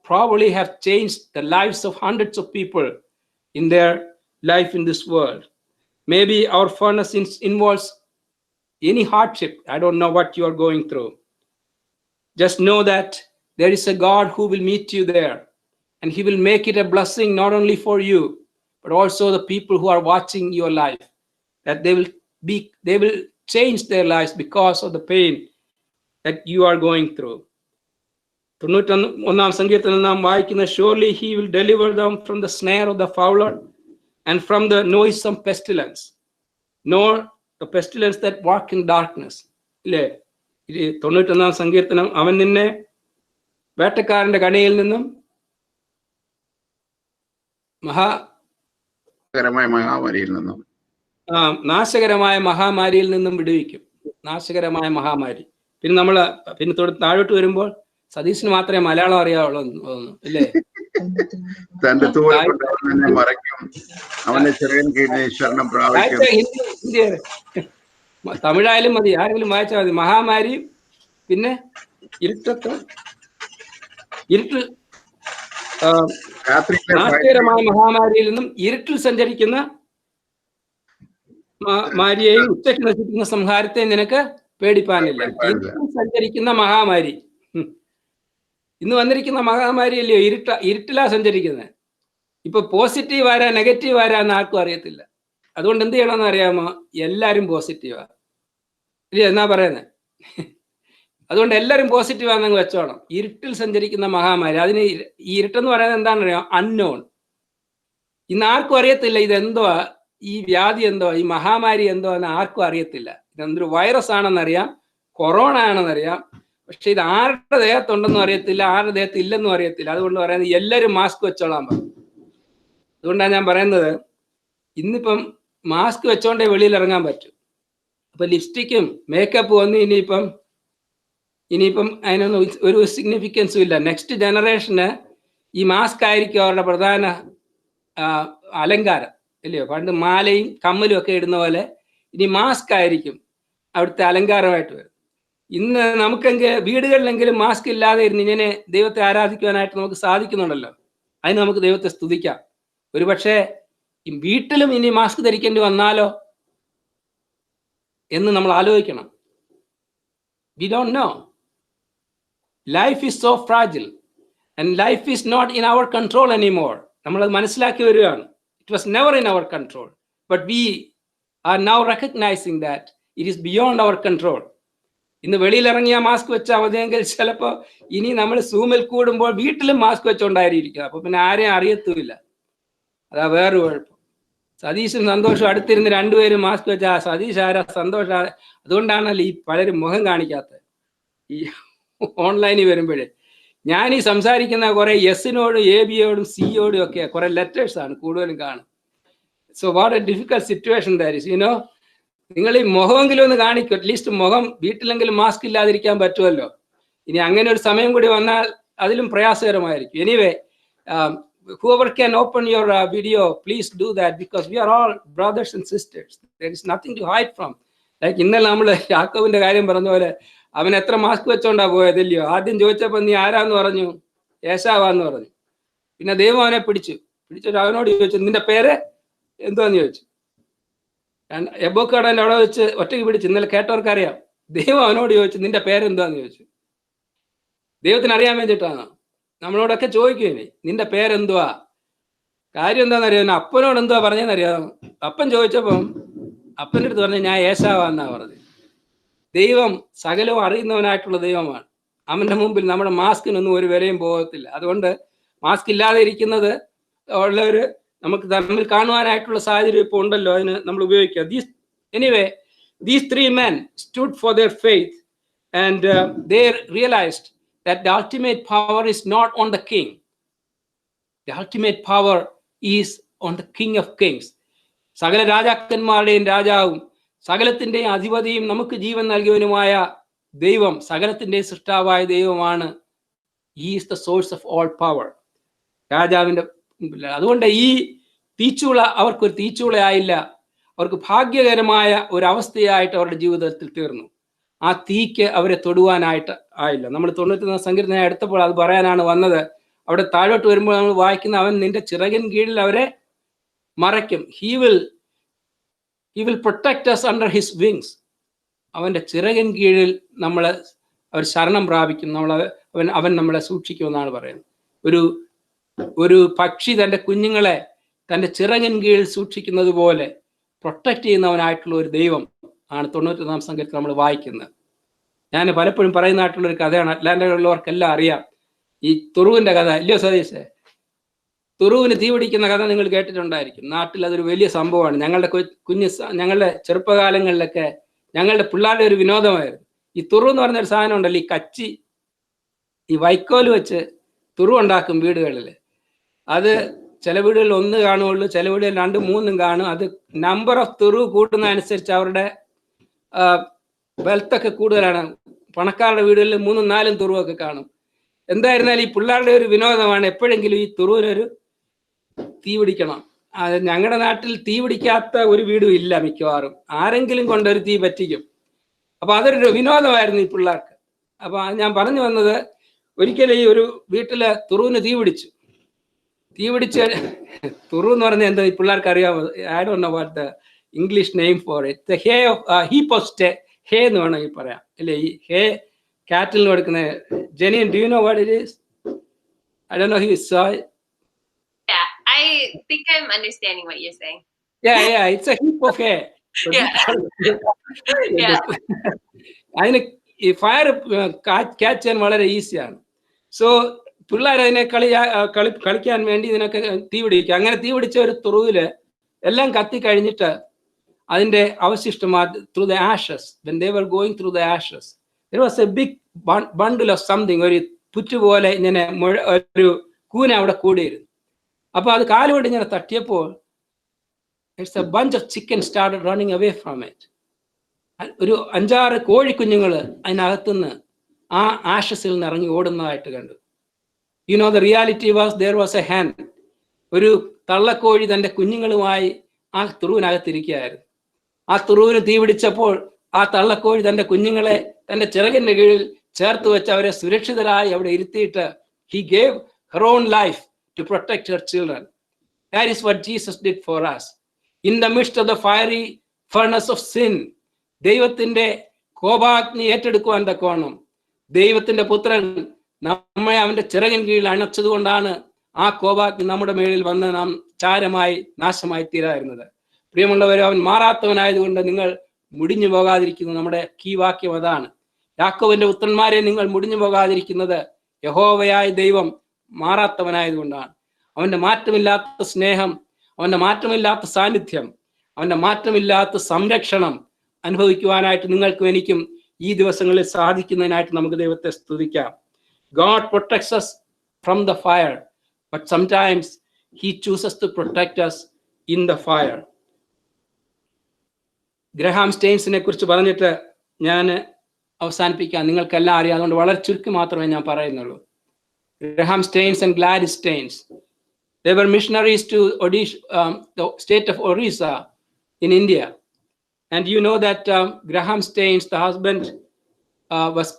probably have changed the lives of hundreds of people in their life in this world. Maybe our furnace involves any hardship. I don't know what you are going through. Just know that there is a God who will meet you there, and he will make it a blessing not only for you, but also the people who are watching your life, that they will change their lives because of the pain that you are going through. 91-ാം സങ്കീർത്തനം നാം വായിക്കുന്ന, surely he will deliver them from the snare of the fowler and from the noisome pestilence, nor the pestilence that walk in darkness. ഇല്ലേ? 91-ാം സങ്കീർത്തനം, അവൻ നിന്നെ വേട്ടക്കാരന്റെ കണിയിൽ നിന്നും നാശകരമായ മഹാമാരിയിൽ നിന്നും വിടുവിക്കും. നാശകരമായ മഹാമാരി. പിന്നെ താഴോട്ട് വരുമ്പോൾ സതീഷിന് മാത്രമേ മലയാളം അറിയാവുള്ളൂ അല്ലേ? തമിഴായാലും മതി, ആരെങ്കിലും വായിച്ചാൽ മതി. മഹാമാരിയും പിന്നെ ഇരുട്ട് നാശകരമായ മഹാമാരിയിൽ നിന്നും ഇരുട്ടിൽ സഞ്ചരിക്കുന്ന മാരിയെയും ഉച്ചയ്ക്ക് നശിപ്പിക്കുന്ന സംഹാരത്തെ നിനക്ക് പേടിപ്പാനില്ല. ഇരുട്ടിൽ സഞ്ചരിക്കുന്ന മഹാമാരി, ഇന്ന് വന്നിരിക്കുന്ന മഹാമാരി അല്ലയോ ഇരുട്ടിലാ സഞ്ചരിക്കുന്നത്. ഇപ്പൊ പോസിറ്റീവ് ആരാ നെഗറ്റീവ് ആരാന്ന് ആർക്കും അറിയത്തില്ല. അതുകൊണ്ട് എന്ത് ചെയ്യണമെന്ന് അറിയാമോ? എല്ലാരും പോസിറ്റീവാ ഇല്ല എന്നാ പറയുന്നത്. അതുകൊണ്ട് എല്ലാവരും പോസിറ്റീവാണെന്ന് വെച്ചോണം. ഇരുട്ടിൽ സഞ്ചരിക്കുന്ന മഹാമാരി, അതിന് ഈ ഇരുട്ടെന്ന് പറയുന്നത് എന്താണെന്ന് അറിയാം? അൺനോൺ. ഇന്ന് ആർക്കും അറിയത്തില്ല ഇതെന്തോ, ഈ വ്യാധി എന്തോ, ഈ മഹാമാരി എന്തോ എന്ന് ആർക്കും അറിയത്തില്ല. ഇതെന്തൊരു വൈറസ് ആണെന്നറിയാം, കൊറോണ ആണെന്നറിയാം, പക്ഷെ ഇത് ആരുടെ ദേഹത്തുണ്ടെന്നും അറിയത്തില്ല, ആരുടെ ദേഹത്ത് ഇല്ലെന്നും അറിയത്തില്ല. അതുകൊണ്ട് പറയുന്നത് എല്ലാവരും മാസ്ക് വെച്ചോളാൻ പറയും. അതുകൊണ്ടാണ് ഞാൻ പറയുന്നത്, ഇന്നിപ്പം മാസ്ക് വെച്ചോണ്ടേ വെളിയിൽ ഇറങ്ങാൻ പറ്റും. അപ്പൊ ലിപ്സ്റ്റിക്കും മേക്കപ്പ് വന്ന് ഇനിയിപ്പം അതിനൊന്നും ഒരു സിഗ്നിഫിക്കൻസും ഇല്ല. നെക്സ്റ്റ് ജനറേഷന് ഈ മാസ്ക് ആയിരിക്കും അവരുടെ പ്രധാന അലങ്കാരം, അല്ലയോ? പണ്ട് മാലയും കമ്മലും ഒക്കെ ഇടുന്ന പോലെ ഇനി മാസ്ക് ആയിരിക്കും അവിടുത്തെ അലങ്കാരമായിട്ട് വരും. ഇന്ന് നമുക്കെങ്കിൽ വീടുകളിലെങ്കിലും മാസ്ക് ഇല്ലാതെ ഇരുന്ന് ഇങ്ങനെ ദൈവത്തെ ആരാധിക്കുവാനായിട്ട് നമുക്ക് സാധിക്കുന്നുണ്ടല്ലോ. അതിന് നമുക്ക് ദൈവത്തെ സ്തുതിക്കാം. ഒരു പക്ഷേ വീട്ടിലും ഇനി മാസ്ക് ധരിക്കേണ്ടി വന്നാലോ എന്ന് നമ്മൾ ആലോചിക്കണം. We don't know. Life is so fragile and life is not in our control anymore. നമ്മളത് മനസ്സിലാക്കി വരികയാണ്. It was never in our control, but we are now recognizing that it is beyond our control. ഇന്ന് വെളിയിൽ ഇറങ്ങിയ mask വെച്ചാൽ മതിയെങ്കിൽ ചിലപ്പോൾ ഇനി നമ്മൾ സൂമിൽ കൂടുമ്പോൾ വീട്ടിലും മാസ്ക് വെച്ചോണ്ടായിരിക്കും. അപ്പൊ പിന്നെ ആരെയും അറിയത്തുമില്ല. അതാ വേറൊരു കുഴപ്പം. സതീഷും സന്തോഷും അടുത്തിരുന്ന് രണ്ടുപേരും മാസ്ക് വെച്ചാൽ സതീഷ് ആരാ, സന്തോഷ. അതുകൊണ്ടാണല്ലോ ഈ പലരും മുഖം കാണിക്കാത്തത്. ഈ ഓൺലൈനിൽ വരുമ്പോഴേ ഞാൻ ഈ സംസാരിക്കുന്ന കുറെ എസിനോടും എ ബിയോടും സിയോടും ഒക്കെ കുറെ ലെറ്റേഴ്സ് ആണ് കൂടുതലും കാണും. So what A difficult situation that is. You know, നിങ്ങൾ ഈ മുഖമെങ്കിലും ഒന്ന് കാണിക്കും. അറ്റ്ലീസ്റ്റ് മുഖം വീട്ടിലെങ്കിലും മാസ്ക് ഇല്ലാതിരിക്കാൻ പറ്റുമല്ലോ. ഇനി അങ്ങനെ ഒരു സമയം കൂടി വന്നാൽ അതിലും പ്രയാസകരമായിരിക്കും. Anyway, whoever can open your video, please do that, because we are all brothers and sisters. There is nothing to hide from. Like ഇന്നലെ നമ്മൾ യാക്കോബിന്റെ കാര്യം പറഞ്ഞ പോലെ അവൻ എത്ര മാസ്ക് വെച്ചോണ്ടാ പോയതല്ലയോ? ആദ്യം ചോദിച്ചപ്പോൾ നീ ആരാന്ന് പറഞ്ഞു? ഏശാവാന്ന് പറഞ്ഞു. പിന്നെ ദൈവം അവനെ പിടിച്ചിട്ട് അവനോട് ചോദിച്ചു, നിന്റെ പേര് എന്തുവാന്ന് ചോദിച്ചു. എബോക്കാടൻ്റെ അവിടെ വെച്ച് ഒറ്റയ്ക്ക് പിടിച്ചു. ഇന്നലെ കേട്ടവർക്കറിയാം. ദൈവം അവനോട് ചോദിച്ചു, നിന്റെ പേരെന്തുവാന്ന് ചോദിച്ചു. ദൈവത്തിന് അറിയാൻ വേണ്ടിയിട്ടാണ്. നമ്മളോടൊക്കെ ചോദിക്കും, നിന്റെ പേരെന്തുവാ? കാര്യം എന്താണെന്നറിയാം. അപ്പനോട് എന്തുവാ പറഞ്ഞതെന്നറിയാം. അപ്പൻ ചോദിച്ചപ്പം അപ്പൻ്റെ അടുത്ത് പറഞ്ഞ ഞാൻ ഏശാവാന്നാ പറഞ്ഞത്. ദൈവം സകലവും അറിയുന്നവനായിട്ടുള്ള ദൈവമാണ്. അവൻ്റെ മുമ്പിൽ നമ്മുടെ മാസ്കിനൊന്നും ഒരു വിലയും പോകത്തില്ല. അതുകൊണ്ട് മാസ്ക് ഇല്ലാതെ ഇരിക്കുന്നത് ഉള്ളവർ നമുക്ക് തമ്മിൽ കാണുവാനായിട്ടുള്ള സാഹചര്യം ഇപ്പോൾ ഉണ്ടല്ലോ, അതിന് നമ്മൾ ഉപയോഗിക്കുക. These three men stood for their faith and they realized that the ultimate power is not on the king. The ultimate power is on the King of Kings. സകല രാജാക്കന്മാരുടെയും രാജാവും സകലത്തിൻ്റെയും അധിപതിയും നമുക്ക് ജീവൻ നൽകിയവനുമായ ദൈവം, സകലത്തിൻ്റെയും സൃഷ്ടാവായ ദൈവമാണ്. He is the source of all power. രാജാവിൻ്റെ. അതുകൊണ്ട് ഈ തീച്ചൂള അവർക്കൊരു തീച്ചൂളയായില്ല, അവർക്ക് ഭാഗ്യകരമായ ഒരവസ്ഥയായിട്ട് അവരുടെ ജീവിതത്തിൽ തീർന്നു. ആ തീക്ക് അവരെ തൊടുവാനായിട്ട് ആയില്ല. നമ്മൾ 91 സങ്കീർത്തനം എടുത്തപ്പോൾ അത് പറയാനാണ് വന്നത്. അവിടെ താഴോട്ട് വരുമ്പോൾ നമ്മൾ വായിക്കുന്ന, അവൻ നിന്റെ ചിറകിൻ കീഴിൽ അവരെ മറയ്ക്കും. He will protect us under his wings. അവൻ്റെ ചിറകിൻ കീഴിൽ അവർ ശരണം പ്രാപിക്കും. അവൻ നമ്മളെ സൂക്ഷിക്കുമെന്നാണ് പറയുന്നത്. ഒരു പക്ഷി തൻ്റെ കുഞ്ഞുങ്ങളെ തൻ്റെ ചിറകിൻ കീഴിൽ സൂക്ഷിക്കുന്നത് പോലെ പ്രൊട്ടക്റ്റ് ചെയ്യുന്നവനായിട്ടുള്ള ഒരു ദൈവം ആണ് 91 സങ്കീർത്തനം നമ്മൾ വായിക്കുന്നത്. ഞാൻ പലപ്പോഴും പറയുന്നതായിട്ടുള്ളൊരു കഥയാണ്. അറ്റ്ലാന്റയിലുള്ളവർക്കെല്ലാം അറിയാം ഈ തുറുവിൻ്റെ കഥ, ഇല്ലയോ സതീശേ? തുറുവിന് തീ പിടിക്കുന്ന കഥ നിങ്ങൾ കേട്ടിട്ടുണ്ടായിരിക്കും. നാട്ടിൽ അതൊരു വലിയ സംഭവമാണ്. ഞങ്ങളുടെ ചെറുപ്പകാലങ്ങളിലൊക്കെ ഞങ്ങളുടെ പിള്ളേരുടെ ഒരു വിനോദമായിരുന്നു. ഈ തുറു എന്ന് പറഞ്ഞൊരു സാധനം ഉണ്ടല്ലോ, ഈ കച്ചി, ഈ വൈക്കോല് വെച്ച് തുറു ഉണ്ടാക്കും വീടുകളിൽ. അത് ചില വീടുകളിൽ 1 കാണുകയുള്ളൂ, ചില വീടുകളിൽ 2, 3 കാണും. അത് നമ്പർ ഓഫ് തുറു കൂട്ടുന്നതനുസരിച്ച് അവരുടെ വെൽത്തൊക്കെ കൂടുതലാണ്. പണക്കാരുടെ വീടുകളിൽ 3, 4 തുറുവൊക്കെ കാണും. എന്തായിരുന്നാലും ഈ പിള്ളേരുടെ ഒരു വിനോദമാണ് എപ്പോഴെങ്കിലും ഈ തുറുവിനൊരു തീ പിടിക്കണം. ഞങ്ങളുടെ നാട്ടിൽ തീ പിടിക്കാത്ത ഒരു വീടും ഇല്ല മിക്കവാറും. ആരെങ്കിലും കൊണ്ടൊരു തീ പറ്റിക്കും. അപ്പൊ അതൊരു വിനോദമായിരുന്നു ഈ പിള്ളേർക്ക്. അപ്പൊ ഞാൻ പറഞ്ഞു വന്നത്, ഒരിക്കലും ഈ ഒരു വീട്ടില് തുറുവിന് തീ പിടിച്ചു. തീ പിടിച്ച തുറു എന്ന് പറഞ്ഞാൽ എന്താ പിള്ളേർക്ക് അറിയാമോ? I don't know what the English name for it. Hay of heap of stay, hay എന്ന് വേണമെങ്കിൽ പറയാം അല്ലേ? ഈ ഹേ കാറ്റിലിന് കൊടുക്കുന്ന. ജെനിയൻ, do you know what it is? I don't know if you saw it. Yeah, I think I'm understanding what you're saying. Yeah, it's a heap of hay. അതിന് ഈ ഫയർ ക്യാച്ച് ചെയ്യാൻ വളരെ ഈസിയാണ്. സോ പിള്ളേർ അതിനെ കളിക്കാൻ വേണ്ടി ഇതിനൊക്കെ തീ പിടിക്കുക. അങ്ങനെ തീ പിടിച്ച ഒരു തുറുവില് എല്ലാം കത്തി കഴിഞ്ഞിട്ട് അതിന്റെ അവശിഷ്ടമാ through the ashes, when they were going through the ashes, there was a big bundle of something, ഒരു പുറ്റുപോലെ ഇങ്ങനെ ഒരു കൂന അവിടെ കൂടിയിരുന്നു. അപ്പൊ അത് കാലുകൊണ്ട് ഇങ്ങനെ തട്ടിയപ്പോൾ it's a bunch of chicken started running away from it. ഒരു 5-6 കോഴിക്കുഞ്ഞുങ്ങൾ അതിനകത്തുനിന്ന് ആ ആഷസിൽ നിന്ന് ഇറങ്ങി ഓടുന്നതായിട്ട് കണ്ടു. You know the reality was there was a hen. ഒരു തള്ളക്കോഴി തൻ്റെ കുഞ്ഞുങ്ങളുമായി ആ തുറുവിനകത്തിരിക്കുകയായിരുന്നു. ആ തുറുവിന് തീ പിടിച്ചപ്പോൾ ആ തള്ളക്കോഴി തൻ്റെ കുഞ്ഞുങ്ങളെ തൻ്റെ ചിറകിൻ്റെ കീഴിൽ ചേർത്ത് വെച്ച് അവരെ സുരക്ഷിതരായി അവിടെ ഇരുത്തിയിട്ട് he gave her own life to protect her children. That is what Jesus did for us. In the midst of the fiery furnace of sin, ദൈവത്തിന്റെ കോപാഗ്നി ഏറ്റെടുക്കുവാൻ തക്കവണ്ണം ദൈവത്തിന്റെ പുത്രൻ നമ്മെ അവന്റെ ചിറകിൻ കീഴിൽ അണച്ചതുകൊണ്ടാണ് ആ കോപാഗ്നി നമ്മുടെ മേളിൽ വന്ന് നാം ചാരമായി നാശമായി തീരായിരുന്നത്. പ്രിയമുള്ളവരെ, അവൻ മാറാത്തവനായതുകൊണ്ട് നിങ്ങൾ മുടിഞ്ഞു പോകാതിരിക്കുന്നു. നമ്മുടെ കീ വാക്യം അതാണ്. യാക്കോബിന്റെ പുത്രന്മാരെ, നിങ്ങൾ മുടിഞ്ഞു പോകാതിരിക്കുന്നത് യഹോവയായ ദൈവം മാറാത്തവനായതുകൊണ്ടാണ്. അവന്റെ മാറ്റമില്ലാത്ത സ്നേഹം, അവന്റെ മാറ്റമില്ലാത്ത സാന്നിധ്യം, അവന്റെ മാറ്റമില്ലാത്ത സംരക്ഷണം അനുഭവിക്കുവാനായിട്ട് നിങ്ങൾക്കും എനിക്കും ഈ ദിവസങ്ങളിൽ സാധിക്കുന്നതിനായിട്ട് നമുക്ക് ദൈവത്തെ സ്തുതിക്കാം. God protects us from the fire, but sometimes he chooses to protect us in the fire. Graham സ്റ്റെയിൻസിനെ കുറിച്ച് പറഞ്ഞിട്ട് ഞാൻ അവസാനിപ്പിക്കാം. നിങ്ങൾക്കെല്ലാം അറിയാം, അതുകൊണ്ട് വളരെ ചുരുക്കി മാത്രമേ ഞാൻ പറയുന്നുള്ളൂ. Graham Staines and Gladys Staines, they were missionaries to the state of Orissa in India. And you know that Graham Staines, the husband, was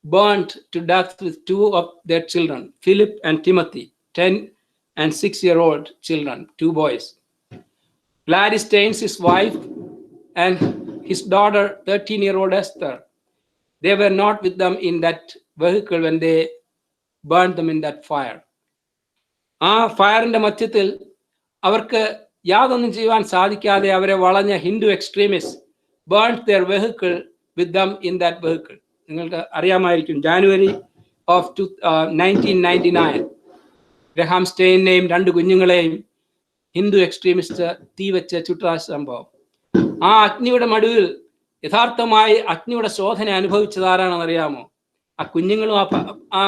burnt to death with 2 of their children, Philip and Timothy, 10 and 6-year-old children, 2 boys. Gladys Staines, his wife, and his daughter, 13-year-old Esther, they were not with them in that vehicle when they burned them in that fire. ആ ഫയറിന്റെ മധ്യത്തിൽ അവർക്ക് യാതൊന്നും ചെയ്യുവാൻ സാധിക്കാതെ അവരെ വളഞ്ഞ Hindu extremist burned their vehicle with them in that vehicle. നിങ്ങൾക്ക് അറിയാമായിരിക്കും, ജാനുവരി ഓഫ് 1999 ഗ്രഹാം സ്റ്റെയിനെയും 2 കുഞ്ഞുങ്ങളെയും ഹിന്ദു എക്സ്ട്രീമിസ്റ്റ് തീ വെച്ച് ചുട്ട സംഭവം. ആ അഗ്നിയുടെ മടുവിൽ യഥാർത്ഥമായി അഗ്നിയുടെ ശോധന അനുഭവിച്ചതാരാണെന്ന് അറിയാമോ? ആ കുഞ്ഞുങ്ങളും ആ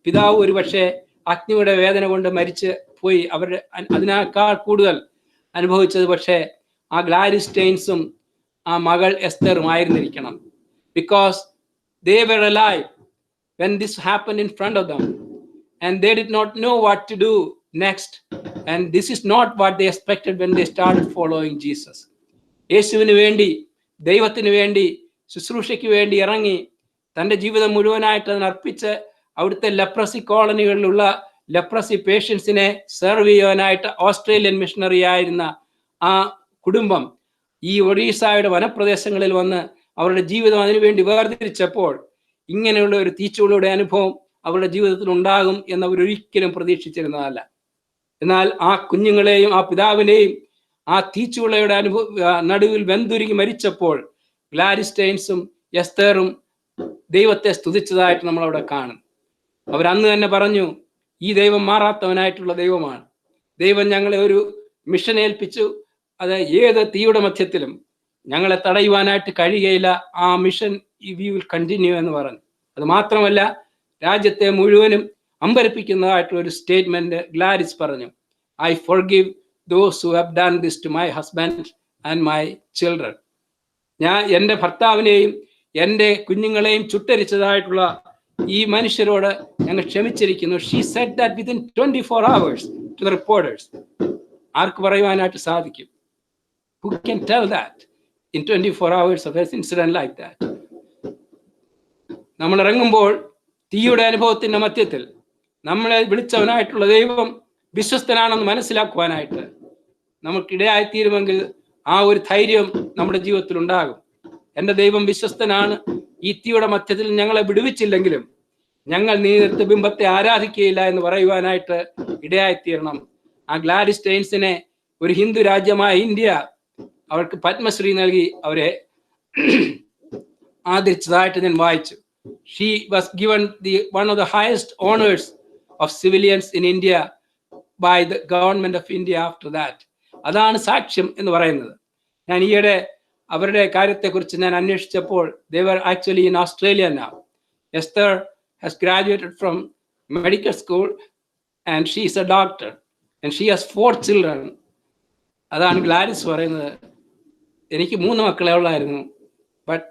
പിതാവ് ഒരു പക്ഷേ അഗ്നിയുടെ വേദന കൊണ്ട് മരിച്ച് പോയി. അവരുടെ അതിനേക്കാൾ കൂടുതൽ അനുഭവിച്ചത് പക്ഷേ ആ ഗ്ലാഡിസ് സ്റ്റെയിൻസും ആ മകൾ എസ്തറും ആയിരുന്നിരിക്കണം. Because they were alive when this happened in front of them, and they did not know what to do next, and this is not what they expected when they started following Jesus. യേശുവിന് വേണ്ടി, ദൈവത്തിന് വേണ്ടി, ശുശ്രൂഷയ്ക്ക് വേണ്ടി ഇറങ്ങി തൻ്റെ ജീവിതം മുഴുവനായിട്ട് അതിനർപ്പിച്ച് അവിടുത്തെ ലെപ്രസി കോളനികളിലുള്ള ലെപ്രസി പേഷ്യൻസിനെ സെർവ് ചെയ്യുവാനായിട്ട് ഓസ്ട്രേലിയൻ മിഷണറി ആയിരുന്ന ആ കുടുംബം ഈ ഒറീസയുടെ വനപ്രദേശങ്ങളിൽ വന്ന് അവരുടെ ജീവിതം അതിനുവേണ്ടി വേർതിരിച്ചപ്പോൾ ഇങ്ങനെയുള്ള ഒരു തീച്ചുളയുടെ അനുഭവം അവരുടെ ജീവിതത്തിൽ ഉണ്ടാകും എന്ന് അവരൊരിക്കലും പ്രതീക്ഷിച്ചിരുന്നതല്ല. എന്നാൽ ആ കുഞ്ഞുങ്ങളെയും ആ പിതാവിനെയും ആ തീച്ചുളയുടെ നടുവിൽ വെന്തുരുകി മരിച്ചപ്പോൾ ഗ്ലാഡിസ് സ്റ്റെയിൻസും എസ്തറും ദൈവത്തെ സ്തുതിച്ചതായിട്ട് നമ്മളവിടെ കാണും. അവരന്ന് തന്നെ പറഞ്ഞു, ഈ ദൈവം മാറാത്തവനായിട്ടുള്ള ദൈവമാണ്. ദൈവം ഞങ്ങളെ ഒരു മിഷൻ ഏൽപ്പിച്ചു, അത് ഏത് തീയുടെ മധ്യത്തിലും ഞങ്ങളെ തടയുവാനായിട്ട് കഴിയുകയില്ല. ആ മിഷൻ വി വിൽ കണ്ടിന്യൂ എന്ന് പറഞ്ഞു. അത് മാത്രമല്ല, രാജ്യത്തെ മുഴുവനും അമ്പരപ്പിക്കുന്നതായിട്ടുള്ള ഒരു സ്റ്റേറ്റ്മെന്റ് ഗ്ലാഡിസ് പറഞ്ഞു, I forgive those who have done this to my husband and my children. ഞാൻ എൻ്റെ ഭർത്താവിനെയും എൻ്റെ കുഞ്ഞുങ്ങളെയും ചുട്ടരിച്ചതായിട്ടുള്ള ഈ മനുഷ്യരോട് ഞങ്ങൾ ക്ഷമിച്ചിരിക്കുന്നു. She said that within 24 hours to the reporters. ആർക്ക് പറയുവാനായിട്ട് സാധിക്കും? Who can tell that in 24 hours of an incident like that? നമ്മൾ ഇറങ്ങുമ്പോൾ തീയുടെ അനുഭവത്തിന്റെ മധ്യത്തിൽ നമ്മളെ വിളിച്ചവനായിട്ടുള്ള ദൈവം വിശ്വസ്തനാണെന്ന് മനസ്സിലാക്കുവാനായിട്ട് നമുക്കിടയായിത്തീരുമെങ്കിൽ ആ ഒരു ധൈര്യം നമ്മുടെ ജീവിതത്തിൽ ഉണ്ടാകും. എൻ്റെ ദൈവം വിശ്വസ്തനാണ്, ഈ തീയുടെ മധ്യത്തിൽ ഞങ്ങളെ വിടുവിച്ചില്ലെങ്കിലും ഞങ്ങൾ നീർത്ത ബിംബത്തെ ആരാധിക്കുകയില്ല എന്ന് പറയുവാനായിട്ട് ഇടയായിത്തീരണം. ആ ഗ്ലാഡിസ് സ്റ്റെയിൻസിനെ ഒരു ഹിന്ദു രാജ്യമായ ഇന്ത്യ അവർക്ക് പത്മശ്രീ നൽകി അവരെ ആദരിച്ചതായിട്ട് ഞാൻ വായിച്ചു. She was given one of the highest honors of civilians in India by the government of India after that. അതാണ് സാക്ഷ്യം എന്ന് പറയുന്നത്. ഞാൻ ഈയിടെ അവരുടെ കാര്യത്തെക്കുറിച്ച് ഞാൻ അന്വേഷിച്ചപ്പോൾ they were actually in Australia now. Esther has graduated from medical school and she is a doctor and she has 4 children. അതാണ് ഗ്ലാഡിസ് പറയുന്നത്. എനിക്ക് 3 മക്കളെ ഉള്ളായിരുന്നു, but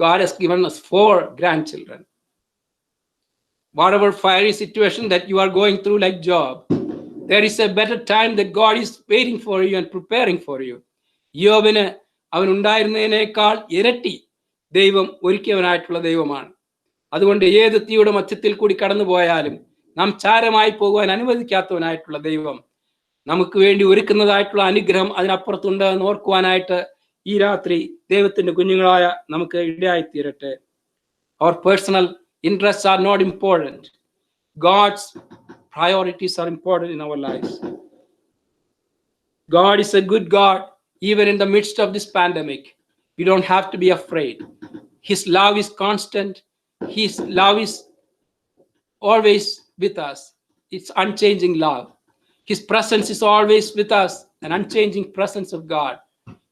God has given us 4 grandchildren. Whatever fiery situation that you are going through like Job, there is a better time that God is waiting for you and preparing for you. യോബിന് അവൻ ഉണ്ടായിരുന്നതിനേക്കാൾ ഇരട്ടി ദൈവം ഒരുക്കിയവനായിട്ടുള്ള ദൈവമാണ്. അതുകൊണ്ട് ഏത് തീയുടെ മധ്യത്തിൽ കൂടി കടന്നു പോയാലും നാം ചാരമായി പോകുവാൻ അനുവദിക്കാത്തവനായിട്ടുള്ള ദൈവം നമുക്ക് വേണ്ടി ഒരുക്കുന്നതായിട്ടുള്ള അനുഗ്രഹം അതിനപ്പുറത്തുണ്ട് എന്ന് ഓർക്കുവാനായിട്ട് ഈ രാത്രി ദൈവത്തിന്റെ കുഞ്ഞുങ്ങളായ നമുക്ക് ഇടയായിത്തീരട്ടെ. Our personal interests are not important. God's priorities are important in our lives. God is a good God. Even in the midst of this pandemic, we don't have to be afraid. His love is constant. His love is always with us. It's unchanging love. His presence is always with us, an unchanging presence of God.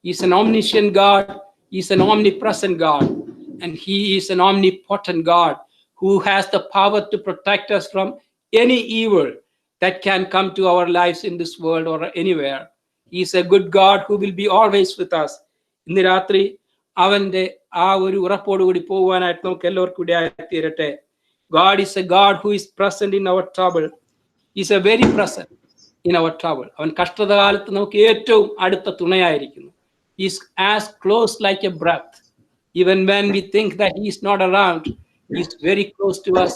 He's an omniscient God. He's an omnipresent God. And he is an omnipotent God who has the power to protect us from any evil that can come to our lives in this world or anywhere. He is a good God who will be always with us. ഇന്ന് രാത്രി അവന്റെ ആ ഒരു ഉറപ്പോടുകൂടി പോകുവാനായിട്ട് നമുക്ക് എല്ലാവർക്കും ഇടയായിത്തീരട്ടെ. God is a God who is present in our trouble. He is a very present in our trouble. അവൻ കഷ്ടതകാലത്ത് നമുക്ക് ഏറ്റവും അടുത്ത തുണയായിരിക്കുന്നു. He is as close like a breath. Even when we think that he is not around, he is very close to us,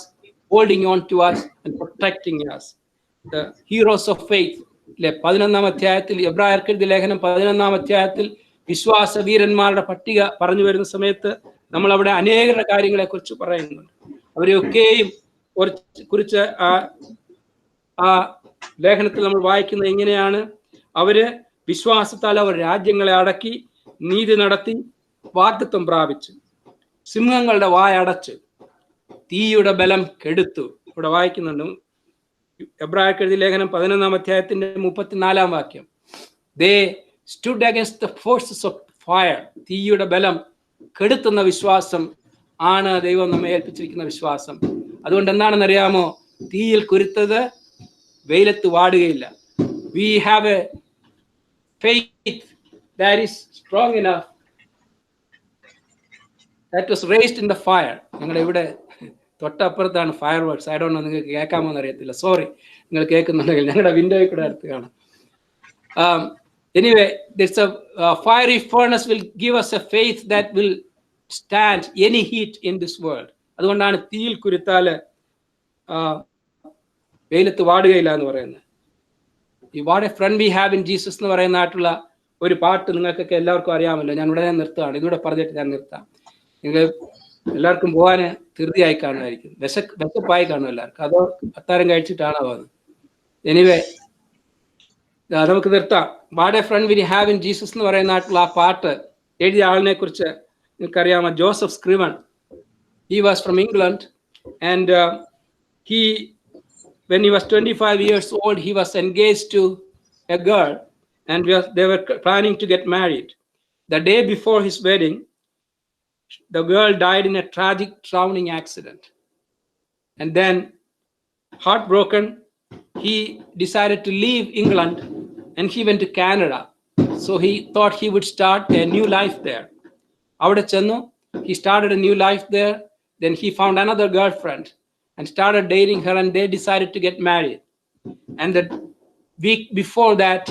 holding on to us and protecting us. The heroes of faith, 11-ാം അധ്യായത്തിൽ, എബ്രായർക്ക് എഴുതിയ ലേഖനം 11-ാം അധ്യായത്തിൽ വിശ്വാസ വീരന്മാരുടെ പട്ടിക പറഞ്ഞു വരുന്ന സമയത്ത് നമ്മൾ അവിടെ അനേക കാര്യങ്ങളെ കുറിച്ച് പറയുന്നുണ്ട്. അവരെയൊക്കെയും കുറിച്ച് ആ ലേഖനത്തിൽ നമ്മൾ വായിക്കുന്നത് എങ്ങനെയാണ്? അവര് വിശ്വാസത്താൽ അവർ രാജ്യങ്ങളെ അടക്കി, നീതി നടത്തി, വാഗ്ദത്തം പ്രാപിച്ചു, സിംഹങ്ങളുടെ വായ അടച്ചു, തീയുടെ ബലം കെടുത്തു. ഇവിടെ വായിക്കുന്നുണ്ട് എബ്രായർക്ക് എഴുതിയ ലേഖനം 11-ാം അധ്യായത്തിന്റെ 34-ാം വാക്യം. They stood against the forces of fire. തീയുടെ ബലം കെടുത്തുന്ന വിശ്വാസം ആണ് ദൈവം നമ്മെ ഏൽപ്പിച്ചിരിക്കുന്ന വിശ്വാസം. അതുകൊണ്ട് എന്താണെന്ന് അറിയാമോ? തീയിൽ കുരുത്തത് വെയിലത്ത് വാടുകയില്ല. We have a faith that is strong enough, that was raised in the fire. ഞങ്ങളുടെ ഇവിടെ തൊട്ടപ്പുറത്താണ് fireworks. I don't know, നിങ്ങൾക്ക് കേൾക്കാമോ എന്ന് അറിയത്തില്ല, സോറി. നിങ്ങൾ കേൾക്കുന്നുണ്ടെങ്കിൽ ഞങ്ങളുടെ വിൻഡോയിൽ കൂടെ അടുത്ത് കാണാം. Anyway, this fiery furnace will give us a faith that will stand any heat in this world. അതുകൊണ്ടാണ് തീയിൽ കുരുത്താല് വെയിലത്ത് വാടുകയില്ല എന്ന് പറയുന്നത്. ഈ what a friend we have in Jesus എന്ന് പറയുന്നതായിട്ടുള്ള ഒരു പാട്ട് നിങ്ങൾക്കൊക്കെ എല്ലാവർക്കും അറിയാമല്ലോ. ഞാൻ ഉടനെ നിർത്തുകയാണ്. ഇതൂടെ പറഞ്ഞിട്ട് ഞാൻ നിർത്താം. നിങ്ങൾ എല്ലാവർക്കും പോകാന് ധൃതിയായി കാണുമായിരിക്കും, വിശപ്പായി കാണും എല്ലാവർക്കും. അതോ അത്താരം കഴിച്ചിട്ടാണോ പോകുന്നത്? എനിവേ, നമുക്ക് നിർത്താം. What a friend we have in Jesus എന്ന് പറയുന്നതായിട്ടുള്ള ആ പാട്ട് എഴുതിയ ആളിനെ കുറിച്ച് നിങ്ങൾക്കറിയാമോ? Joseph സ്ക്രിവൺ. He was from England, and when he was 25 years old, he was engaged to a girl, and they were planning to get married. The day before his wedding, the girl died in a tragic drowning accident. And then, heartbroken, he decided to leave England and he went to Canada. So he thought he would start a new life there. Avade chennu, he started a new life there. Then he found another girlfriend and started dating her, and they decided to get married. And the week before that,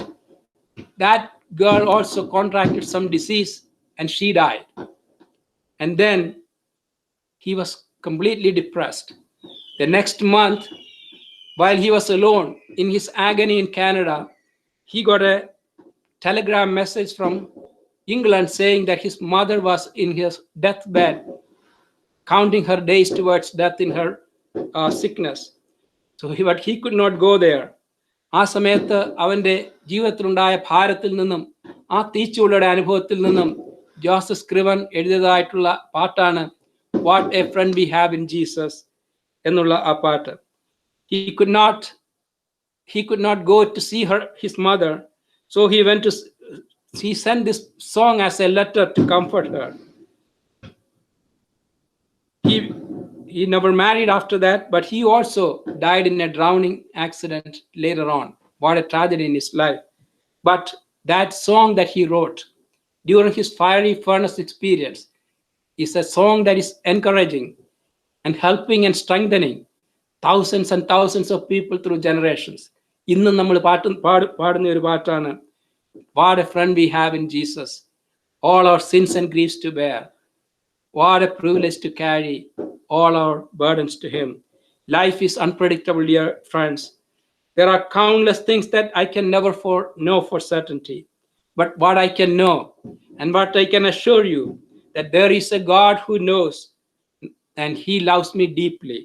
that girl also contracted some disease and she died. And then he was completely depressed. The next month, while he was alone, in his agony in Canada, he got a telegram message from England saying that his mother was in his deathbed, counting her days towards death in her sickness. But he could not go there. ആ സമയത്ത് അവന്റെ ജീവിതത്തിലുണ്ടായ ഭാരത്തിൽ നിന്നും ആ തീച്ചുളയുടെ അനുഭവത്തിൽ നിന്നും Joseph സ്ക്രിവൻ എഴുതിയതായിട്ടുള്ള പാട്ടാണ് what a friend we have in Jesus എന്നുള്ള ആ പാട്ട്. He could not go to see his mother, so he sent this song as a letter to comfort her. He never married after that, but he also died in a drowning accident later on. What a tragedy in his life. But that song that he wrote during his fiery furnace experience is a song that is encouraging and helping and strengthening thousands and thousands of people through generations. ഇന്ന് നമ്മൾ പാടുന്ന ഒരു പാട്ടാണ് What a friend we have in Jesus, all our sins and griefs to bear. What a privilege to carry all our burdens to him. Life is unpredictable, dear friends. There are countless things that I can never know for certainty. But what I can know and what I can assure you, that there is a God who knows and he loves me deeply.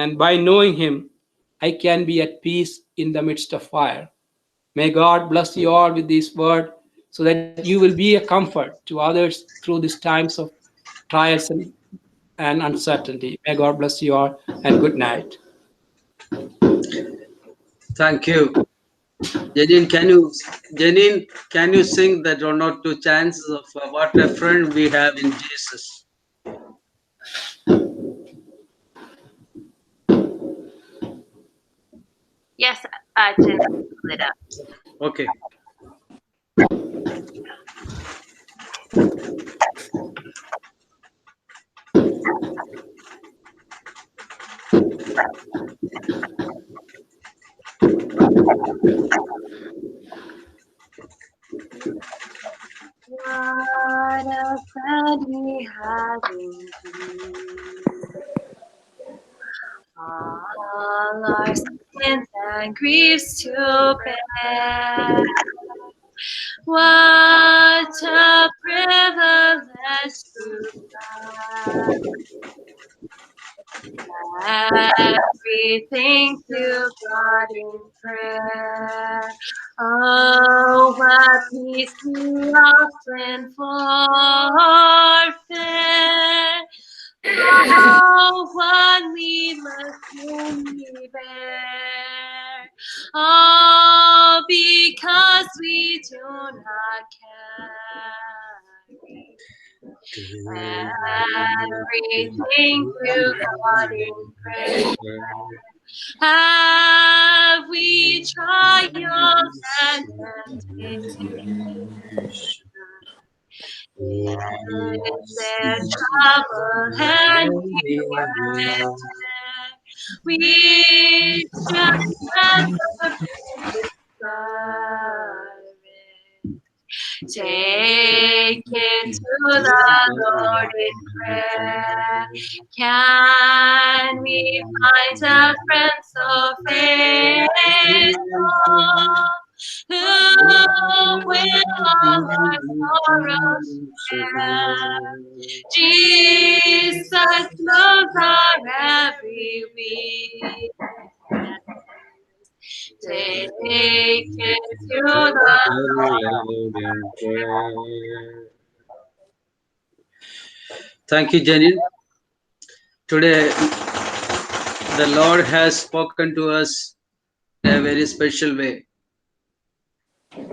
And by knowing him, I can be at peace in the midst of fire. May God bless you all with this word so that you will be a comfort to others through these times of trials and uncertainty. May God bless you all and good night. Thank you. Janine, can you sing that one or two chances of what a friend we have in Jesus? Yes, Jen, pull it up. Okay. What a friend we have in Jesus. All our sins and griefs to bear. What a privilege to God. Everything to God in prayer. Oh, what peace we often forfeit. Oh, what needless sin we bear. Oh, because we do not carry everything to God in prayer. Have we trials and temptations? Is there trouble and weakness? We just never discouraged. Take it to the Lord in prayer. Can we find a friend so faithful, who will all our sorrows share? Jesus knows our every weakness. Take it to the Lord. Thank you, Janine. Today, the Lord has spoken to us in a very special way.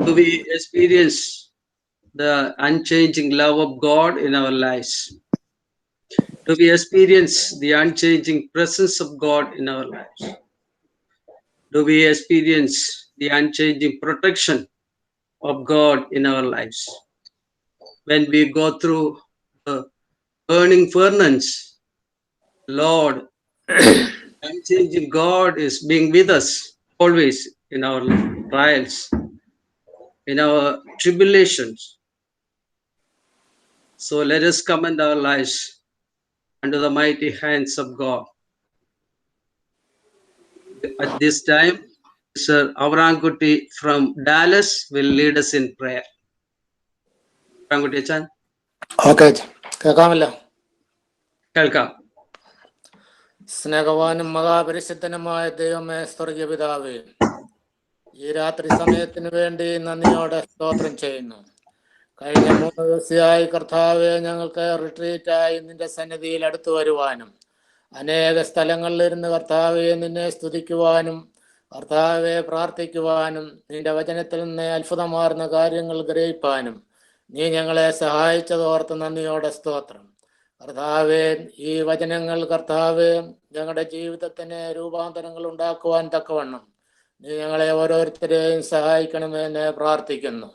Do we experience the unchanging love of God in our lives? Do we experience the unchanging presence of God in our lives? Do we experience the unchanging protection of God in our lives? When we go through the burning furnace, Lord, unchanging God is being with us always in our trials, in our tribulations. So let us commend our lives under the mighty hands of God. At this time, Sir Avrankutti from Dallas will lead us in prayer. Avrankutti Achan. Okay, കേൾക്കാമല്ലോ. കേൾക്കാം. സ്നേഹവാനും മഹാപരിശുദ്ധനുമായ ദൈവമേ, സ്വർഗീയ പിതാവേ, ഈ രാത്രി സമയത്തിന് വേണ്ടി നന്ദിയോടെ സ്തോത്രം ചെയ്യുന്നു. കഴിഞ്ഞ 3 ദിവസമായി കർത്താവെ, ഞങ്ങൾക്ക് റിട്രീറ്റായി നിന്റെ സന്നിധിയിൽ അടുത്തു വരുവാനും അനേക സ്ഥലങ്ങളിലിരുന്ന് കർത്താവെ നിന്നെ സ്തുതിക്കുവാനും കർത്താവെ പ്രാർത്ഥിക്കുവാനും നിന്റെ വചനത്തിൽ നിന്ന് അത്ഭുതമാർന്ന കാര്യങ്ങൾ ഗ്രഹിപ്പാനും നീ ഞങ്ങളെ സഹായിച്ചതോർത്ത് നന്ദിയോടെ സ്തോത്രം. കർത്താവെ, ഈ വചനങ്ങൾ കർത്താവെ ഞങ്ങളുടെ ജീവിതത്തിന് രൂപാന്തരങ്ങൾ ഉണ്ടാക്കുവാൻ തക്കവണ്ണം നീ ഞങ്ങളെ ഓരോരുത്തരെയും സഹായിക്കണമെന്ന് പ്രാർത്ഥിക്കുന്നു.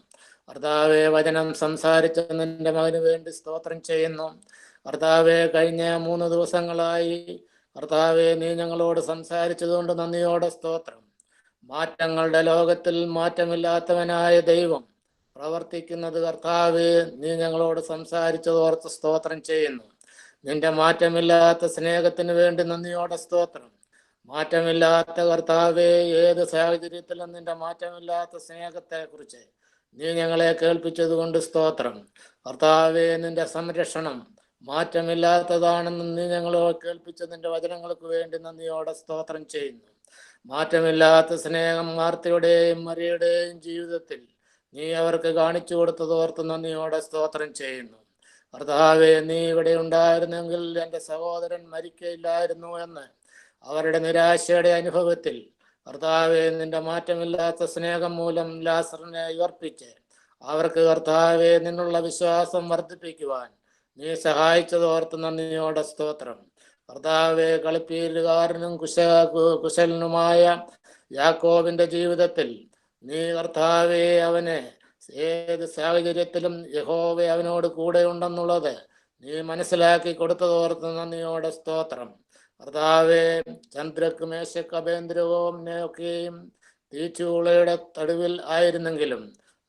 കർത്താവെ, വചനം സംസാരിച്ച നിന്റെ മകന് വേണ്ടി സ്തോത്രം ചെയ്യുന്നു. കർത്താവെ, കഴിഞ്ഞ 3 ദിവസങ്ങളായി കർത്താവെ നീ ഞങ്ങളോട് സംസാരിച്ചതുകൊണ്ട് നന്ദിയോടെ സ്തോത്രം. മാറ്റങ്ങളുടെ ലോകത്തിൽ മാറ്റമില്ലാത്തവനായ ദൈവം പ്രവർത്തിക്കുന്നത് കർത്താവെ നീ ഞങ്ങളോട് സംസാരിച്ചതോർത്ത് സ്തോത്രം ചെയ്യുന്നു. നിന്റെ മാറ്റമില്ലാത്ത സ്നേഹത്തിന് വേണ്ടി നന്ദിയോടെ സ്തോത്രം. മാറ്റമില്ലാത്ത കർത്താവെ, ഏത് സാഹചര്യത്തിലും നിന്റെ മാറ്റമില്ലാത്ത സ്നേഹത്തെ കുറിച്ച് നീ ഞങ്ങളെ കേൾപ്പിച്ചത് കൊണ്ട് സ്തോത്രം. കർത്താവെ, നിന്റെ സംരക്ഷണം മാറ്റമില്ലാത്തതാണെന്ന് നീ ഞങ്ങളെ കേൾപ്പിച്ച നിന്റെ വചനങ്ങൾക്ക് വേണ്ടി നന്ദിയോടെ സ്തോത്രം ചെയ്യുന്നു. മാറ്റമില്ലാത്ത സ്നേഹം മാർത്തയുടെയും മറിയുടെയും ജീവിതത്തിൽ നീ അവർക്ക് കാണിച്ചു കൊടുത്തതോർത്ത് നന്ദിയോടെ സ്തോത്രം ചെയ്യുന്നു. കർത്താവെ, നീ ഇവിടെ ഉണ്ടായിരുന്നെങ്കിൽ എൻ്റെ സഹോദരൻ മരിക്കയില്ലായിരുന്നു എന്ന് അവരുടെ നിരാശയുടെ അനുഭവത്തിൽ കർത്താവെ നിന്റെ മാറ്റമില്ലാത്ത സ്നേഹം മൂലം ലാസറിനെ ഉയർപ്പിച്ച് അവർക്ക് കർത്താവെ നിന്നുള്ള വിശ്വാസം വർദ്ധിപ്പിക്കുവാൻ നീ സഹായിച്ചതോർത്ത് നന്ദിയോടെ സ്തോത്രം. കർത്താവെ, കളിപ്പീരുകാരനും കുശലനുമായ യാക്കോബിന്റെ ജീവിതത്തിൽ നീ കർത്താവെ അവനെ ഏത് സാഹചര്യത്തിലും യഹോവ അവനോട് കൂടെ ഉണ്ടെന്നുള്ളത് നീ മനസ്സിലാക്കി കൊടുത്തതോർത്ത് നന്ദിയോടെ സ്തോത്രം. കർത്താവെ, ചന്ദ്രക്ക് മേശക്ക് അഭേന്ദ്രവും ഒക്കെയും തീച്ചൂളയുടെ തടുവിൽ ആയിരുന്നെങ്കിലും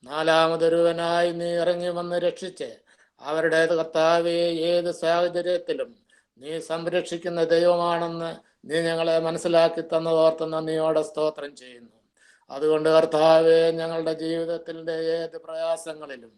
4മതൊരുവനായി നീ ഇറങ്ങി വന്ന് രക്ഷിച്ച് അവരുടെ കർത്താവെ ഏത് സാഹചര്യത്തിലും നീ സംരക്ഷിക്കുന്ന ദൈവമാണെന്ന് നീ ഞങ്ങളെ മനസ്സിലാക്കി തന്നതോർത്ത് നന്ദിയോടെ സ്തോത്രം ചെയ്യുന്നു. അതുകൊണ്ട് കർത്താവെ, ഞങ്ങളുടെ ജീവിതത്തിൻ്റെ ഏത് പ്രയാസങ്ങളിലും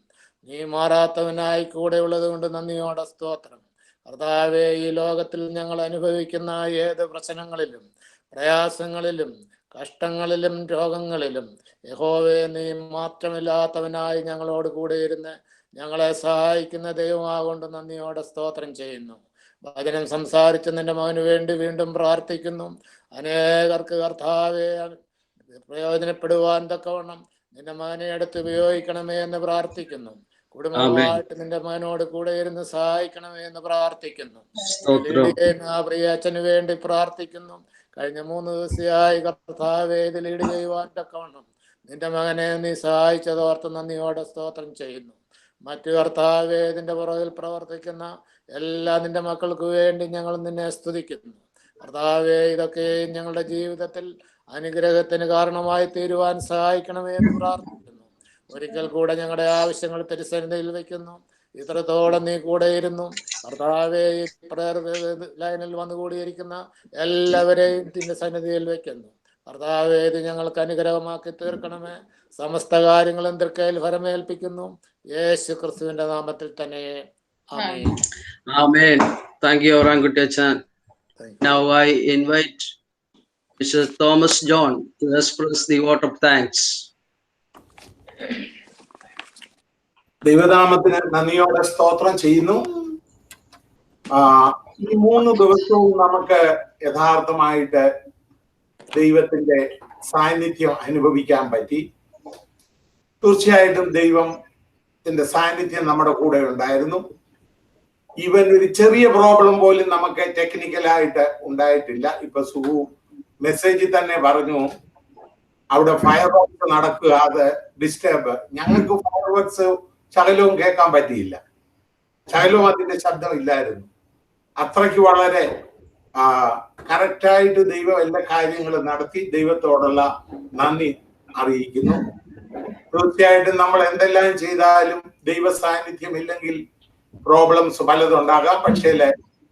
നീ മാറാത്തവനായി കൂടെ ഉള്ളത് കൊണ്ട് നന്ദിയോടെ സ്തോത്രം. കർത്താവെ, ഈ ലോകത്തിൽ ഞങ്ങൾ അനുഭവിക്കുന്ന ഏത് പ്രശ്നങ്ങളിലും പ്രയാസങ്ങളിലും കഷ്ടങ്ങളിലും രോഗങ്ങളിലും യഹോവേ നീ മാറ്റമില്ലാത്തവനായി ഞങ്ങളോട് കൂടെ ഇരുന്ന് ഞങ്ങളെ സഹായിക്കുന്ന ദൈവമാകൊണ്ട് നന്ദിയോടെ സ്തോത്രം ചെയ്യുന്നു. വചനം സംസാരിച്ച് നിന്റെ മകന് വേണ്ടി വീണ്ടും പ്രാർത്ഥിക്കുന്നു. അനേകർക്ക് കർത്താവെ പ്രയോജനപ്പെടുവാൻ തക്കവണ്ണം നിന്റെ മകനെ എടുത്ത് ഉപയോഗിക്കണമേ എന്ന് പ്രാർത്ഥിക്കുന്നു. കുടുംബമായിട്ട് നിന്റെ മകനോട് കൂടെ ഇരുന്ന് സഹായിക്കണമേ എന്ന് പ്രാർത്ഥിക്കുന്നു. ആ പ്രിയ അച്ഛന് വേണ്ടി പ്രാർത്ഥിക്കുന്നു. കഴിഞ്ഞ 3 ദിവസമായി കർത്താവേ ഇത് ലീഡ് ചെയ്യുവാൻ തക്കവണ്ണം നിന്റെ മകനെ നീ സഹായിച്ചതോർത്ത് നന്ദിയോടെ സ്തോത്രം ചെയ്യുന്നു. മറ്റു കർത്താവേ ഇതിന്റെ പുറകിൽ പ്രവർത്തിക്കുന്ന എല്ലാ നിന്റെ മക്കൾക്ക് വേണ്ടി ഞങ്ങൾ നിന്നെ സ്തുതിക്കുന്നു. കർത്താവേ, ഇതൊക്കെ ഞങ്ങളുടെ ജീവിതത്തിൽ അനുഗ്രഹത്തിന് കാരണമായി തീരുവാൻ സഹായിക്കണമേ എന്ന് പ്രാർത്ഥിക്കുന്നു. ഒരിക്കൽ കൂടെ ഞങ്ങളുടെ ആവശ്യങ്ങൾ തിരുസന്നിധിയിൽ വയ്ക്കുന്നു. ഇത്രത്തോളം നീ കൂടെ ഇരുന്നു കർത്താവേ, ഈ പ്രയർ ലൈനിൽ വന്നുകൂടിയിരിക്കുന്ന എല്ലാവരെയും നിന്റെ സന്നിധിയിൽ വയ്ക്കുന്നു. കർത്താവേ, ഇത് ഞങ്ങൾക്ക് അനുഗ്രഹമാക്കി തീർക്കണമേ. സമസ്ത കാര്യങ്ങളും തൃക്കയിൽ ഫലമേൽപ്പിക്കുന്നു. യേശു ക്രിസ്തുവിന്റെ നാമത്തിൽ തന്നെ. ആമേൻ. Amen. Thank you, Avrankutti Achan. Now I invite Mr. Thomas John to express the vote of thanks. ദൈവനാമത്തിന് നന്ദിയോടെ സ്തോത്രം ചെയ്യുന്നു. ഈ 3 ദിവസവും നമുക്ക് യഥാർത്ഥമായിട്ട് ദൈവത്തിന്റെ സാന്നിധ്യം അനുഭവിക്കാൻ പറ്റി. തീർച്ചയായിട്ടും ദൈവത്തിന്റെ സാന്നിധ്യം നമ്മുടെ കൂടെ ഉണ്ടായിരുന്നു. ഈവൻ ഒരു ചെറിയ പ്രോബ്ലം പോലും നമുക്ക് ടെക്നിക്കലായിട്ട് ഉണ്ടായിട്ടില്ല. ഇപ്പൊ സുഹു മെസ്സേജിൽ തന്നെ പറഞ്ഞു അവിടെ ഫയർ വർക്ക്സ് നടക്കുക, അത് ഡിസ്റ്റർബ്. ഞങ്ങൾക്ക് ഫയർ വർക്ക്സ് ശകലവും കേൾക്കാൻ പറ്റിയില്ല. ശകലവും അതിന്റെ ശബ്ദം ഇല്ലായിരുന്നു. അത്രയ്ക്ക് വളരെ കറക്റ്റായിട്ട് ദൈവം എല്ലാ കാര്യങ്ങളും നടത്തി. ദൈവത്തോടുള്ള നന്ദി അറിയിക്കുന്നു. തീർച്ചയായിട്ടും നമ്മൾ എന്തെല്ലാം ചെയ്താലും ദൈവ സാന്നിധ്യം ഇല്ലെങ്കിൽ പ്രോബ്ലംസ് പലതുണ്ടാകാം. പക്ഷേ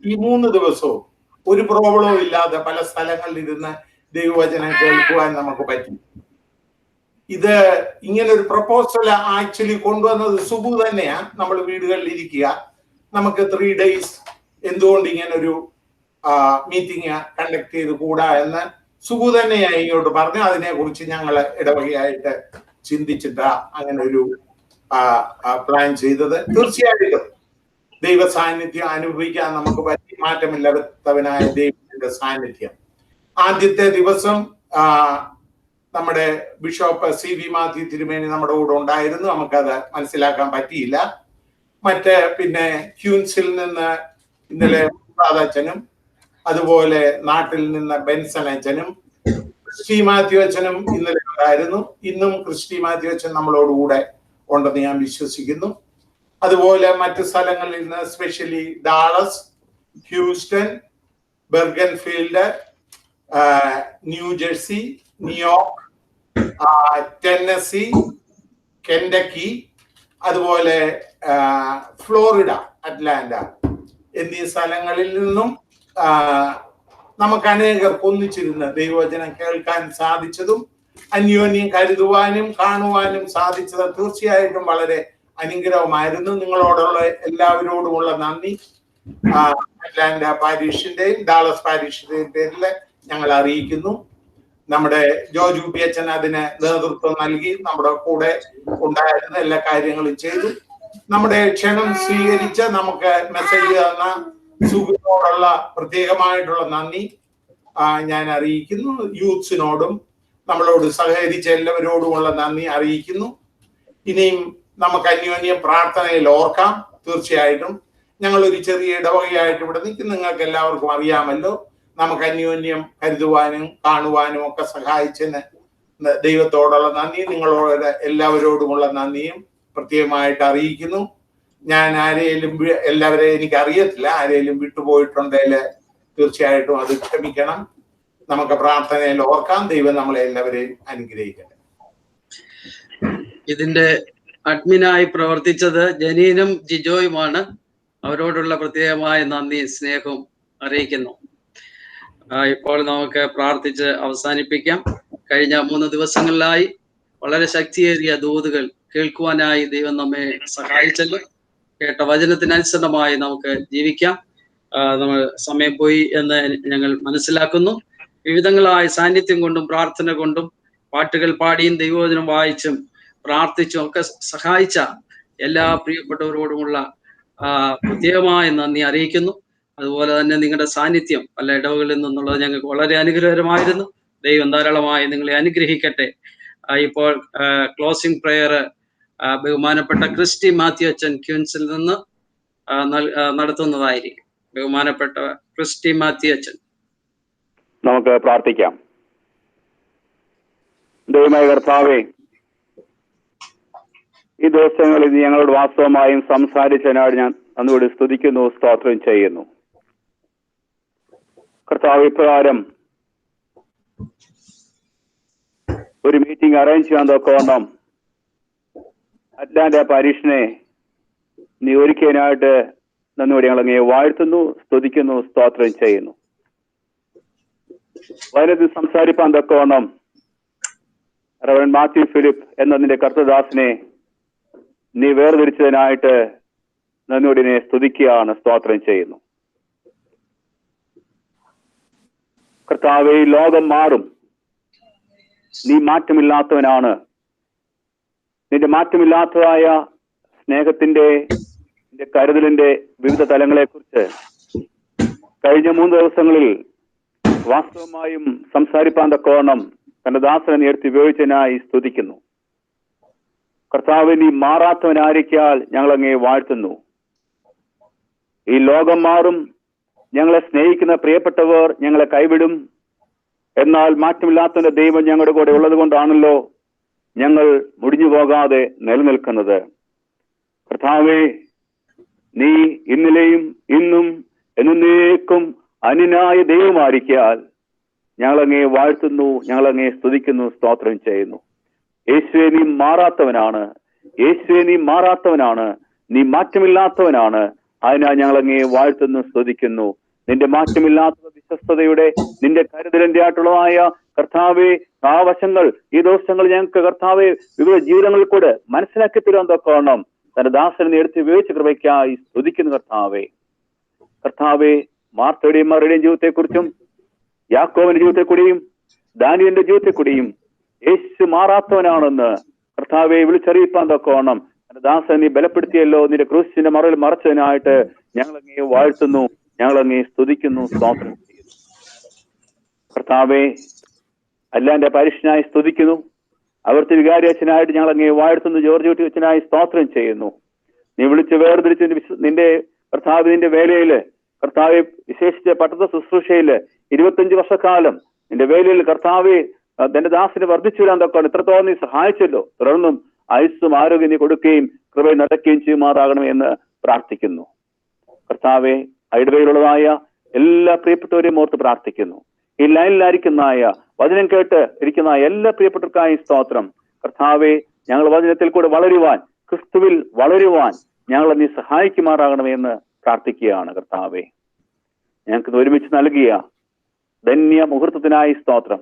ഈ 3 ദിവസവും ഒരു പ്രോബ്ലവും ഇല്ലാതെ പല സ്ഥലങ്ങളിൽ ഇരുന്ന് ദൈവവചനം കേൾക്കുവാൻ നമുക്ക് പറ്റി. ഇത് ഇങ്ങനെ ഒരു പ്രപ്പോസൽ ആക്ച്വലി കൊണ്ടുവന്നത് സുബു തന്നെയാ. നമ്മൾ വീടുകളിൽ ഇരിക്കുക, നമുക്ക് 3 days എന്തുകൊണ്ട് ഇങ്ങനെ ഒരു മീറ്റിംഗ് കണ്ടക്ട് ചെയ്ത് കൂടാ എന്ന് സുബു തന്നെയാ ഇങ്ങോട്ട് പറഞ്ഞു. അതിനെ കുറിച്ച് ഞങ്ങൾ ഇടവകയായിട്ട് ചിന്തിച്ചിട്ടാ അങ്ങനെ ഒരു പ്ലാൻ ചെയ്തത്. തീർച്ചയായിട്ടും ദൈവ സാന്നിധ്യം അനുഭവിക്കാൻ നമുക്ക് പറ്റി. മാറ്റമില്ലാത്തവനായ ദൈവത്തിന്റെ സാന്നിധ്യം. ആദ്യത്തെ ദിവസം നമ്മുടെ ബിഷപ്പ് CV മാത്യു തിരുമേനി നമ്മുടെ കൂടെ ഉണ്ടായിരുന്നു. നമുക്കത് മനസ്സിലാക്കാൻ പറ്റിയില്ല. പിന്നെ ക്യൂൻസിൽ നിന്ന് ഇന്നലെ അച്ഛനും അതുപോലെ നാട്ടിൽ നിന്ന് ബെൻസൺ അച്ഛനും ക്രിസ്റ്റി മാത്യു അച്ഛനും ഇന്നലെ ഉണ്ടായിരുന്നു. ഇന്നും ക്രിസ്റ്റി മാത്യു അച്ഛൻ നമ്മളോടുകൂടെ ഉണ്ടെന്ന് ഞാൻ വിശ്വസിക്കുന്നു. അതുപോലെ മറ്റു സ്ഥലങ്ങളിൽ നിന്ന് specially Dallas, Houston, Bergenfield, New Jersey, New York, Tennessee, Kentucky, അതുപോലെ ഫ്ലോറിഡ, അറ്റ്ലാന്റ എന്നീ സ്ഥലങ്ങളിൽ നിന്നും നമുക്ക് അനേകർക്ക് ഒന്നിച്ചിരുന്ന് ദൈവവചനം കേൾക്കാൻ സാധിച്ചതും അന്യോന്യം കരുതുവാനും കാണുവാനും സാധിച്ചത് തീർച്ചയായിട്ടും വളരെ അനുഗ്രഹമായിരുന്നു. നിങ്ങളോടുള്ള എല്ലാവരോടുമുള്ള നന്ദി അറ്റ്ലാന്റ പാരീഷിന്റെയും ഡാളസ് പാരീഷിന്റെയും പേരിൽ ഞങ്ങൾ അറിയിക്കുന്നു. നമ്മുടെ ജോർജ് കുട്ടി അച്ഛൻ അതിന് നേതൃത്വം നൽകി നമ്മുടെ കൂടെ ഉണ്ടായിരുന്ന എല്ലാ കാര്യങ്ങളും ചെയ്തു. നമ്മുടെ ക്ഷണം സ്വീകരിച്ച് നമുക്ക് മെസ്സേജ് തന്ന സുഖിനോടുള്ള പ്രത്യേകമായിട്ടുള്ള നന്ദി ഞാൻ അറിയിക്കുന്നു. യൂത്ത്സിനോടും നമ്മളോട് സഹകരിച്ച എല്ലാവരോടുമുള്ള നന്ദി അറിയിക്കുന്നു. ഇനിയും നമുക്ക് അന്യോന്യം പ്രാർത്ഥനയിൽ ഓർക്കാം. തീർച്ചയായിട്ടും ഞങ്ങൾ ഒരു ചെറിയ ഇടവകയായിട്ട് ഇവിടെ നിൽക്കും. നിങ്ങൾക്ക് എല്ലാവർക്കും അറിയാമല്ലോ. നമുക്ക് അന്യോന്യം കരുതുവാനും കാണുവാനും ഒക്കെ സഹായിച്ചതിന് ദൈവത്തോടുള്ള നന്ദി, നിങ്ങളോട് എല്ലാവരോടുമുള്ള നന്ദിയും പ്രത്യേകമായിട്ട് അറിയിക്കുന്നു. ഞാൻ എല്ലാവരെയും എനിക്ക് അറിയത്തില്ല, ആരെയും വിട്ടുപോയിട്ടുണ്ടെങ്കിൽ തീർച്ചയായിട്ടും അത് ക്ഷമിക്കണം. നമുക്ക് പ്രാർത്ഥനയിൽ ഓർക്കാം. ദൈവം നമ്മളെ എല്ലാവരെയും അനുഗ്രഹിക്കട്ടെ. ഇതിന്റെ അഡ്മിനായി പ്രവർത്തിച്ചത് ജനീനും ജിജോയുമാണ്. അവരോടുള്ള പ്രത്യേകമായ നന്ദി സ്നേഹവും അറിയിക്കുന്നു. ഇപ്പോൾ നമുക്ക് പ്രാർത്ഥിച്ച് അവസാനിപ്പിക്കാം. കഴിഞ്ഞ 3 ദിവസങ്ങളിലായി വളരെ ശക്തിയേറിയ ദൂതുകൾ കേൾക്കുവാനായി ദൈവം നമ്മെ സഹായിച്ചല്ലോ. കേട്ട വചനത്തിനനുസൃതമായി നമുക്ക് ജീവിക്കാം. നമ്മൾ സമയം പോയി എന്ന് ഞങ്ങൾ മനസ്സിലാക്കുന്നു. വിവിധങ്ങളായ സാന്നിധ്യം കൊണ്ടും പ്രാർത്ഥന കൊണ്ടും പാട്ടുകൾ പാടിയും ദൈവവചനം വായിച്ചും പ്രാർത്ഥിച്ചും ഒക്കെ സഹായിച്ച എല്ലാ പ്രിയപ്പെട്ടവരോടുമുള്ള പ്രത്യേകമായ നന്ദി അറിയിക്കുന്നു. അതുപോലെ തന്നെ നിങ്ങളുടെ സാന്നിധ്യം പല ഇടവകളിൽ നിന്നുള്ളത് ഞങ്ങൾക്ക് വളരെ അനുഗ്രഹകരമായിരുന്നു. ദൈവം ധാരാളമായി നിങ്ങളെ അനുഗ്രഹിക്കട്ടെ. ഇപ്പോൾ ക്ലോസിംഗ് പ്രെയർ ബഹുമാനപ്പെട്ട ക്രിസ്റ്റി മാത്യു അച്ഛൻ ക്യൂൻസിൽ നിന്ന് നടത്തുന്നതായിരിക്കും. ബഹുമാനപ്പെട്ട ക്രിസ്റ്റി മാത്യു അച്ഛൻ. നമുക്ക് പ്രാർത്ഥിക്കാം. ദൈവമായ കർത്താവേ, ഈ ദിവസങ്ങളിൽ ഞങ്ങളോട് വാസ്തവമായും സംസാരിച്ചതിനാണ് ഞാൻ അന്നുകൂടി സ്തുതിക്കുന്നു, സ്തോത്രം ചെയ്യുന്നു. കർത്താവ്, ഇപ്രകാരം ഒരു മീറ്റിംഗ് അറേഞ്ച് ചെയ്യാൻ തൊക്കവണ്ണം അറ്റ്ലാന്റ പാരീഷിനെ നീ ഒരുക്കിയതിനായിട്ട് നന്ദിയോടെ ഞങ്ങൾ അങ്ങയെ വാഴ്ത്തുന്നു, സ്തുതിക്കുന്നു, സ്തോത്രം ചെയ്യുന്നു. വചനത്തിൽ സംസാരിപ്പാൻ തൊക്കവണ്ണം റവറൻ മാത്യു ഫിലിപ്പ് എന്ന നിന്റെ കർത്തദാസിനെ നീ വേർതിരിച്ചതിനായിട്ട് നന്ദിയോടെ സ്തുതിക്കുകയാണ്, സ്തോത്രം ചെയ്യുന്നു. കർത്താവേ, ലോകം മാറും, നീ മാറ്റമില്ലാത്തവനാണ്. നിന്റെ മാറ്റമില്ലാത്തതായ സ്നേഹത്തിന്റെ, നിന്റെ കരുതലിന്റെ വിവിധ തലങ്ങളെ കുറിച്ച് കഴിഞ്ഞ 3 ദിവസങ്ങളിൽ വാസ്തവമായും സംസാരിപ്പാൻ തക്കവണ്ണം തന്റെ ദാസനെ നേർത്തി ഉപയോഗിച്ചതിനായി സ്തുതിക്കുന്നു. കർത്താവ്, നീ മാറാത്തവനായിരിക്കാൽ ഞങ്ങൾ അങ്ങയെ വാഴ്ത്തുന്നു. ഈ ലോകം മാറും, ഞങ്ങളെ സ്നേഹിക്കുന്ന പ്രിയപ്പെട്ടവർ ഞങ്ങളെ കൈവിടും. എന്നാൽ മാറ്റമില്ലാത്തവന്റെ ദൈവം ഞങ്ങളുടെ കൂടെ ഉള്ളത് കൊണ്ടാണല്ലോ ഞങ്ങൾ മുടിഞ്ഞു പോകാതെ നിലനിൽക്കുന്നത്. കർത്താവേ, നീ ഇന്നലെയും ഇന്നും എന്നേക്കും അന്യനായ ദൈവമായിരിക്കാൽ ഞങ്ങളങ്ങയെ വാഴ്ത്തുന്നു, ഞങ്ങളങ്ങയെ സ്തുതിക്കുന്നു, സ്തോത്രം ചെയ്യുന്നു. യേശുവേ, നീ മാറാത്തവനാണ്. യേശുവേ, നീ മാറാത്തവനാണ്. നീ മാറ്റമില്ലാത്തവനാണ്. അതിനാൽ ഞങ്ങളങ്ങയെ വാഴ്ത്തുന്നു, സ്തുതിക്കുന്നു. നിന്റെ മാറ്റമില്ലാത്ത വിശ്വസ്തതയുടെ, നിന്റെ കരുതലിന്റെ ആയിട്ടുള്ളതായ കർത്താവെ ആ വശങ്ങൾ ഈ ദിവസങ്ങൾ ഞങ്ങൾക്ക് കർത്താവെ വിവിധ ജീവിതങ്ങളിൽ കൂടെ മനസ്സിലാക്കി തരുവാൻ തൊക്കണം തന്റെ ദാസനെ എടുത്ത് ഉപയോഗിച്ച കൃപയ്ക്കായി സ്തുതിക്കുന്നു കർത്താവെ. കർത്താവെ മാർത്തയുടെയും മറിയുടെയും ജീവിതത്തെക്കുറിച്ചും യാക്കോബിന്റെ ജീവിതത്തെ കൂടിയും ദാനിയലിന്റെ ജീവിതത്തെ കൂടിയും യേശു മാറാത്തവനാണെന്ന് കർത്താവെ വിളിച്ചറിയിപ്പാൻ തൊക്കണം തന്റെ ദാസനെ ബലപ്പെടുത്തിയല്ലോ. നിന്റെ ക്രൂശിന്റെ മറയിൽ മറച്ചതിനായിട്ട് ഞങ്ങളങ്ങേ വാഴ്ത്തുന്നു, ഞങ്ങളങ്ങേ സ്തുതിക്കുന്നു, സ്തോത്രം ചെയ്യുന്നു. കർത്താവെ അല്ലാന്റെ പരീക്ഷനായി സ്തുതിക്കുന്നു. അവിടുത്തെ വികാരി അച്ഛനായിട്ട് ഞങ്ങളങ്ങേ വാഴ്ത്തുന്നു. ജോർജ് കുട്ടി അച്ഛനായി സ്തോത്രം ചെയ്യുന്നു. നീ വിളിച്ച് വേർതിരിച്ച് നിന്റെ കർത്താവ് നിന്റെ വേലയില് കർത്താവെ വിശേഷിച്ച പട്ടത്ത ശുശ്രൂഷയില് 25 വർഷക്കാലം നിന്റെ വേലയിൽ കർത്താവെ തന്റെ ദാസിന് വർദ്ധിച്ചു വരാൻ തൊക്കെ ഇത്രത്തോളം നീ സഹായിച്ചല്ലോ. തുടർന്നും ആയുസ്സും ആരോഗ്യം നീ കൊടുക്കുകയും കൃപ നടക്കുകയും ചെയ്യുമാറാകണം എന്ന് പ്രാർത്ഥിക്കുന്നു. കർത്താവെ ഇടവയിലുള്ളതായ എല്ലാ പ്രിയപ്പെട്ടവരെയും ഓർത്ത് പ്രാർത്ഥിക്കുന്നു. ഈ ലൈനിലായിരിക്കുന്നതായ വചനം കേട്ട് ഇരിക്കുന്ന എല്ലാ പ്രിയപ്പെട്ടവർക്കായി സ്തോത്രം. കർത്താവെ ഞങ്ങൾ വചനത്തിൽ കൂടെ വളരുവാൻ, ക്രിസ്തുവിൽ വളരുവാൻ ഞങ്ങളെ നീ സഹായിക്കുമാറാകണമെന്ന് പ്രാർത്ഥിക്കുകയാണ്. കർത്താവെ ഞങ്ങൾക്ക് ഒരുമിച്ച് നൽകിയ ധന്യ മുഹൂർത്തത്തിനായി സ്തോത്രം.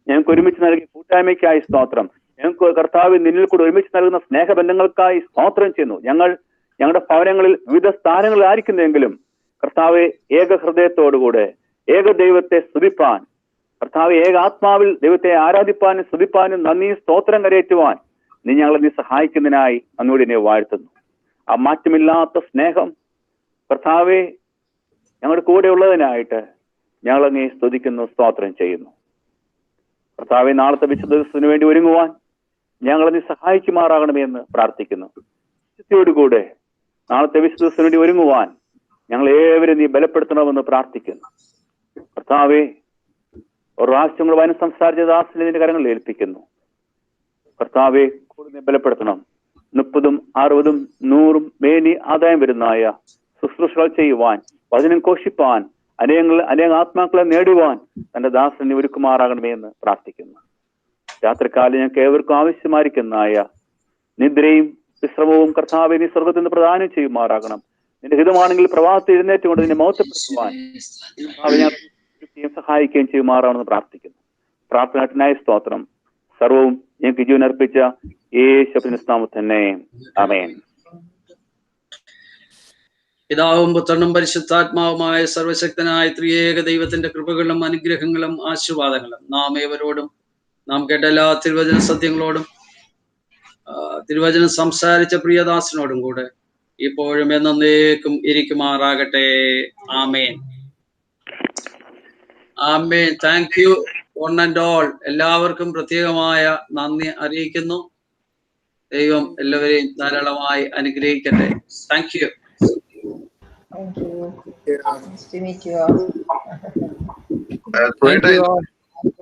ഞങ്ങൾക്ക് ഒരുമിച്ച് നൽകിയ കൂട്ടായ്മയ്ക്കായി സ്തോത്രം. ഞങ്ങൾക്ക് കർത്താവ് നിന്നിൽ കൂടെ ഒരുമിച്ച് നൽകുന്ന സ്നേഹബന്ധങ്ങൾക്കായി സ്തോത്രം ചെയ്യുന്നു. ഞങ്ങളുടെ ഭവനങ്ങളിൽ വിവിധ സ്ഥാനങ്ങളിലായിരിക്കുന്നെങ്കിലും കർത്താവെ ഏക ഹൃദയത്തോടുകൂടെ ഏക ദൈവത്തെ സ്തുതിപ്പാൻ, കർത്താവ് ഏക ആത്മാവിൽ ദൈവത്തെ ആരാധിപ്പാനും സ്തുതിപ്പാനും നന്ദി സ്തോത്രം കരയേറ്റുവാൻ നീ ഞങ്ങളെ സഹായിക്കുന്നതിനായി അന്നോട് എന്നെ വാഴ്ത്തുന്നു. ആ മാറ്റമില്ലാത്ത സ്നേഹം കർത്താവെ ഞങ്ങളുടെ കൂടെ ഉള്ളതിനായിട്ട് ഞങ്ങളങ്ങേ സ്തുതിക്കുന്നു, സ്തോത്രം ചെയ്യുന്നു. കർത്താവെ നാളത്തെ വിശുദ്ധ ദിവസത്തിന് വേണ്ടി ഒരുങ്ങുവാൻ ഞങ്ങളെ നീ സഹായിക്കുമാറാകണമെന്ന് പ്രാർത്ഥിക്കുന്നു. ശക്തിയോടുകൂടെ നാളത്തെ വിശുദ്ധ ദിവസത്തിന് വേണ്ടി ഒരുങ്ങുവാൻ ഞങ്ങൾ ഏവരും നീ ബലപ്പെടുത്തണമെന്ന് പ്രാർത്ഥിക്കുന്നു. കർത്താവെ ഒരു ആവശ്യങ്ങൾ വനം സംസാരിച്ച ദാസിനെ നിന്റെ കരങ്ങളിൽ ഏൽപ്പിക്കുന്നു. കർത്താവെ കൂടുതൽ ബലപ്പെടുത്തണം. 30, 60, 100 മേനി ആദായം വരുന്നതായ ശുശ്രൂഷകൾ ചെയ്യുവാൻ, വചനം ഘോഷിപ്പാൻ, അനേക ആത്മാക്കളെ നേടുവാൻ തന്റെ ദാസനെ ഒരുക്കുമാറാകണമേ എന്ന് പ്രാർത്ഥിക്കുന്നു. രാത്രികാലം ഞങ്ങൾക്ക് ഏവർക്കും ആവശ്യമായിരിക്കുന്നതായ നിദ്രയും വിശ്രമവും കർത്താവെ നീ സ്വർഗത്തിൽ നിന്ന് പ്രദാനം ചെയ്യുമാറാകണം. നിന്റെ ഹിതമാണെങ്കിൽ പ്രഭാതത്തിൽ എഴുന്നേറ്റുകൊണ്ട് നിന്നെ മഹത്വപ്പെടുത്തുവാൻ സഹായിക്കുകയും ചെയ്യുമാറാണെന്ന് പ്രാർത്ഥിക്കുന്നു. പ്രാർത്ഥനാട്ടിനായ സ്തോത്രം. സർവവും ഞങ്ങൾക്ക് ജീവൻ അർപ്പിച്ച യേശുവിന്റെ നാമത്തിൽ തന്നെ ആമേൻ. പിതാവും പുത്രനും പരിശുദ്ധാത്മാവുമായ സർവശക്തനായ ത്രിയേക ദൈവത്തിന്റെ കൃപകളും അനുഗ്രഹങ്ങളും ആശീർവാദങ്ങളും നാം ഏവരോടും നാം കേട്ട എല്ലാ തിരുവചന സത്യങ്ങളോടും തിരുവചനം സംസാരിച്ച പ്രിയദാസനോടും കൂടെ ഇപ്പോഴും എന്നേക്കും ഇരിക്കുമാറാകട്ടെ. ആമേൻ, ആമേൻ. Thank you one and all. എല്ലാവർക്കും പ്രത്യേകമായ നന്ദി അറിയിക്കുന്നു. ദൈവം എല്ലാവരെയും ധാരാളമായി അനുഗ്രഹിക്കട്ടെ. Thank you. Thank you. Nice to meet you all. Thank you all.